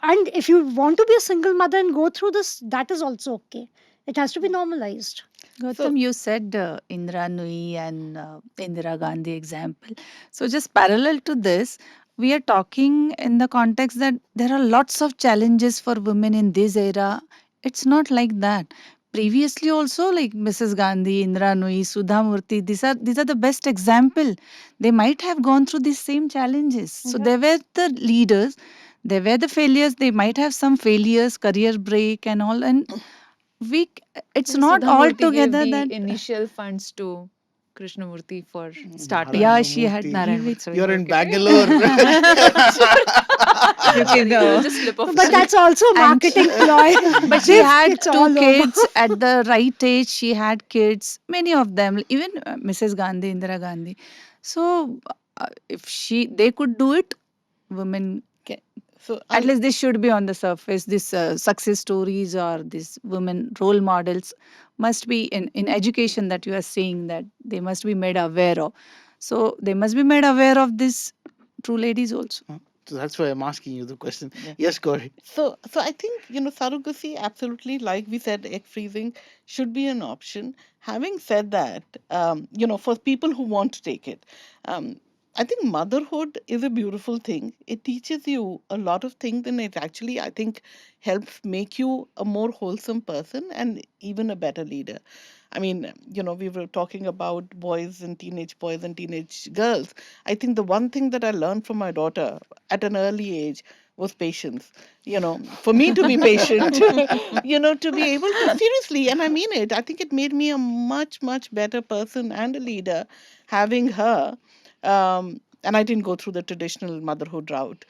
and if you want to be a single mother and go through this, that is also okay. It has to be normalized. so. Gautam, you said Indira Nui and Indira Gandhi example. So, just parallel to this, we are talking in the context that there are lots of challenges for women in this era. It's not like that. Previously, also like Mrs. Gandhi, Indira Nui, Sudha Murthy, these are the best example. They might have gone through these same challenges. So Yeah. they were the leaders. They were the failures. They might have some failures, career break, and all. And we it's Yeah, not Sudha Murthy gave altogether the that initial funds to Krishnamurti for starting. yeah, Narayana she had Murthy, Narayan given Murthy, sorry. you're in Okay. Bangalore. You can Sorry, it was just slip of But tongue. that's also a and marketing ploy. but she If had it's two all over. kids at the right age. She had kids, many of them, even Mrs. Gandhi, Indira Gandhi. So if they could do it, women can, So at I'll least this should be on the surface. This success stories or these women role models must be in education, that you are saying that they must be made aware of. So they must be made aware of this true ladies also. So that's why I'm asking you the question. yeah. Yes, Gauri. So I think surrogacy, absolutely, like we said, egg freezing should be an option. Having said that, for people who want to take it, um, I think motherhood is a beautiful thing. It teaches you a lot of things, and it actually, I think, helps make you a more wholesome person and even a better leader. I mean, we were talking about boys and teenage girls. I think the one thing that I learned from my daughter at an early age was patience. For me to be patient, to be able to, seriously, and I mean it, I think it made me a much, much better person and a leader having her. And I didn't go through the traditional motherhood route.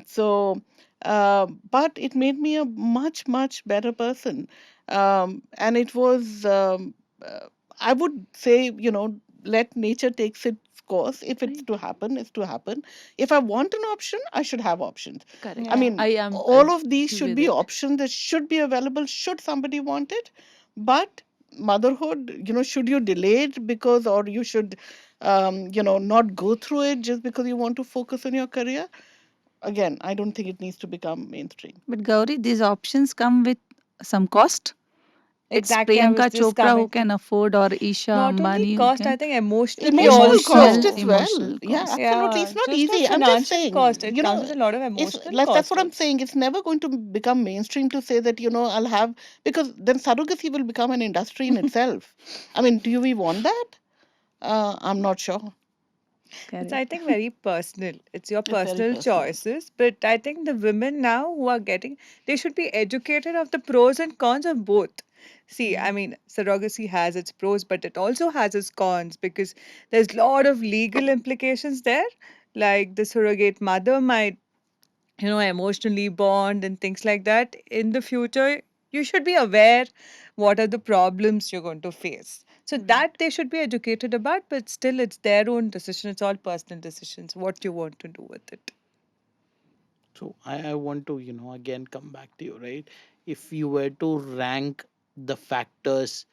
So, but it made me a much, much better person. And it was, uh, I would say, let nature takes its course. If it's Right. to happen, it's to happen. If I want an option, I should have options. Correct. I Yeah. mean, I am all of these agree should with be it. options that should be available should somebody want it. But motherhood, should you delay it because, or you should, not go through it just because you want to focus on your career? Again, I don't think it needs to become mainstream. But Gauri, these options come with some cost. It's Exactly. I was Priyanka just Chopra who coming can to afford, or Isha not only Ambani who cost, I can. think emotionally Emotional cost Emotional, also. as well. emotional Yeah, cost. absolutely. Yeah, It's not just not easy. I'm just financial saying, cost. It comes with a lot of it's emotional like that's cost what I'm also. saying. It's never going to become mainstream to say that, I'll have, because then surrogacy will become an industry in itself. I mean, do we want that? I'm not sure. It's, Correct. I think, very personal. It's your It's very personal personal. choices. But I think the women now who are getting, they should be educated of the pros and cons of both. See, I Mm. mean, surrogacy has its pros, but it also has its cons because there's a lot of legal implications there. Like the surrogate mother might emotionally bond and things like that. In the future, you should be aware what are the problems you're going to face. So Mm. that they should be educated about, but still it's their own decision. It's all personal decisions, what you want to do with it. So I want to, again come back to you, right? If you were to rank the factors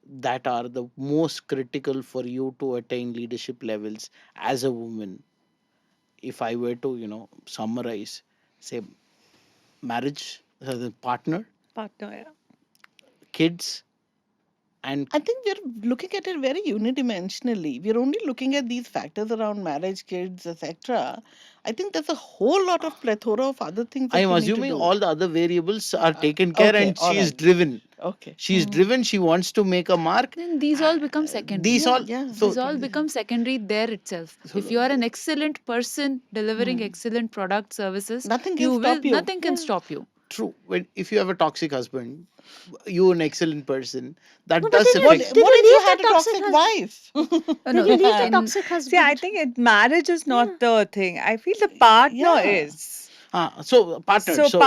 that are the most critical for you to attain leadership levels as a woman, if I were to, summarize, say, marriage, the partner, Partner, yeah. kids, and I think we're looking at it very unidimensionally. We're only looking at these factors around marriage, kids, etc. I think there's a whole lot of plethora of other things I that am we need to assuming do. all the other variables are taken care Okay, and all she is right. driven. Okay. She is Hmm. driven, she wants to make a mark. Then these Uh, all become secondary. these Yeah, all, yeah, so, These all secondary. become secondary there itself. If so you are an excellent person delivering Hmm. excellent product services, Nothing can you will stop you. nothing can Yeah. stop you. true. When if you have a toxic husband, you an excellent person, No, that but does What affect. did what you if you leave that had a toxic toxic husband? wife? Oh, Did no, you leave the Yeah. in toxic See, I husband? think marriage is Yeah. not the thing. I feel the partner Yeah. is. So partner. So So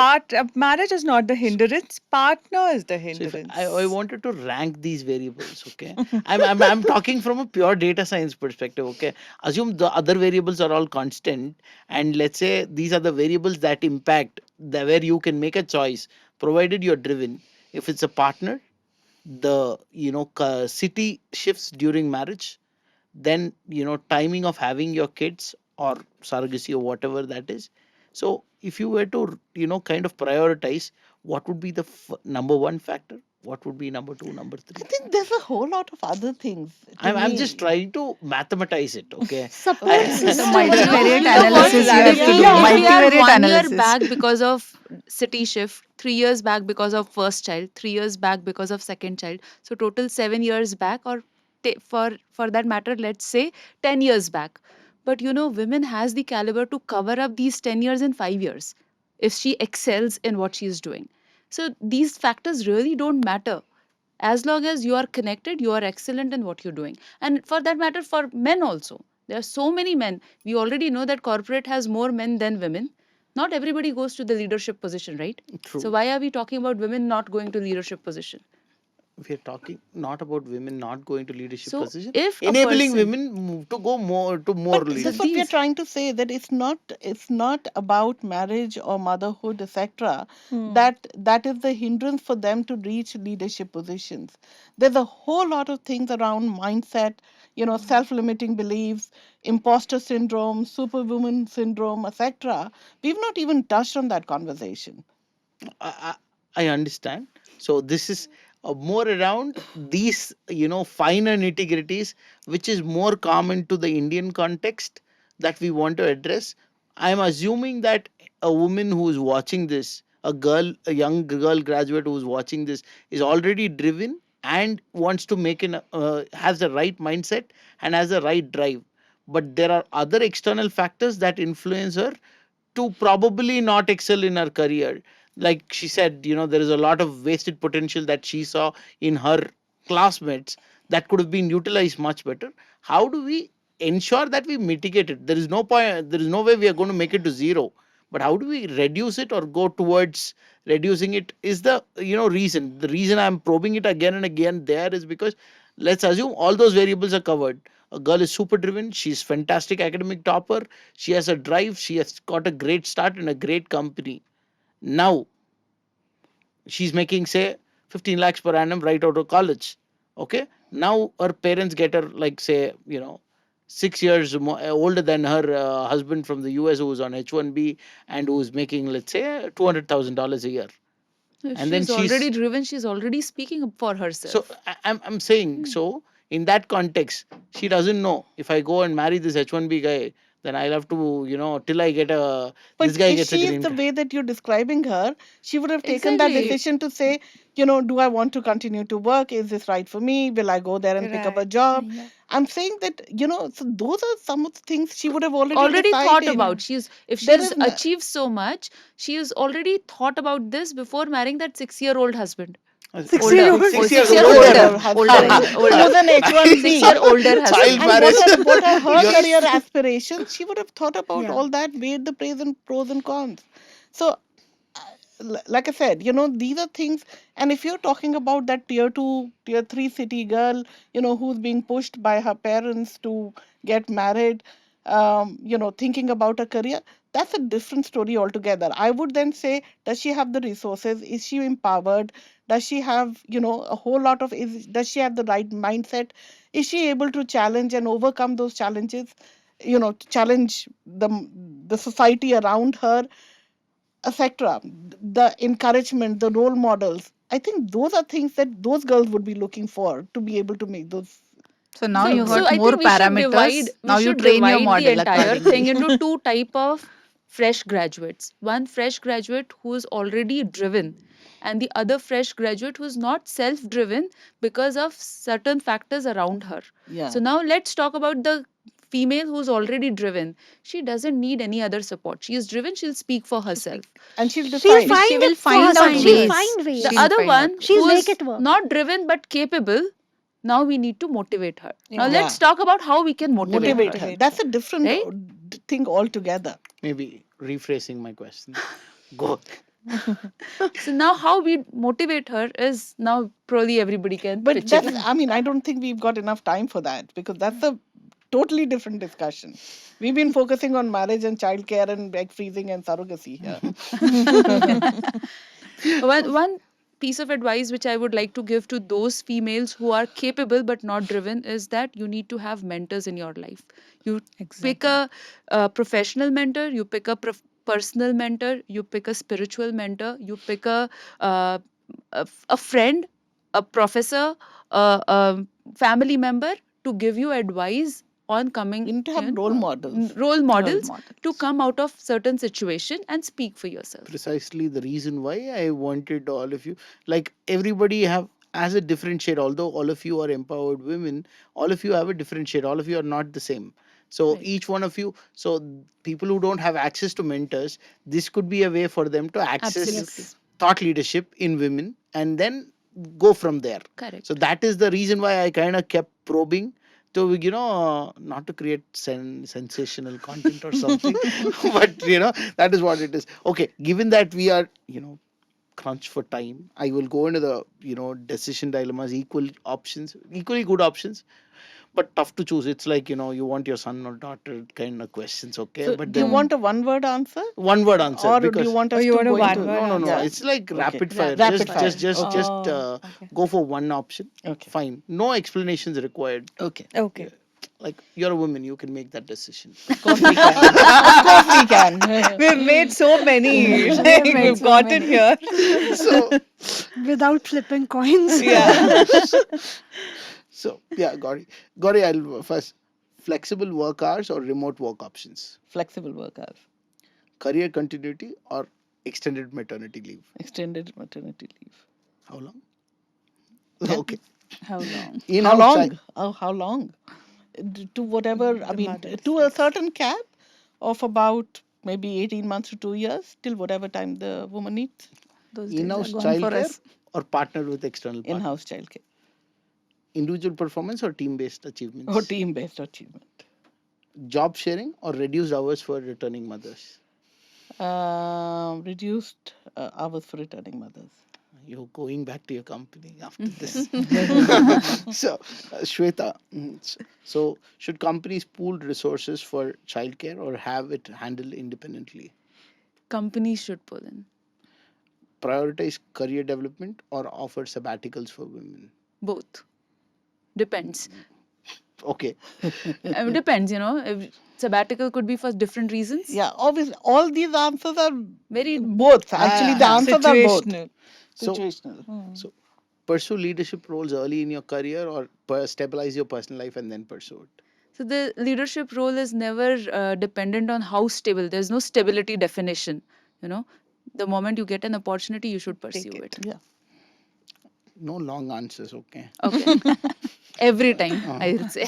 marriage is not the so, hindrance. Partner is the so if I hindrance. wanted to rank these variables, okay, I'm talking from a pure data science perspective, okay. Assume the other variables are all constant, and let's say these are the variables that impact the where you can make a choice, provided you're driven. If it's a partner, the city shifts during marriage, then timing of having your kids or surrogacy or whatever that is. So if you were to kind of prioritize, what would be the number one factor, what would be number two, number I three? think there's a whole lot of other things to I'm just me. trying to mathematize it, okay. Support Okay, it's a system. Yeah, so multivariate you know what? analysis you have If to we do. yeah. if we are Multivariate 1 year analysis. back because of city shift, 3 years back because of first child, 3 years back because of second child, so total 7 years back, or for that matter, let's say 10 years back. But women has the caliber to cover up these 10 years in 5 years if she excels in what she is doing. So these factors really don't matter. As long as you are connected, you are excellent in what you're doing. And for that matter, for men also, there are so many men. We already know that corporate has more men than women. Not everybody goes to the leadership position, right? So True. why are we talking about women not going to leadership position? We're talking not about women not going to leadership So position, if a enabling person, women to go more to more But so that's what leadership. we are these, trying to say, that it's not about marriage or motherhood, etc. Hmm. That is the hindrance for them to reach leadership positions. There's a whole lot of things around mindset, self-limiting beliefs, imposter syndrome, superwoman syndrome, etc. We've not even touched on that conversation. I, I understand. So this is more around these, finer nitty gritties, which is more common to the Indian context that we want to address. I'm assuming that a woman who is watching this, a young girl graduate who is watching this, is already driven and wants to has the right mindset and has the right drive. But there are other external factors that influence her to probably not excel in her career. Like she said, there is a lot of wasted potential that she saw in her classmates that could have been utilized much better. How do we ensure that we mitigate it. There is no point, there is no way we are going to make it to zero. But how do we reduce it or go towards reducing it is the reason. The reason I'm probing it again and again there is because let's assume all those variables are covered. A girl is super driven, she's fantastic academic topper, she has a drive, she has got a great start in a great company. Now she's making say 15 lakhs per annum right out of college. Okay, now her parents get her like say 6 years older than her husband from the US who's on H1B and who's making let's say $200,000 a year. If And then she's already she's driven, she's already speaking up for so herself. I'm saying so in that context she doesn't know if I go and marry this H1B guy then I'll have to till I get a this But guy if gets a she is green the card. way that you're describing her, she would have taken that Exactly. decision to say, do I want to continue to work? Is this right for me? Will I go there and pick up a Right. job? Yeah. I'm saying that, so those are some of the things she would have already Already thought decided. about. She's if There she's is no, achieved so much, she has already thought about this before marrying that 6-year-old husband. 6 year Older. old. Oh, 6 years 6 year older. older older. husband Older. who's an Nice. 6-year H1B. older Child husband. And what marriage. are what are her You're- career aspirations? She would have thought about Yeah. all that, weighed the pros and cons. So like I said, these are things. And if you're talking about that tier two, tier three city girl, who's being pushed by her parents to get married, thinking about a career, that's a different story altogether. I would then say, does she have the resources? Is she empowered? Does she have, a whole lot of, does she have the right mindset? Is she able to challenge and overcome those challenges? To challenge the society around her, etc. The encouragement, the role models. I think those are things that those girls would be looking for to be able to make those So now So, you decisions. so got I more think parameters. we Now you should train your divide the model entire thing accordingly. into two type of fresh graduates. One fresh graduate who is already driven, and the other fresh graduate who is not self-driven because of certain factors around her. Yeah. So now let's talk about the female who's already driven. She doesn't need any other support. She is driven, she'll speak for herself. And she'll She'll decide. find She will it for find herself. out She'll Exactly. ways. find The ways. She'll other find out one She'll who make is it work. not driven but capable, now we need to motivate her. Now Yeah. let's talk about how we can motivate Motivate her, her. Motivate That's her. a different right? thing altogether. Maybe rephrasing my question. Go. So now how we motivate her is now probably everybody can But pitch in. that's, I mean, I don't think we've got enough time for that because that's a totally different discussion. We've been focusing on marriage and childcare and egg freezing and surrogacy here. One piece of advice which I would like to give to those females who are capable but not driven is that you need to have mentors in your life. You pick a professional mentor, you pick a personal mentor, you pick a spiritual mentor, you pick uh, a friend, a professor, a family member to give you advice on coming You need to have role models. role Role models to models. come out of certain situation and speak for yourself. Precisely the reason why I wanted all of you, like everybody have has a different shade. Although all of you are empowered women, all of you have a different shade. All of you are not the same. So Right. each one of you, so people who don't have access to mentors, this could be a way for them to access Absolutely. thought leadership in women and then go from there. So Correct. that is the reason why I kind of kept probing to not to create sensational content or something, but that is what it is. Okay, given that we are crunch for time, I will go into the decision dilemmas, equally good options, but tough to choose. It's like you want your son or daughter kind of questions, okay, So, but do you then want a one-word answer, one word answer or do you because want Oh, us you to want a go one into? word no, Yeah. it's like Okay. rapid fire. Rapid just fire. just just Okay. just okay. go for one option. Okay. Fine, no explanations required. Okay. Okay. Like you're a woman, you can make that decision. Of course we can. Of course we can. We've made so many. We Like, have made we've so gotten many. here. So Without flipping coins. Yeah. so yeah, Gauri, I'll first flexible work hours or remote work options, Flexible work hours, career continuity or extended maternity leave. extended maternity leave. How long? Yeah. Okay. How long? In How house long? Oh, how long? To whatever, I The mean, mother to a says. certain cap of about maybe 18 months to 2 years, till whatever time the woman needs. Those days are in-house gone for childcare us. or partnered with external partner. In-house childcare Individual performance or team-based or achievements. team-based achievement. Job sharing or reduced hours for returning mothers? Reduced hours for returning mothers. You're going back to your company after this. So, Shweta, so should companies pool resources for childcare or have it handled independently? Companies should pull in. Prioritize career development or offer sabbaticals for women? Both. Depends. Okay. Depends, If sabbatical could be for different reasons. Yeah, obviously, all these answers are Very both. Actually, the answers are both. Situational. So, Situational. so pursue leadership roles early in your career or stabilize your personal life and then pursue it? So the leadership role is never dependent on how stable. There's no stability definition. The moment you get an opportunity, you should pursue Take it. it. Yeah. No long answers, okay. Okay. Every time, I would say.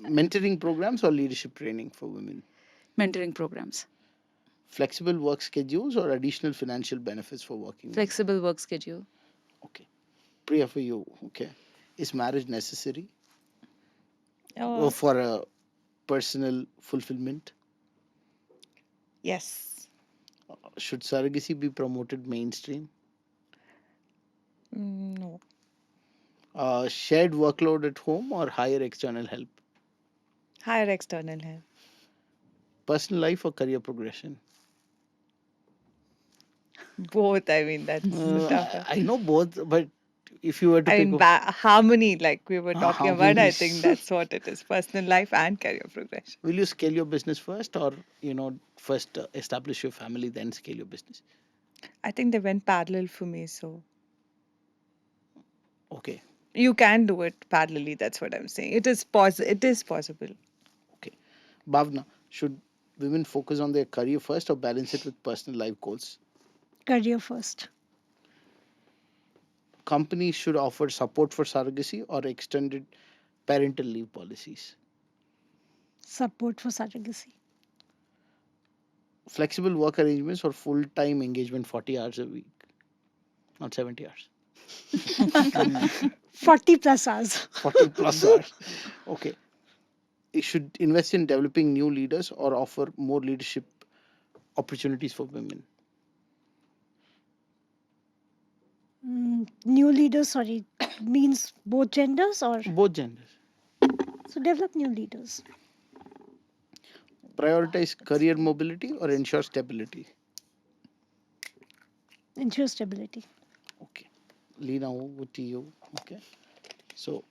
Mentoring programs or leadership training for women? Mentoring programs. Flexible work schedules or additional financial benefits for working women? Flexible work schedule. Okay. Priya, for you, okay. Is marriage necessary Oh, for a personal fulfillment? yes. Should surrogacy be promoted mainstream? No. Shared workload at home or hire external help? Higher external help. Personal life or career progression? Both. I mean, that's tougher. I know both, but if you were to I pick mean, harmony, like we were talking about, I think harmonies, that's what it is: personal life and career progression. will you scale your business first, or first establish your family, then scale your business? I think they went parallel for me, so Okay, you can do it parallelly. That's what I'm saying. It is It is possible. okay. Bhavna, should women focus on their career first or balance it with personal life goals? Career first. Companies should offer support for surrogacy or extended parental leave policies. Support for surrogacy. Flexible work arrangements or full time engagement 40 hours a week, not 70 hours. 40 plus hours. 40 plus hours. Okay. It should invest in developing new leaders or offer more leadership opportunities for women. New leaders, sorry, means both genders or Both genders. so develop new leaders. Prioritize career mobility or ensure stability. Ensure stability. Okay. Leena, over to you. Okay. So,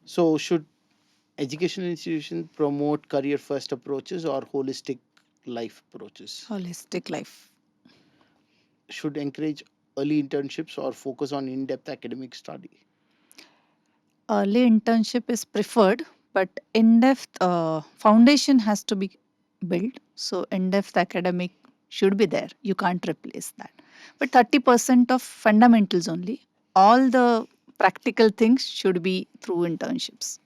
so should educational institutions promote career first approaches or holistic life approaches? Holistic life. Should encourage early internships or focus on in-depth academic study? Early internship is preferred, but in-depth foundation has to be built. So in-depth academic should be there. You can't replace that. But 30% of fundamentals only. All the practical things should be through internships.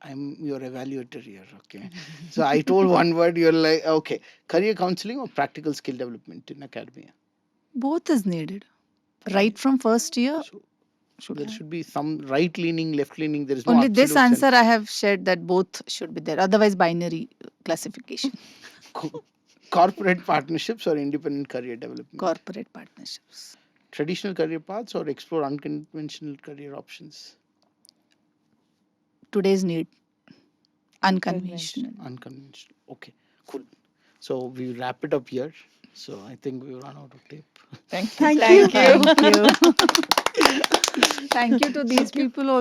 I'm your evaluator here, okay? So I told one word, you're like, okay, career counseling or practical skill development in academia? Both is needed. Right from first year, So there should be some right leaning, left leaning. There is no only this absolute answer sense. I have shared that both should be there. Otherwise, binary classification. Corporate partnerships or independent career development? Corporate partnerships. Traditional career paths or explore unconventional career options? Today's need. Unconventional. Unconventional. Okay, cool. So we wrap it up here. So I think we run out of tape. Thank you. Thank you. Thank you. Thank you to these people also.